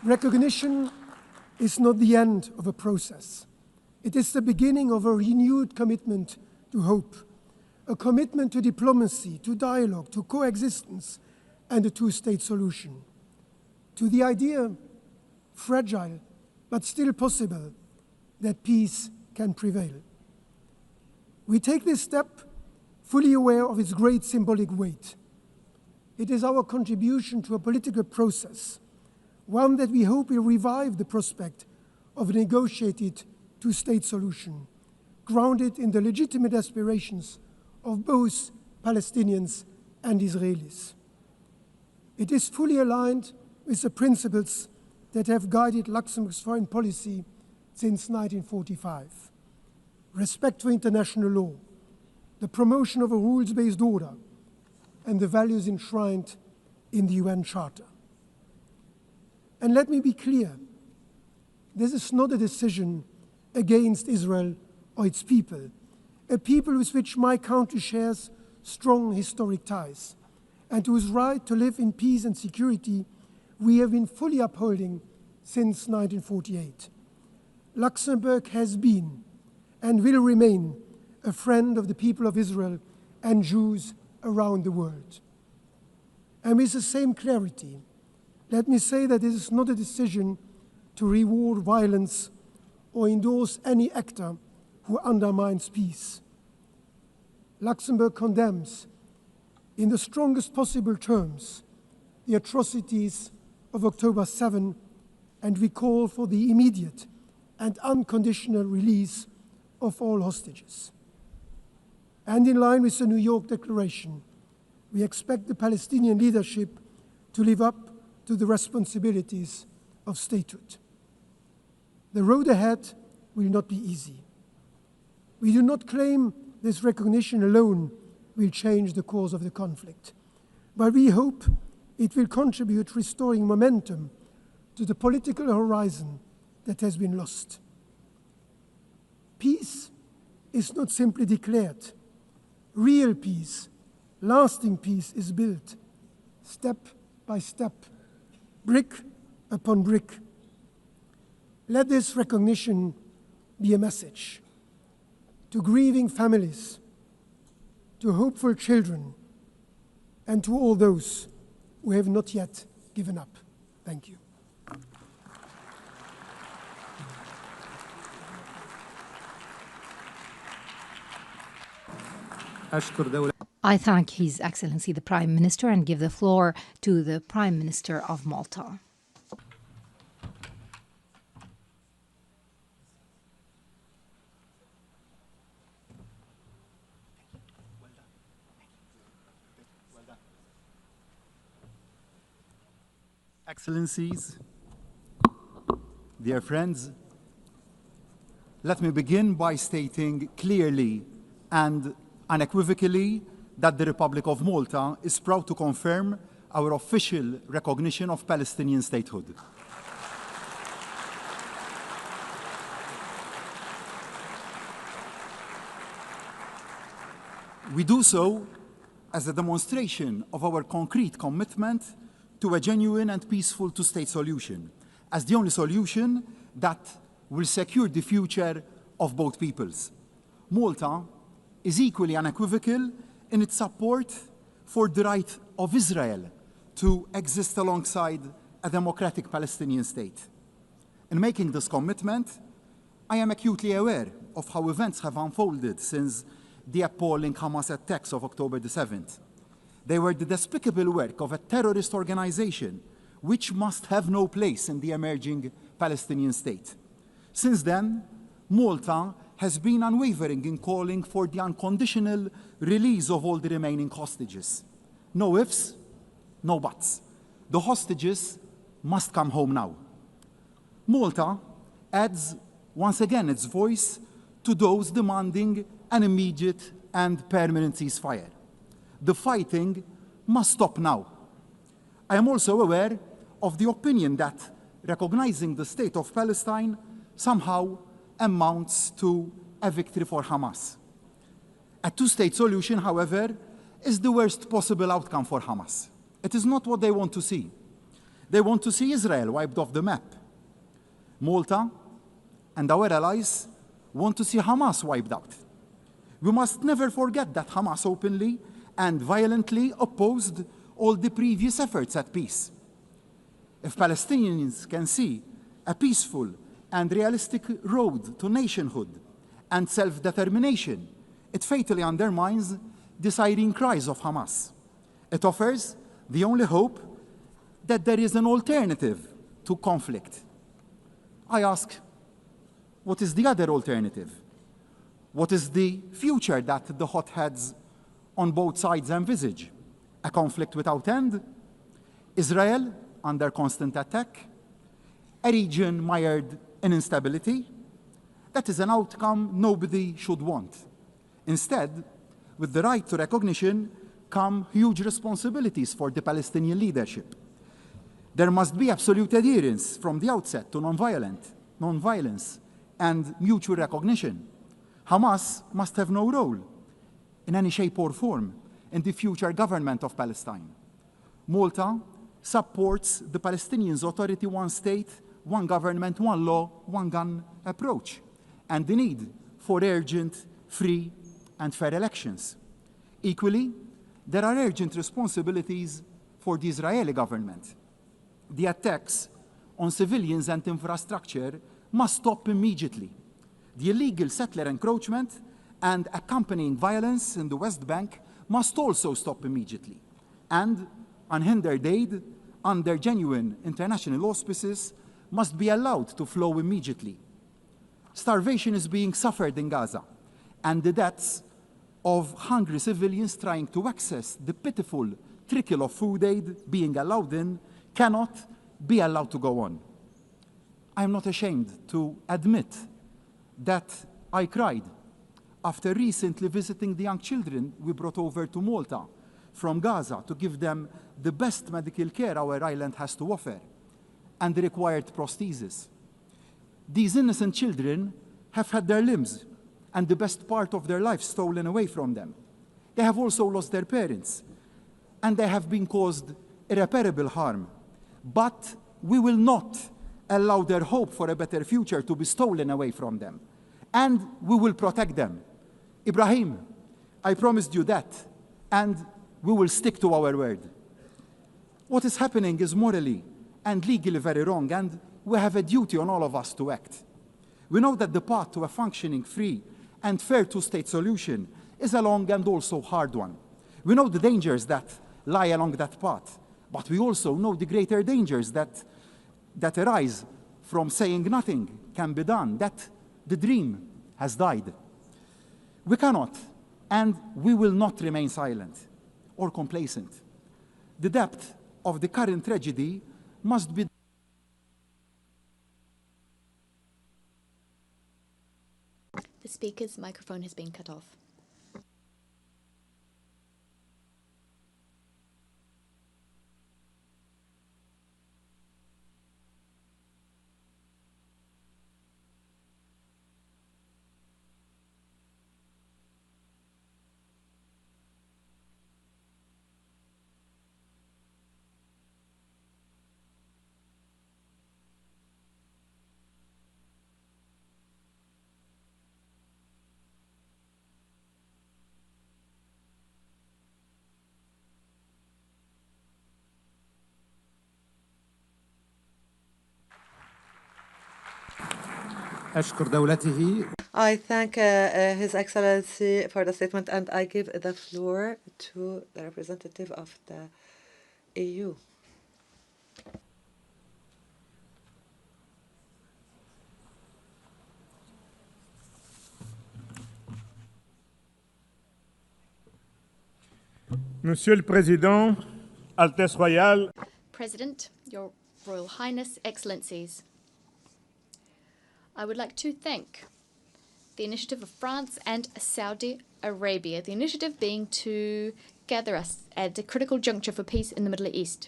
Recognition is not the end of a process. It is the beginning of a renewed commitment to hope, a commitment to diplomacy, to dialogue, to coexistence, and a two-state solution, to the idea, fragile but still possible, that peace can prevail. We take this step fully aware of its great symbolic weight. It is our contribution to a political process, one that we hope will revive the prospect of a negotiated two-state solution, grounded in the legitimate aspirations of both Palestinians and Israelis. It is fully aligned with the principles that have guided Luxembourg's foreign policy since 1945. Respect for international law, the promotion of a rules-based order, and the values enshrined in the UN Charter. And let me be clear, this is not a decision against Israel or its people, a people with which my country shares strong historic ties, and whose right to live in peace and security we have been fully upholding since 1948. Luxembourg has been and will remain a friend of the people of Israel and Jews around the world. And with the same clarity, let me say that this is not a decision to reward violence or endorse any actor who undermines peace. Luxembourg condemns, in the strongest possible terms, the atrocities of October 7, and we call for the immediate and unconditional release of all hostages. And in line with the New York Declaration, we expect the Palestinian leadership to live up to the responsibilities of statehood. The road ahead will not be easy. We do not claim this recognition alone will change the course of the conflict, but we hope it will contribute to restoring momentum to the political horizon that has been lost. Peace is not simply declared. Real peace, lasting peace is built step by step, brick upon brick. Let this recognition be a message to grieving families, to hopeful children, and to all those who have not yet given up. Thank you. I thank His Excellency the Prime Minister and give the floor to the Prime Minister of Malta. Excellencies, dear friends, let me begin by stating clearly and unequivocally that the Republic of Malta is proud to confirm our official recognition of Palestinian statehood. We do so as a demonstration of our concrete commitment to a genuine and peaceful two-state solution, as the only solution that will secure the future of both peoples. Malta is equally unequivocal in its support for the right of Israel to exist alongside a democratic Palestinian state. In making this commitment, I am acutely aware of how events have unfolded since the appalling Hamas attacks of October the 7th. They were the despicable work of a terrorist organization which must have no place in the emerging Palestinian state. Since then, Malta has been unwavering in calling for the unconditional release of all the remaining hostages. No ifs, no buts. The hostages must come home now. Malta adds once again its voice to those demanding an immediate and permanent ceasefire. The fighting must stop now. I am also aware of the opinion that recognizing the state of Palestine somehow amounts to a victory for Hamas. A two-state solution, however, is the worst possible outcome for Hamas. It is not what they want to see. They want to see Israel wiped off the map. Malta and our allies want to see Hamas wiped out. We must never forget that Hamas openly and violently opposed all the previous efforts at peace. If Palestinians can see a peaceful and realistic road to nationhood and self-determination, it fatally undermines the siren cries of Hamas. It offers the only hope that there is an alternative to conflict. I ask, what is the other alternative? What is the future that the hotheads on both sides envisage? A conflict without end? Israel under constant attack? A region mired in instability? That is an outcome nobody should want. Instead, with the right to recognition come huge responsibilities for the Palestinian leadership. There must be absolute adherence from the outset to nonviolence, and mutual recognition. Hamas must have no role in any shape or form in the future government of Palestine. Malta supports the Palestinians' authority, one state, one government, one law, one gun approach, and the need for urgent, free, and fair elections. Equally, there are urgent responsibilities for the Israeli government. The attacks on civilians and infrastructure must stop immediately. The illegal settler encroachment and accompanying violence in the West Bank must also stop immediately. And unhindered aid under genuine international auspices must be allowed to flow immediately. Starvation is being suffered in Gaza, and the deaths of hungry civilians trying to access the pitiful trickle of food aid being allowed in cannot be allowed to go on. I am not ashamed to admit that I cried after recently visiting the young children we brought over to Malta from Gaza to give them the best medical care our island has to offer and the required prosthesis. These innocent children have had their limbs and the best part of their life stolen away from them. They have also lost their parents, and they have been caused irreparable harm. But we will not allow their hope for a better future to be stolen away from them. And we will protect them. Ibrahim, I promised you that, and we will stick to our word. What is happening is morally and legally very wrong, and we have a duty on all of us to act. We know that the path to a functioning, free, and fair two-state solution is a long and also hard one. We know the dangers that lie along that path, but we also know the greater dangers that arise from saying nothing can be done, that the dream has died. We cannot, and we will not remain silent or complacent. The depth of the current tragedy must be The speaker's microphone has been cut off. I thank His Excellency for the statement, and I give the floor to the representative of the EU. Monsieur le Président, Altesse Royale, President, Your Royal Highness, Excellencies, I would like to thank the initiative of France and Saudi Arabia, the initiative being to gather us at a critical juncture for peace in the Middle East.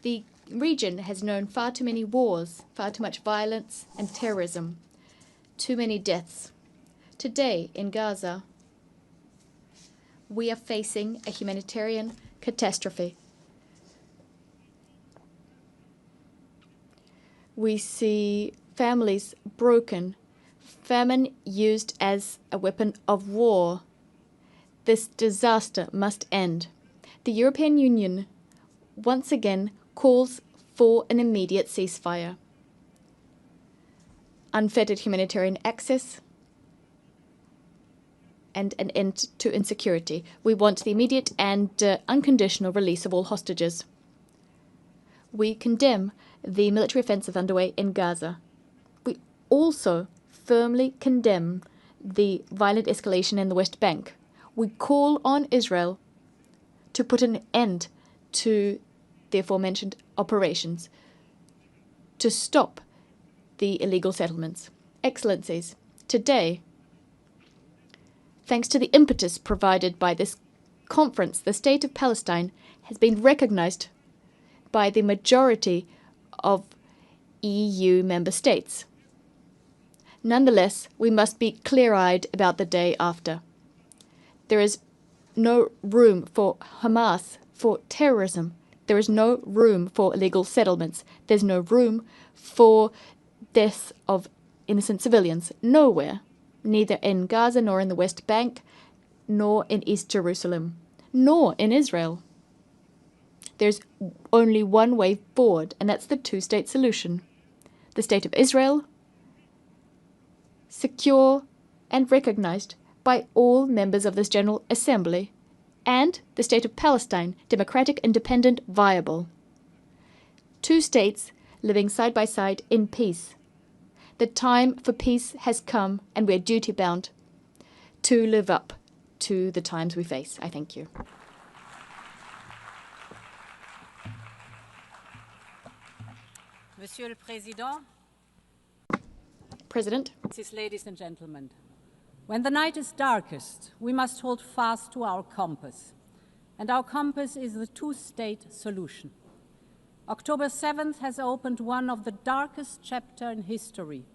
The region has known far too many wars, far too much violence and terrorism, too many deaths. Today in Gaza, we are facing a humanitarian catastrophe. We see families broken, famine used as a weapon of war. This disaster must end. The European Union once again calls for an immediate ceasefire, unfettered humanitarian access, and an end to insecurity. We want the immediate and unconditional release of all hostages. We condemn the military offensive underway in Gaza. We also firmly condemn the violent escalation in the West Bank. We call on Israel to put an end to the aforementioned operations, to stop the illegal settlements. Excellencies, today, thanks to the impetus provided by this conference, the State of Palestine has been recognized by the majority of EU member states. Nonetheless, we must be clear-eyed about the day after. There is no room for Hamas, for terrorism. There is no room for illegal settlements. There's no room for deaths of innocent civilians. Nowhere. Neither in Gaza, nor in the West Bank, nor in East Jerusalem, nor in Israel. There's only one way forward, and that's the two-state solution. The State of Israel, secure and recognized by all members of this General Assembly, and the State of Palestine, democratic, independent, viable. Two states living side by side in peace. The time for peace has come, and we are duty-bound to live up to the times we face. I thank you. Monsieur le Président, President, ladies and gentlemen, when the night is darkest, we must hold fast to our compass, and our compass is the two-state solution. October 7th has opened one of the darkest chapters in history.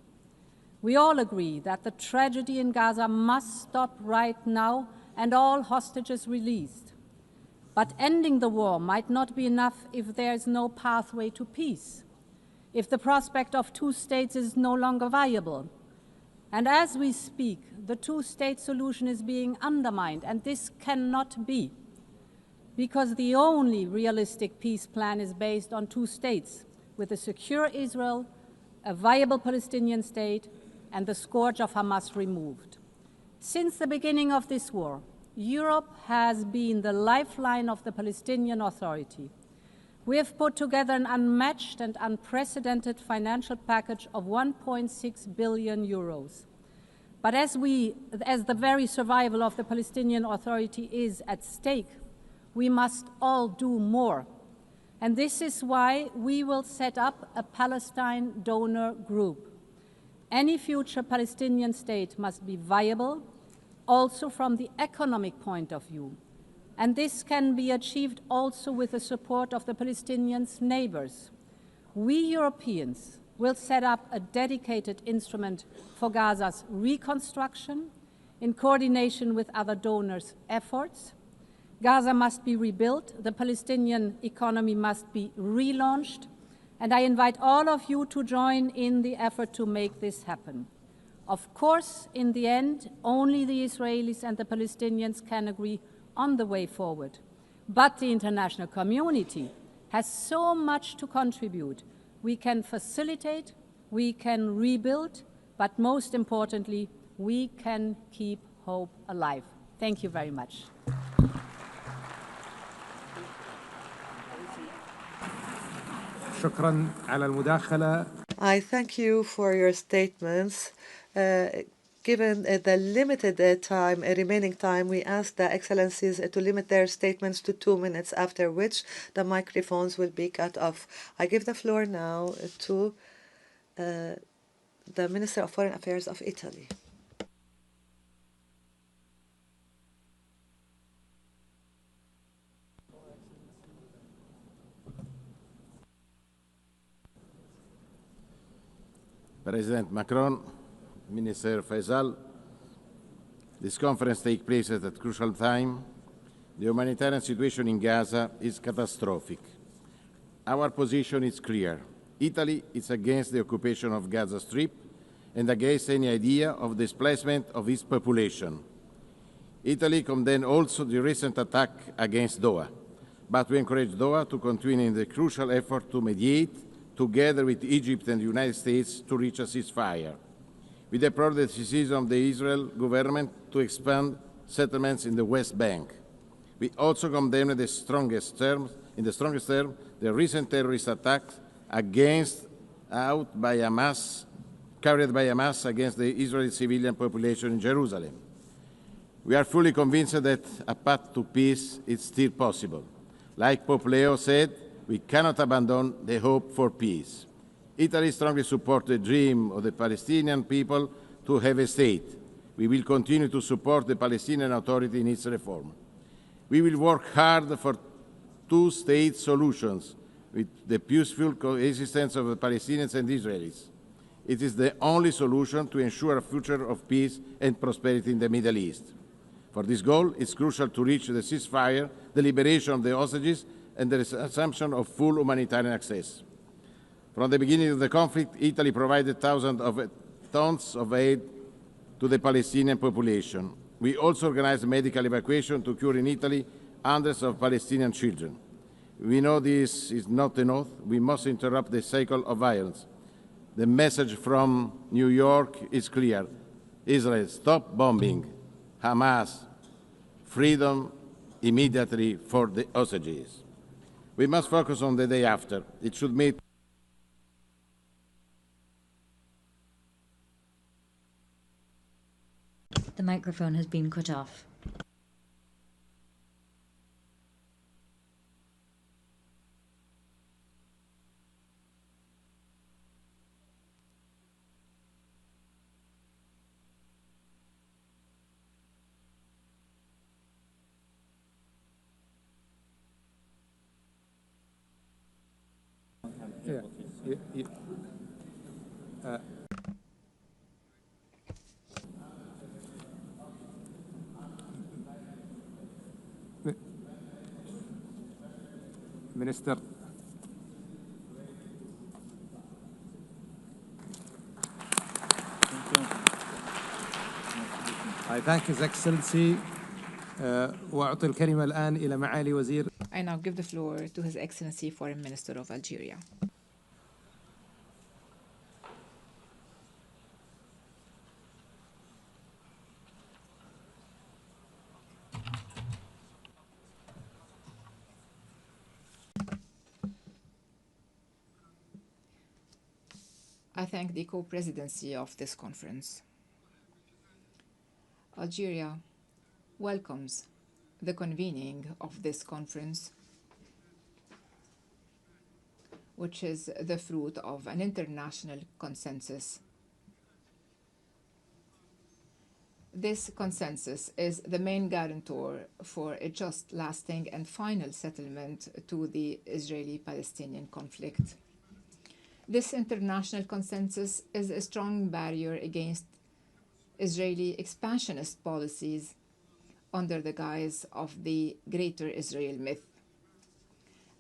We all agree that the tragedy in Gaza must stop right now and all hostages released. But ending the war might not be enough if there is no pathway to peace, if the prospect of two states is no longer viable. And as we speak, the two-state solution is being undermined, and this cannot be, because the only realistic peace plan is based on two states, with a secure Israel, a viable Palestinian state, and the scourge of Hamas removed. Since the beginning of this war, Europe has been the lifeline of the Palestinian Authority. We have put together an unmatched and unprecedented financial package of 1.6 billion euros. But as the very survival of the Palestinian Authority is at stake, we must all do more. And this is why we will set up a Palestine donor group. Any future Palestinian state must be viable, also from the economic point of view. And this can be achieved also with the support of the Palestinians' neighbors. We Europeans will set up a dedicated instrument for Gaza's reconstruction in coordination with other donors' efforts. Gaza must be rebuilt, the Palestinian economy must be relaunched, and I invite all of you to join in the effort to make this happen. Of course, in the end, only the Israelis and the Palestinians can agree on the way forward. But the international community has so much to contribute. We can facilitate, we can rebuild, but most importantly, we can keep hope alive. Thank you very much. I thank you for your statements. Given the limited remaining time, we ask the Excellencies to limit their statements to 2 minutes, after which the microphones will be cut off. I give the floor now to the Minister of Foreign Affairs of Italy. President Macron, Minister Faisal, this conference takes place at a crucial time. The humanitarian situation in Gaza is catastrophic. Our position is clear. Italy is against the occupation of Gaza Strip and against any idea of displacement of its population. Italy condemned also the recent attack against Doha, but we encourage Doha to continue in the crucial effort to mediate together with Egypt and the United States to reach a ceasefire. We deplore the decision of the Israel government to expand settlements in the West Bank. We also condemn in the strongest terms, the recent terrorist attacks carried by Hamas against the Israeli civilian population in Jerusalem. We are fully convinced that a path to peace is still possible. Like Pope Leo said, we cannot abandon the hope for peace. Italy strongly supports the dream of the Palestinian people to have a state. We will continue to support the Palestinian Authority in its reform. We will work hard for two-state solutions with the peaceful coexistence of the Palestinians and Israelis. It is the only solution to ensure a future of peace and prosperity in the Middle East. For this goal, it's crucial to reach the ceasefire, the liberation of the hostages, and the assumption of full humanitarian access. From the beginning of the conflict, Italy provided thousands of tons of aid to the Palestinian population. We also organized medical evacuation to cure in Italy hundreds of Palestinian children. We know this is not enough. We must interrupt the cycle of violence. The message from New York is clear. Israel, stop bombing. Hamas, freedom immediately for the hostages. We must focus on the day after. It should meet The microphone has been cut off. Minister. I thank His Excellency. وأعطي الكلمة الآن إلى معالي وزير. I now give the floor to His Excellency Foreign Minister of Algeria. I thank the co-presidency of this conference. Algeria welcomes the convening of this conference, which is the fruit of an international consensus. This consensus is the main guarantor for a just, lasting, and final settlement to the Israeli-Palestinian conflict. This international consensus is a strong barrier against Israeli expansionist policies under the guise of the Greater Israel myth.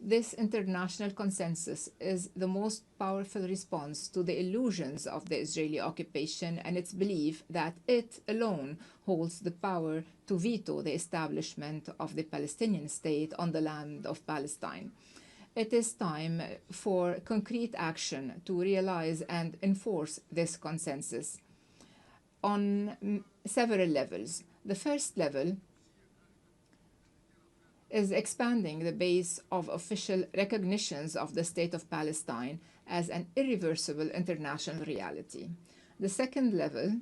This international consensus is the most powerful response to the illusions of the Israeli occupation and its belief that it alone holds the power to veto the establishment of the Palestinian state on the land of Palestine. It is time for concrete action to realize and enforce this consensus on several levels. The first level is expanding the base of official recognitions of the State of Palestine as an irreversible international reality. The second level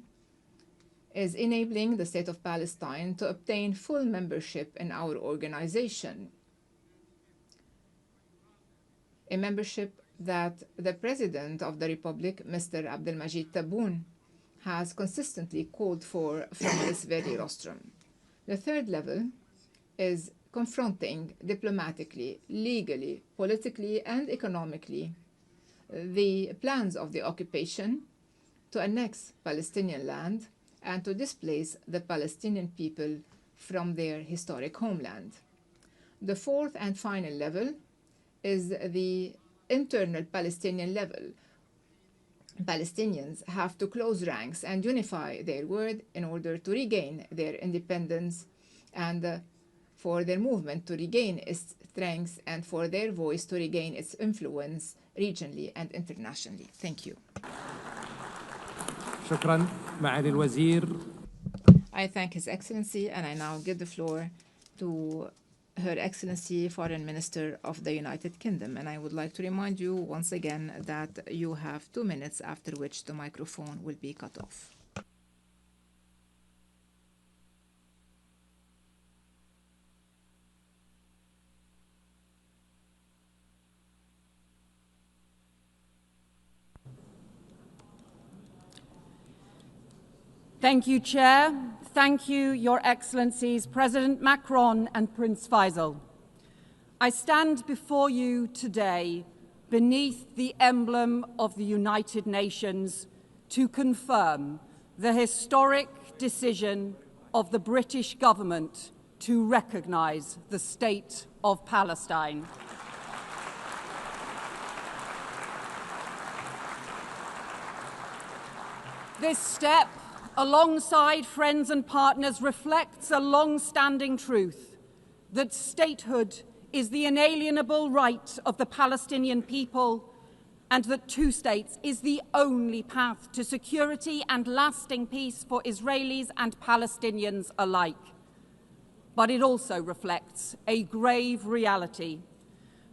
is enabling the State of Palestine to obtain full membership in our organization, a membership that the President of the Republic, Mr. Abdelmajid Tebboune, has consistently called for from this very rostrum. The third level is confronting diplomatically, legally, politically, and economically the plans of the occupation to annex Palestinian land and to displace the Palestinian people from their historic homeland. The fourth and final level is the internal Palestinian level. Palestinians have to close ranks and unify their word in order to regain their independence and for their movement to regain its strength and for their voice to regain its influence regionally and internationally. Thank you. شكرا معالي الوزير. I thank His Excellency, and I now give the floor to Her Excellency Foreign Minister of the United Kingdom. And I would like to remind you once again that you have 2 minutes, after which the microphone will be cut off. Thank you, Chair. Thank you, Your Excellencies, President Macron and Prince Faisal. I stand before you today beneath the emblem of the United Nations to confirm the historic decision of the British government to recognise the State of Palestine. This step, alongside friends and partners, reflects a long-standing truth that statehood is the inalienable right of the Palestinian people and that two states is the only path to security and lasting peace for Israelis and Palestinians alike. But it also reflects a grave reality.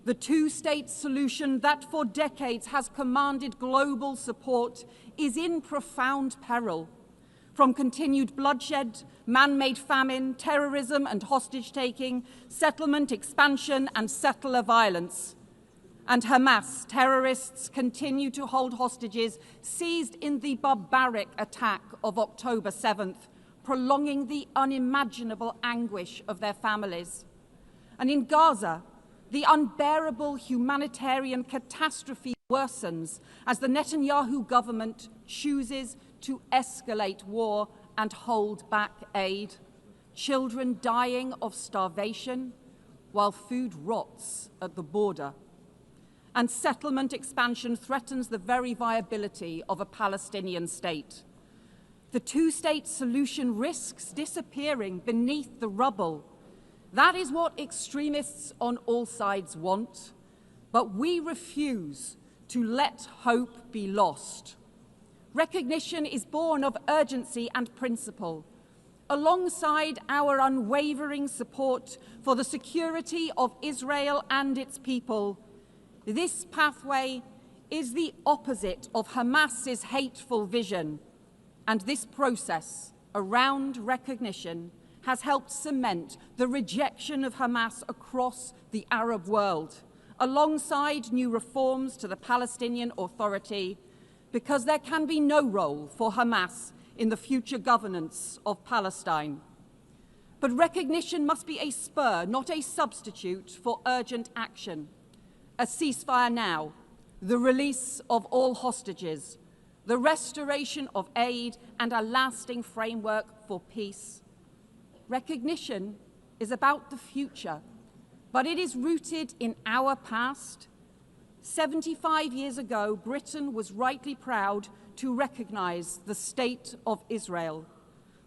The two-state solution that for decades has commanded global support is in profound peril. From continued bloodshed, man-made famine, terrorism and hostage-taking, settlement expansion and settler violence. And Hamas terrorists continue to hold hostages seized in the barbaric attack of October 7th, prolonging the unimaginable anguish of their families. And in Gaza, the unbearable humanitarian catastrophe worsens as the Netanyahu government chooses to escalate war and hold back aid, children dying of starvation while food rots at the border. And settlement expansion threatens the very viability of a Palestinian state. The two-state solution risks disappearing beneath the rubble. That is what extremists on all sides want, but we refuse to let hope be lost. Recognition is born of urgency and principle, alongside our unwavering support for the security of Israel and its people. This pathway is the opposite of Hamas's hateful vision, and this process around recognition has helped cement the rejection of Hamas across the Arab world, alongside new reforms to the Palestinian Authority, because there can be no role for Hamas in the future governance of Palestine. But recognition must be a spur, not a substitute for urgent action. A ceasefire now, the release of all hostages, the restoration of aid, and a lasting framework for peace. Recognition is about the future, but it is rooted in our past. 75 years ago, Britain was rightly proud to recognise the State of Israel.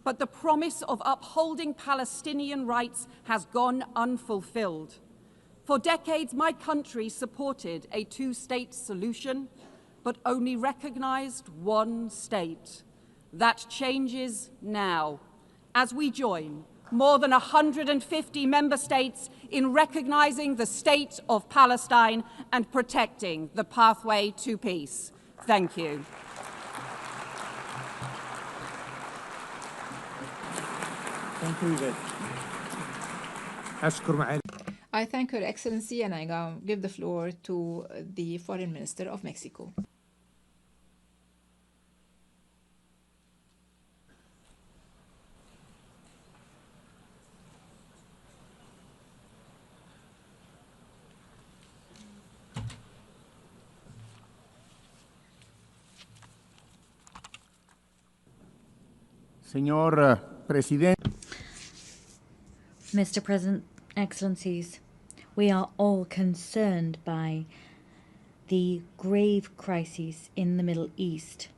But the promise of upholding Palestinian rights has gone unfulfilled. For decades, my country supported a two-state solution, but only recognised one state. That changes now, as we join more than 150 member states in recognising the State of Palestine and protecting the pathway to peace. Thank you. Thank you, Yvette. I thank Her Excellency, and I now give the floor to the Foreign Minister of Mexico. Señor Presidente. Mr. President, Excellencies, we are all concerned by the grave crises in the Middle East.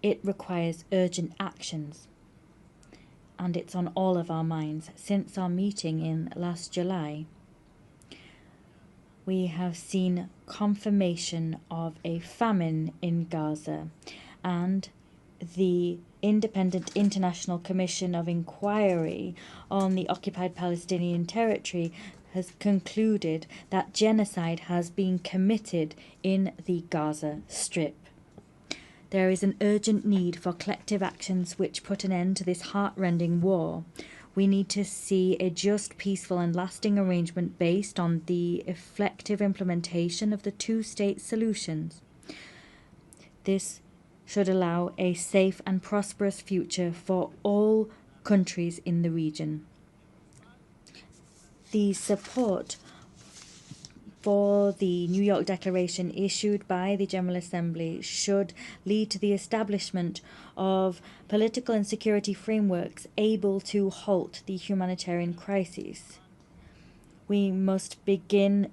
It requires urgent actions, and it's on all of our minds. Since our meeting in last July, we have seen confirmation of a famine in Gaza, and the Independent International Commission of Inquiry on the Occupied Palestinian Territory has concluded that genocide has been committed in the Gaza Strip. There is an urgent need for collective actions which put an end to this heart-rending war. We need to see a just, peaceful and lasting arrangement based on the effective implementation of the two-state solutions. This should allow a safe and prosperous future for all countries in the region. The support for the New York Declaration issued by the General Assembly should lead to the establishment of political and security frameworks able to halt the humanitarian crises. We must begin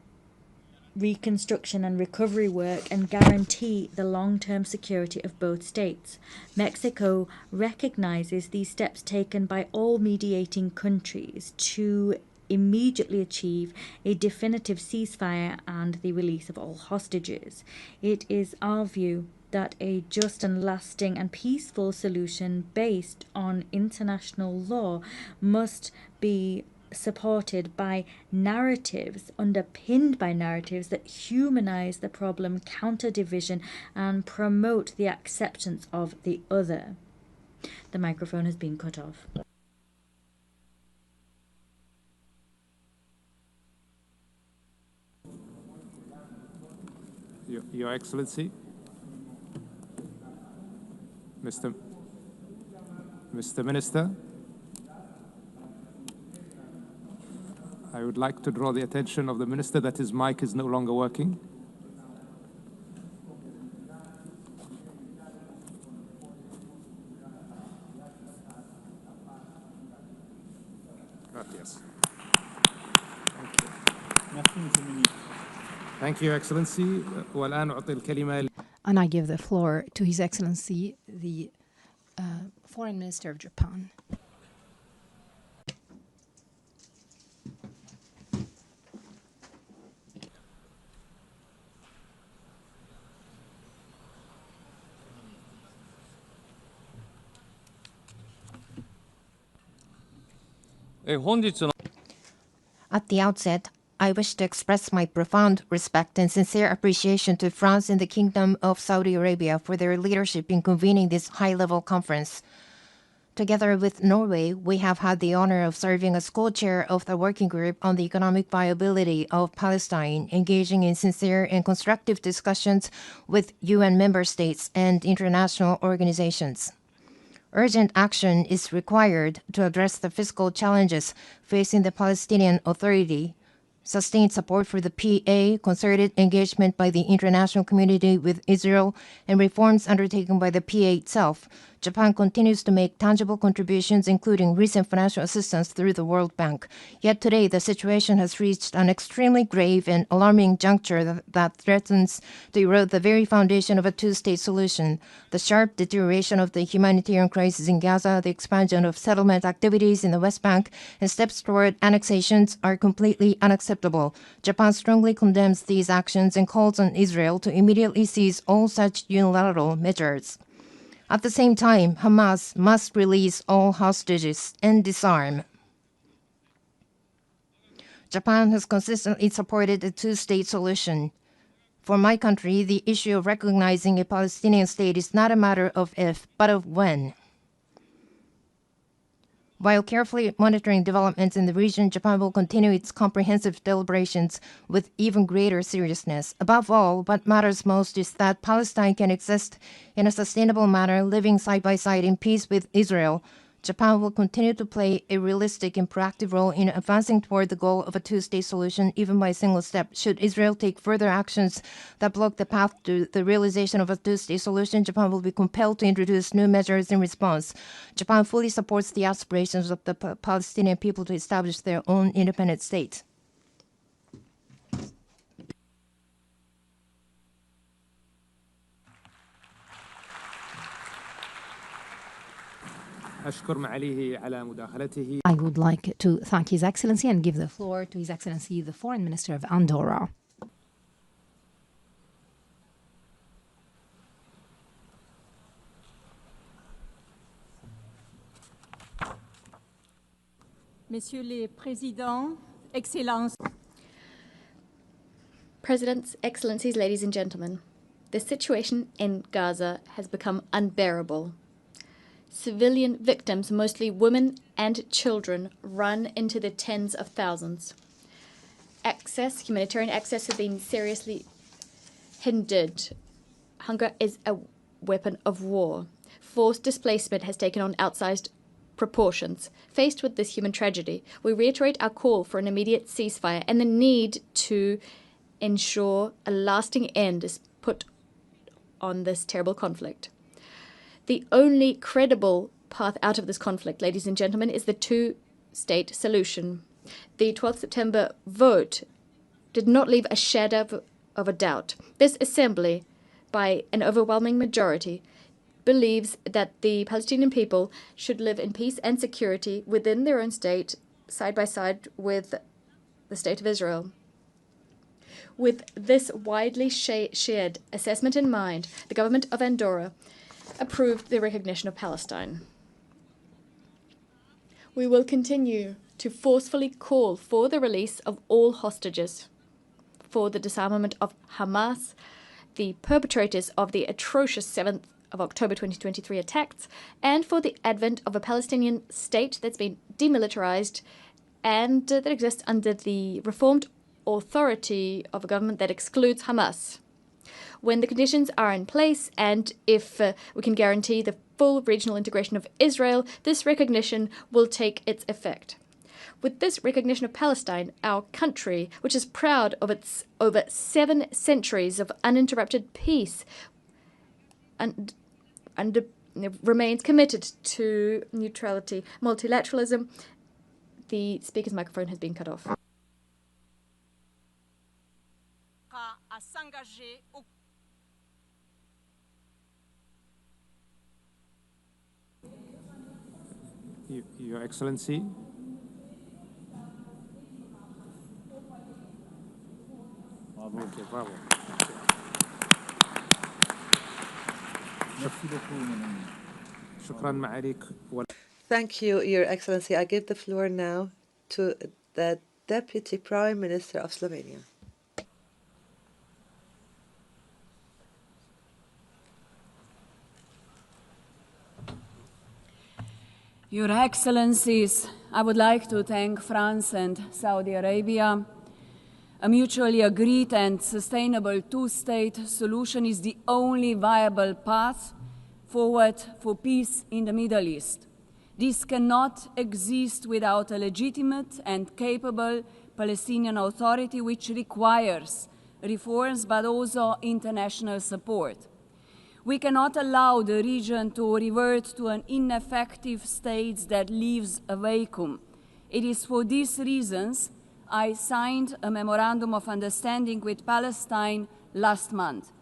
reconstruction and recovery work and guarantee the long-term security of both states. Mexico recognizes these steps taken by all mediating countries to immediately achieve a definitive ceasefire and the release of all hostages. It is our view that a just and lasting and peaceful solution based on international law must be supported by narratives, underpinned by narratives that humanize the problem, counter division, and promote the acceptance of the other. The microphone has been cut off. Your Excellency, Mr. Minister, I would like to draw the attention of the Minister that his mic is no longer working. Gracias. Thank you, Excellency. والآن أعطي الكلمة. And I give the floor to His Excellency, the Foreign Minister of Japan. At the outset, I wish to express my profound respect and sincere appreciation to France and the Kingdom of Saudi Arabia for their leadership in convening this high-level conference. Together with Norway, we have had the honor of serving as co-chair of the working group on the economic viability of Palestine, engaging in sincere and constructive discussions with UN member states and international organizations. Urgent action is required to address the fiscal challenges facing the Palestinian Authority, sustained support for the PA, concerted engagement by the international community with Israel, and reforms undertaken by the PA itself. Japan continues to make tangible contributions, including recent financial assistance through the World Bank. Yet today, the situation has reached an extremely grave and alarming juncture that threatens to erode the very foundation of a two-state solution. The sharp deterioration of the humanitarian crisis in Gaza, the expansion of settlement activities in the West Bank, and steps toward annexations are completely unacceptable. Japan strongly condemns these actions and calls on Israel to immediately cease all such unilateral measures. At the same time, Hamas must release all hostages and disarm. Japan has consistently supported a two-state solution. For my country, the issue of recognizing a Palestinian state is not a matter of if, but of when. While carefully monitoring developments in the region, Japan will continue its comprehensive deliberations with even greater seriousness. Above all, what matters most is that Palestine can exist in a sustainable manner, living side by side in peace with Israel. Japan will continue to play a realistic and proactive role in advancing toward the goal of a two-state solution, even by a single step. Should Israel take further actions that block the path to the realization of a two-state solution, Japan will be compelled to introduce new measures in response. Japan fully supports the aspirations of the Palestinian people to establish their own independent state. I would like to thank His Excellency and give the floor to His Excellency the Foreign Minister of Andorra. Messieurs les Présidents, Excellences. Presidents, Excellencies, ladies and gentlemen, the situation in Gaza has become unbearable. Civilian victims, mostly women and children, run into the tens of thousands. Humanitarian access has been seriously hindered. Hunger is a weapon of war. Forced displacement has taken on outsized proportions. Faced with this human tragedy, we reiterate our call for an immediate ceasefire and the need to ensure a lasting end is put on this terrible conflict. The only credible path out of this conflict, ladies and gentlemen, is the two-state solution. The 12th September vote did not leave a shadow of a doubt. This assembly, by an overwhelming majority, believes that the Palestinian people should live in peace and security within their own state, side by side with the State of Israel. With this widely shared assessment in mind, the government of Andorra approved the recognition of Palestine. We will continue to forcefully call for the release of all hostages, for the disarmament of Hamas, the perpetrators of the atrocious 7th of October 2023 attacks, and for the advent of a Palestinian state that's been demilitarized and that exists under the reformed authority of a government that excludes Hamas. When the conditions are in place and if we can guarantee the full regional integration of Israel, this recognition will take its effect. With this recognition of Palestine, our country, which is proud of its over 7 centuries of uninterrupted peace, and remains committed to neutrality, multilateralism. The speaker's microphone has been cut off. Your Excellency. Okay, bravo. Thank you, Your Excellency. I give the floor now to the Deputy Prime Minister of Slovenia. Your Excellencies, I would like to thank France and Saudi Arabia. A mutually agreed and sustainable two-state solution is the only viable path forward for peace in the Middle East. This cannot exist without a legitimate and capable Palestinian Authority, which requires reforms but also international support. We cannot allow the region to revert to an ineffective state that leaves a vacuum. It is for these reasons I signed a memorandum of understanding with Palestine last month.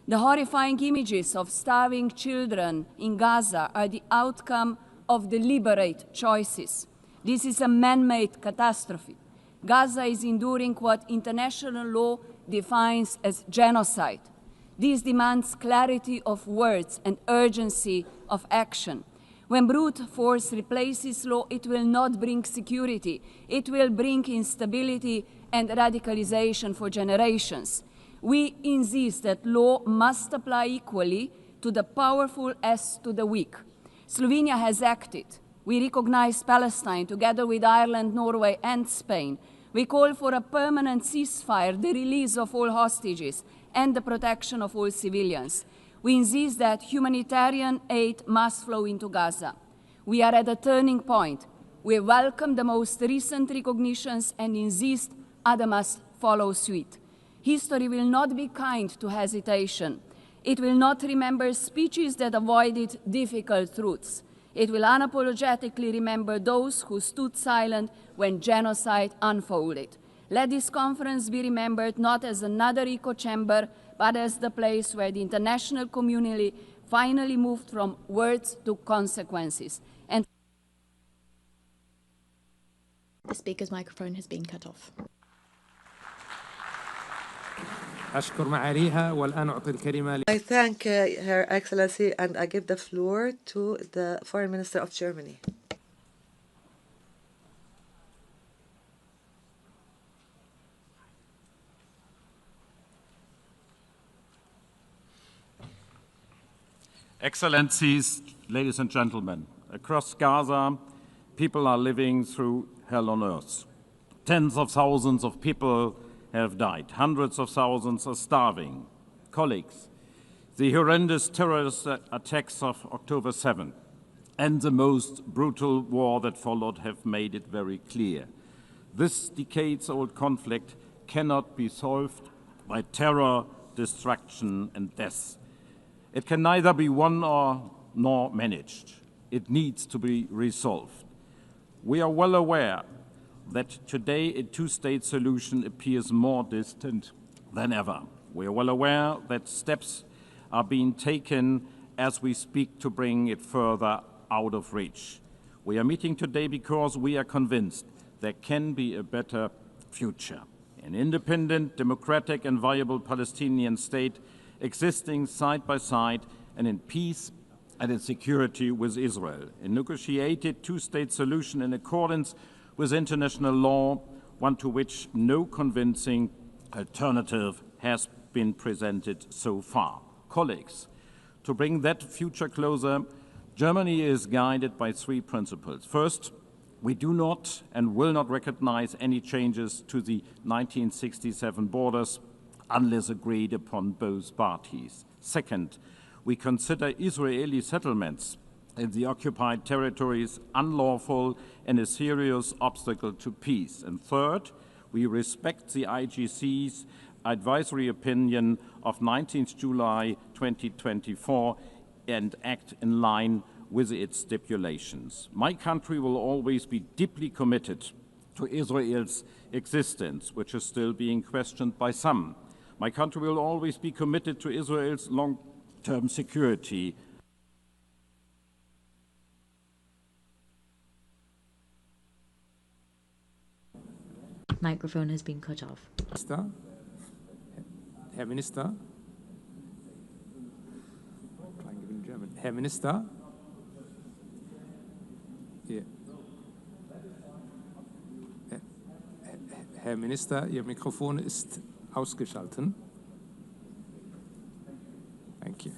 The horrifying images of starving children in Gaza are the outcome of deliberate choices. This is a man-made catastrophe. Gaza is enduring what international law defines as genocide. This demands clarity of words and urgency of action. When brute force replaces law, it will not bring security. It will bring instability and radicalization for generations. We insist that law must apply equally to the powerful as to the weak. Slovenia has acted We recognize Palestine together with Ireland, Norway, and Spain. We call for a permanent ceasefire, the release of all hostages, and the protection of all civilians. We insist that humanitarian aid must flow into Gaza. We are at a turning point. We welcome the most recent recognitions and insist others must follow suit. History will not be kind to hesitation. It will not remember speeches that avoided difficult truths. It will unapologetically remember those who stood silent when genocide unfolded. Let this conference be remembered not as another echo chamber, but as the place where the international community finally moved from words to consequences. And the speaker's microphone has been cut off. أشكر معاليها والآن أعطي الكلمة. I thank Her Excellency and I give the floor to the Foreign Minister of Germany. Excellencies, ladies and gentlemen, across Gaza, people are living through hell on earth. Tens of thousands of people have died. Hundreds of thousands are starving. Colleagues, the horrendous terrorist attacks of October 7 and the most brutal war that followed have made it very clear. This decades-old conflict cannot be solved by terror, destruction, and death. It can neither be won nor managed. It needs to be resolved. We are well aware that today a two-state solution appears more distant than ever. We are well aware that steps are being taken as we speak to bring it further out of reach. We are meeting today because we are convinced there can be a better future. An independent, democratic and viable Palestinian state existing side by side and in peace and in security with Israel. A negotiated two-state solution in accordance with international law, one to which no convincing alternative has been presented so far. Colleagues, to bring that future closer, Germany is guided by three principles. First, we do not and will not recognize any changes to the 1967 borders unless agreed upon both parties. Second, we consider Israeli settlements in the occupied territories unlawful and a serious obstacle to peace. And third, we respect the IGC's advisory opinion of 19th July 2024 and act in line with its stipulations. My country will always be deeply committed to Israel's existence, which is still being questioned by some. My country will always be committed to Israel's long-term security. Microphone has been cut off. Herr Minister. Herr Minister. Herr Minister, Ihr Mikrofon ist ausgeschaltet. Thank you.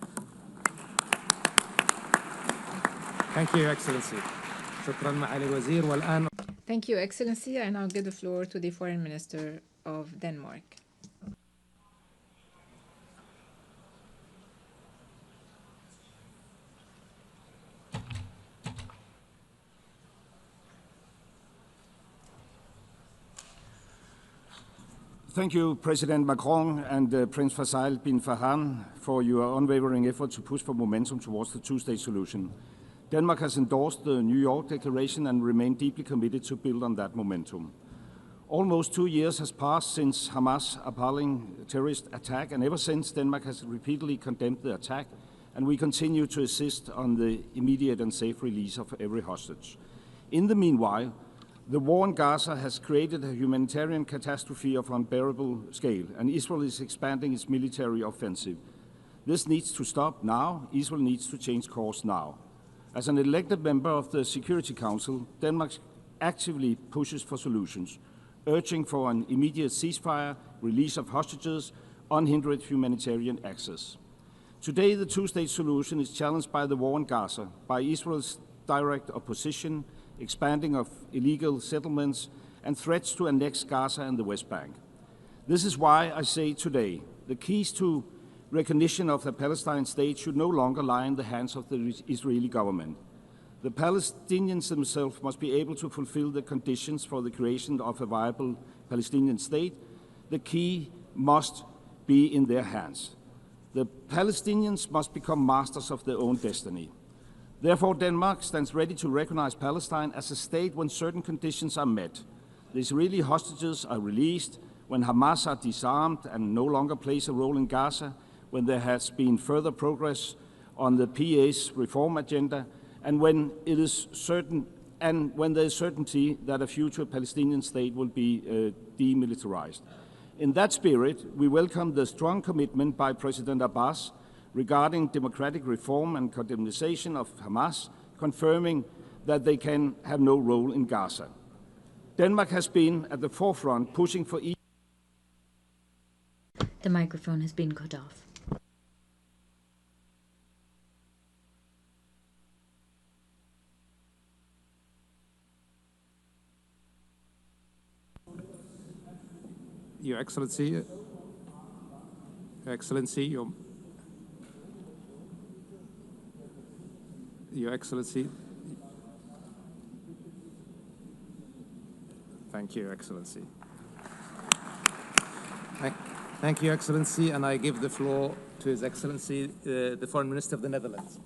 Thank you, Your Excellency. شكرا معالي الوزير والآن. Thank you, Excellency. I now give the floor to the Foreign Minister of Denmark. Thank you, President Macron and Prince Faisal bin Farhan, for your unwavering effort to push for momentum towards the two-state solution. Denmark has endorsed the New York Declaration and remained deeply committed to build on that momentum. Almost 2 years has passed since Hamas' appalling terrorist attack, and ever since, Denmark has repeatedly condemned the attack, and we continue to insist on the immediate and safe release of every hostage. In the meanwhile, the war in Gaza has created a humanitarian catastrophe of unbearable scale, and Israel is expanding its military offensive. This needs to stop now. Israel needs to change course now. As an elected member of the Security Council, Denmark actively pushes for solutions, urging for an immediate ceasefire, release of hostages, unhindered humanitarian access. Today, the two-state solution is challenged by the war in Gaza, by Israel's direct opposition, expanding of illegal settlements, and threats to annex Gaza and the West Bank. This is why I say today, the keys to recognition of the Palestinian state should no longer lie in the hands of the Israeli government. The Palestinians themselves must be able to fulfill the conditions for the creation of a viable Palestinian state. The key must be in their hands. The Palestinians must become masters of their own destiny. Therefore, Denmark stands ready to recognize Palestine as a state when certain conditions are met. The Israeli hostages are released, when Hamas are disarmed and no longer plays a role in Gaza, when there has been further progress on the PA's reform agenda, and when it is certain, and when there is certainty that a future Palestinian state will be demilitarized. In that spirit, we welcome the strong commitment by President Abbas regarding democratic reform and condemnation of Hamas, confirming that they can have no role in Gaza. Denmark has been at the forefront pushing for The microphone has been cut off. Your Excellency, Your Excellency. Thank you, Your Excellency. Thank you, Your Excellency, and I give the floor to His Excellency, the Foreign Minister of the Netherlands.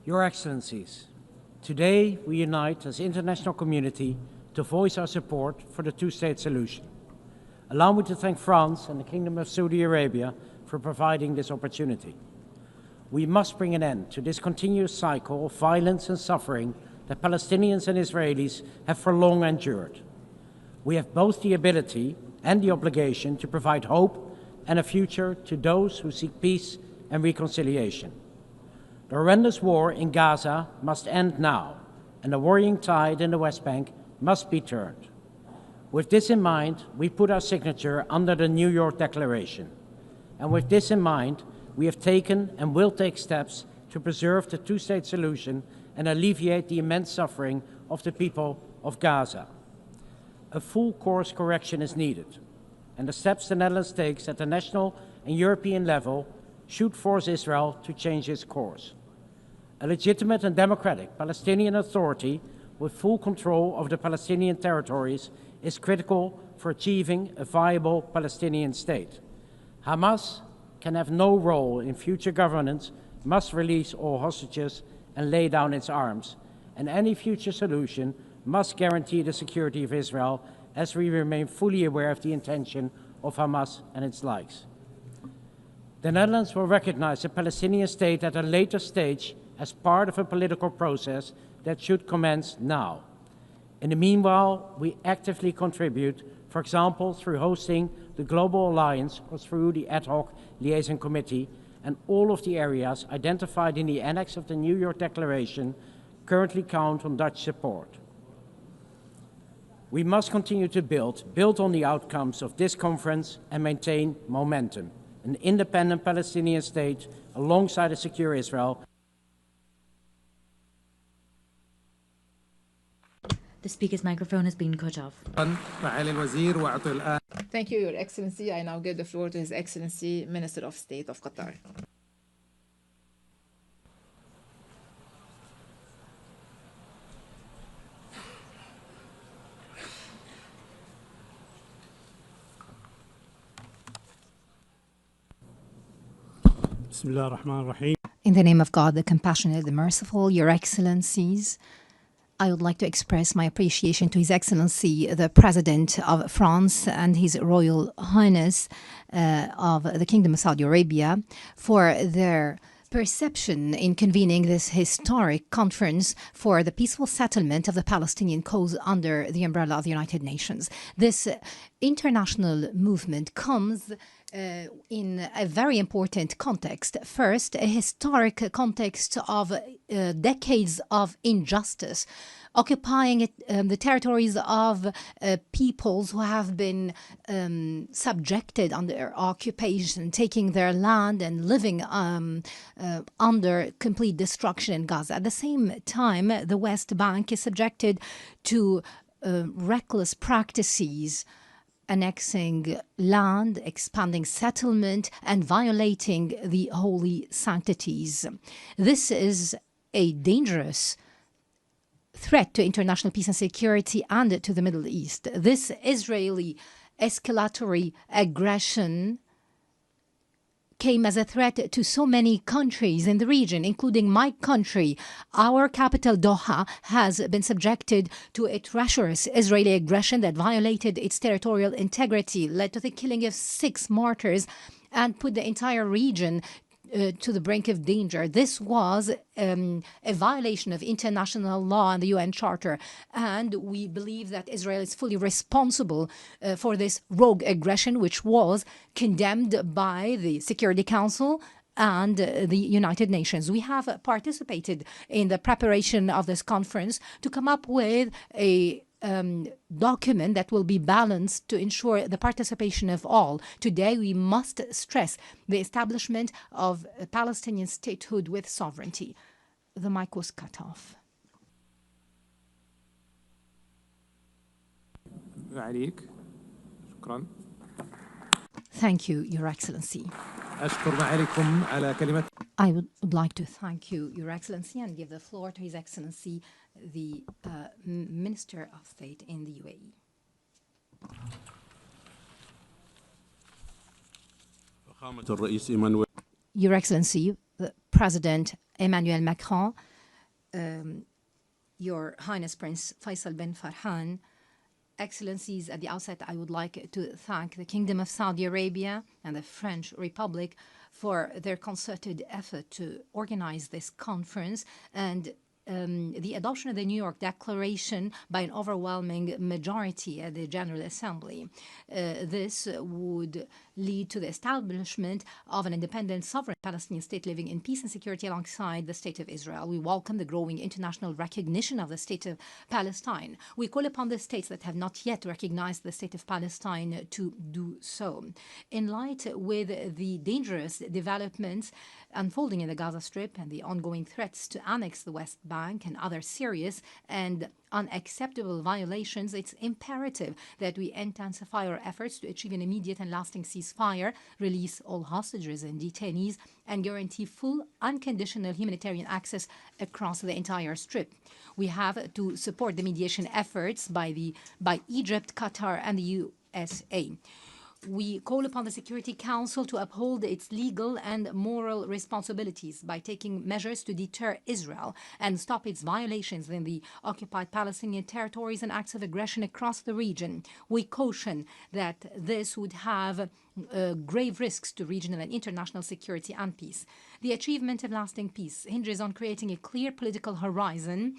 Your Excellencies, today we unite as international community to voice our support for the two-state solution. Allow me to thank France and the Kingdom of Saudi Arabia for providing this opportunity. We must bring an end to this continuous cycle of violence and suffering that Palestinians and Israelis have for long endured. We have both the ability and the obligation to provide hope and a future to those who seek peace and reconciliation. The horrendous war in Gaza must end now, and the worrying tide in the West Bank must be turned. With this in mind, we put our signature under the New York Declaration. And with this in mind, we have taken and will take steps to preserve the two-state solution and alleviate the immense suffering of the people of Gaza. A full course correction is needed, and the steps the Netherlands takes at the national and European level should force Israel to change its course. A legitimate and democratic Palestinian Authority with full control of the Palestinian territories is critical for achieving a viable Palestinian state. Hamas can have no role in future governance, must release all hostages and lay down its arms, and any future solution must guarantee the security of Israel, as we remain fully aware of the intention of Hamas and its likes. The Netherlands will recognize the Palestinian state at a later stage as part of a political process that should commence now. In the meanwhile, we actively contribute, for example, through hosting the Global Alliance or through the Ad Hoc Liaison Committee, and all of the areas identified in the annex of the New York Declaration currently count on Dutch support. We must continue to build on the outcomes of this conference and maintain momentum. An independent Palestinian state alongside a secure Israel. The speaker's microphone has been cut off. Thank you, Your Excellency. I now give the floor to His Excellency, Minister of State of Qatar. In the name of God, the compassionate, the merciful, Your Excellencies, I would like to express my appreciation to His Excellency, the President of France, and His Royal Highness of the Kingdom of Saudi Arabia for their perception in convening this historic conference for the peaceful settlement of the Palestinian cause under the umbrella of the United Nations. This international movement comes in a very important context. First, a historic context of decades of injustice, occupying the territories of peoples who have been subjected under occupation, taking their land and living under complete destruction in Gaza. At the same time, the West Bank is subjected to reckless practices, annexing land, expanding settlement, and violating the holy sanctities. This is a dangerous threat to international peace and security and to the Middle East. This Israeli escalatory aggression came as a threat to so many countries in the region, including my country. Our capital, Doha, has been subjected to a treacherous Israeli aggression that violated its territorial integrity, led to the killing of 6 martyrs, and put the entire region to the brink of danger. This was a violation of international law and the UN Charter, and we believe that Israel is fully responsible for this rogue aggression, which was condemned by the Security Council and the United Nations. We have participated in the preparation of this conference to come up with a document that will be balanced to ensure the participation of all. Today, we must stress the establishment of a Palestinian statehood with sovereignty. The mic was cut off. Thank you, Your Excellency. I would like to thank you, Your Excellency, and give the floor to His Excellency, the Minister of State in the UAE. Your Excellency, the President Emmanuel Macron, Your Highness Prince Faisal bin Farhan, Excellencies, at the outset, I would like to thank the Kingdom of Saudi Arabia and the French Republic for their concerted effort to organize this conference and the adoption of the New York Declaration by an overwhelming majority at the General Assembly. This would lead to the establishment of an independent, sovereign Palestinian state living in peace and security alongside the State of Israel. We welcome the growing international recognition of the State of Palestine. We call upon the states that have not yet recognized the State of Palestine to do so. In light with the dangerous developments unfolding in the Gaza Strip and the ongoing threats to annex the West Bank and other serious and unacceptable violations, it's imperative that we intensify our efforts to achieve an immediate and lasting ceasefire, release all hostages and detainees, and guarantee full, unconditional humanitarian access across the entire Strip. We have to support the mediation efforts by Egypt, Qatar, and the USA. We call upon the Security Council to uphold its legal and moral responsibilities by taking measures to deter Israel and stop its violations in the occupied Palestinian territories and acts of aggression across the region. We caution that this would have grave risks to regional and international security and peace. The achievement of lasting peace hinges on creating a clear political horizon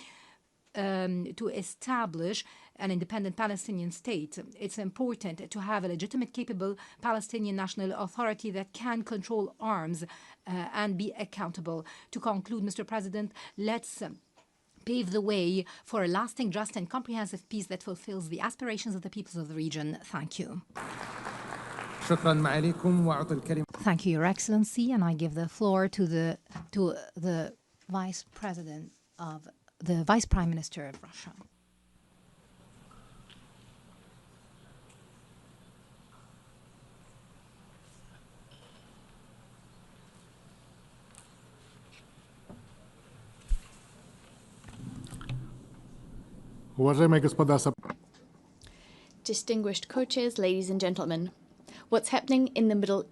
to establish an independent Palestinian state. It's important to have a legitimate, capable Palestinian national authority that can control arms and be accountable. To conclude, Mr. President, let's pave the way for a lasting, just, and comprehensive peace that fulfills the aspirations of the peoples of the region. Thank you. Thank you, Your Excellency, and I give the floor to the Vice President of the Vice Prime Minister of Russia. Distinguished co-chairs, ladies and gentlemen, what's happening in the Middle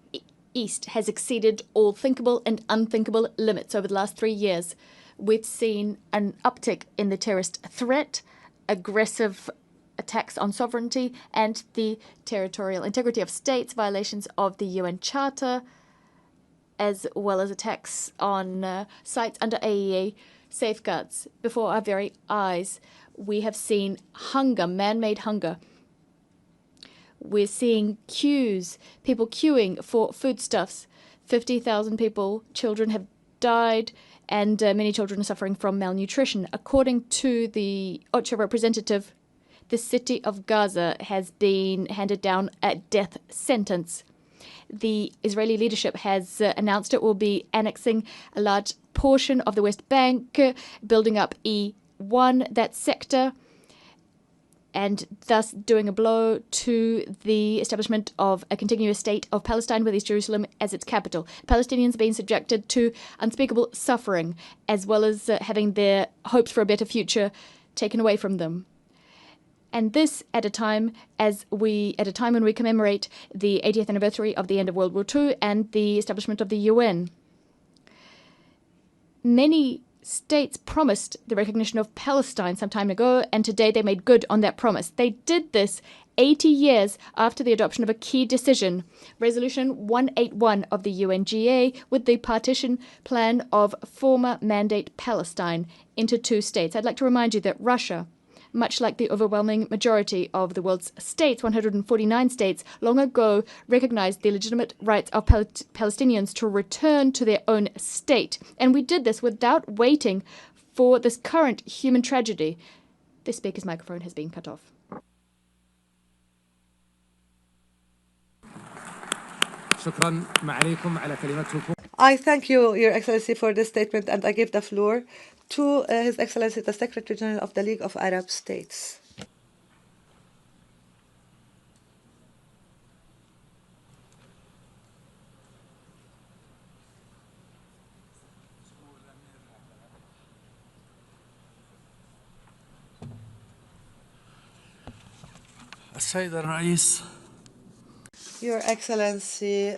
East has exceeded all thinkable and unthinkable limits over the last 3 years. We've seen an uptick in the terrorist threat, aggressive attacks on sovereignty and the territorial integrity of states, violations of the UN Charter, as well as attacks on sites under AEA safeguards. Before our very eyes, we have seen hunger, man-made hunger. We're seeing queues, people queuing for foodstuffs. 50,000 people, children have died, and many children are suffering from malnutrition. According to the OCHA representative, the city of Gaza has been handed down a death sentence. The Israeli leadership has announced it will be annexing a large portion of the West Bank, building up E1, that sector, and thus doing a blow to the establishment of a contiguous state of Palestine with East Jerusalem as its capital. Palestinians are being subjected to unspeakable suffering, as well as having their hopes for a better future taken away from them. And this at a time when we commemorate the 80th anniversary of the end of World War II and the establishment of the UN. Many states promised the recognition of Palestine some time ago, and today they made good on that promise. They did this 80 years after the adoption of a key decision, Resolution 181 of the UNGA, with the partition plan of former Mandate Palestine into 2 states. I'd like to remind you that Russia, much like the overwhelming majority of the world's states, 149 states, long ago recognized the legitimate rights of Palestinians to return to their own state. And we did this without waiting for this current human tragedy. The speaker's microphone has been cut off. I thank you, Your Excellency, for this statement, and I give the floor to His Excellency, the Secretary General of the League of Arab States. Your Excellency,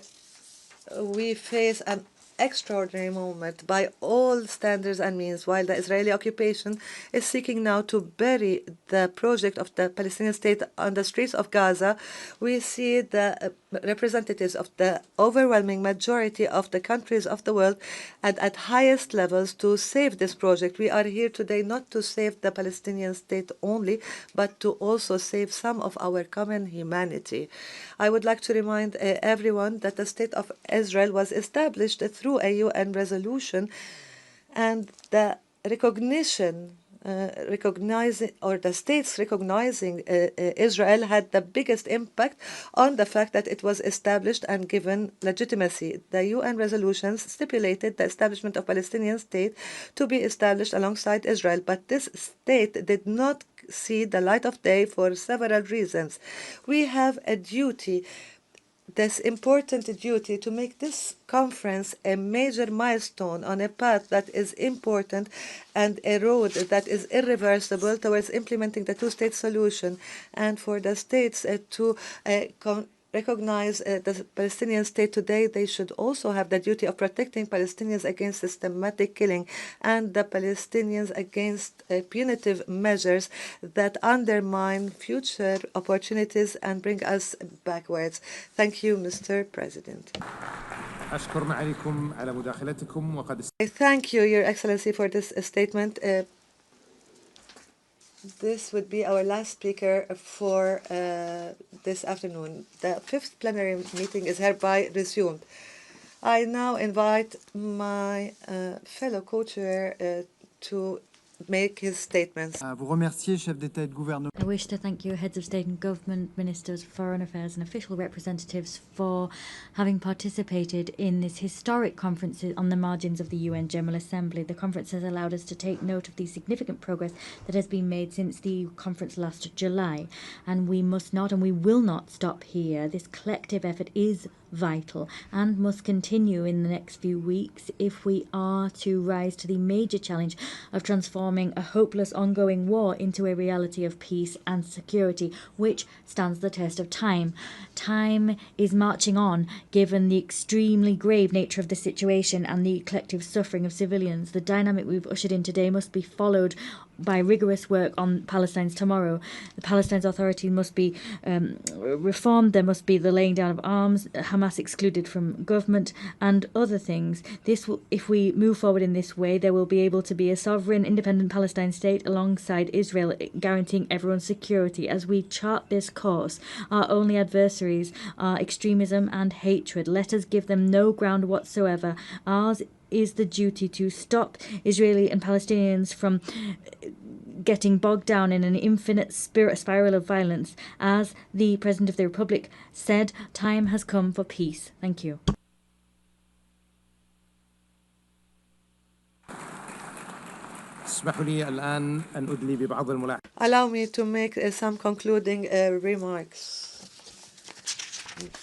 we face an extraordinary moment by all standards and means, while the Israeli occupation is seeking now to bury the project of the Palestinian state on the streets of Gaza. We see the representatives of the overwhelming majority of the countries of the world and at highest levels to save this project. We are here today not to save the Palestinian state only, but to also save some of our common humanity. I would like to remind everyone that the State of Israel was established through a UN resolution, and the recognition the states recognizing Israel had the biggest impact on the fact that it was established and given legitimacy. The UN resolutions stipulated the establishment of Palestinian state to be established alongside Israel, but this state did not see the light of day for several reasons. We have a duty, this important duty, to make this conference a major milestone on a path that is important and a road that is irreversible towards implementing the two-state solution, and for the states to recognize the Palestinian state today. They should also have the duty of protecting Palestinians against systematic killing and the Palestinians against punitive measures that undermine future opportunities and bring us backwards. Thank you, Mr. President. I thank you, Your Excellency, for this statement. This would be our last speaker for this afternoon. The 5th plenary meeting is hereby resumed. I now invite my fellow co-chair to make his statements. À vous remercier, chef d'État et de gouvernement. I wish to thank you, heads of state and government, ministers, foreign affairs and official representatives, for having participated in this historic conference on the margins of the UN General Assembly. The conference has allowed us to take note of the significant progress that has been made since the conference last July. And we must not and we will not stop here. This collective effort is vital and must continue in the next few weeks if we are to rise to the major challenge of transforming a hopeless ongoing war into a reality of peace and security, which stands the test of time. Time is marching on, given the extremely grave nature of the situation and the collective suffering of civilians. The dynamic we've ushered in today must be followed by rigorous work on Palestine's tomorrow. The Palestine Authority must be reformed. There must be the laying down of arms, Hamas excluded from government, and other things. This will, if we move forward in this way, there will be able to be a sovereign, independent Palestine state alongside Israel, guaranteeing everyone's security. As we chart this course, our only adversaries are extremism and hatred. Let us give them no ground whatsoever. Ours is the duty to stop Israeli and Palestinians from getting bogged down in an infinite spiral of violence. As the President of the Republic said, time has come for peace. Thank you. Allow me to make some concluding remarks.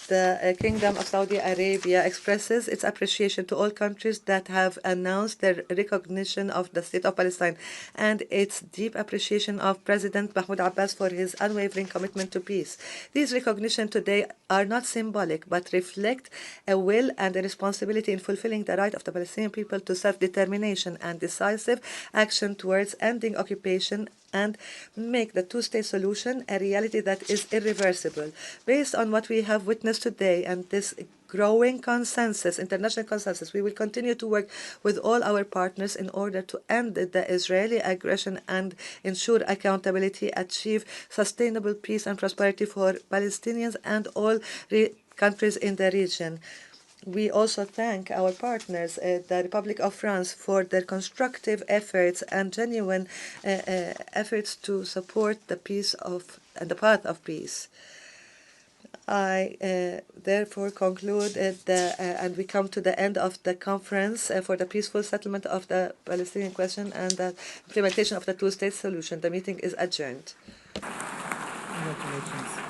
The Kingdom of Saudi Arabia expresses its appreciation to all countries that have announced their recognition of the State of Palestine and its deep appreciation of President Mahmoud Abbas for his unwavering commitment to peace. These recognitions today are not symbolic but reflect a will and a responsibility in fulfilling the right of the Palestinian people to self-determination and decisive action towards ending occupation and make the two-state solution a reality that is irreversible. Based on what we have witnessed today and this growing consensus, international consensus, we will continue to work with all our partners in order to end the Israeli aggression and ensure accountability, achieve sustainable peace and prosperity for Palestinians and all countries in the region. We also thank our partners, the Republic of France, for their constructive efforts and genuine efforts to support the peace and the path of peace. I therefore conclude and we come to the end of the conference for the peaceful settlement of the Palestinian question and the implementation of the two-state solution. The meeting is adjourned. Congratulations.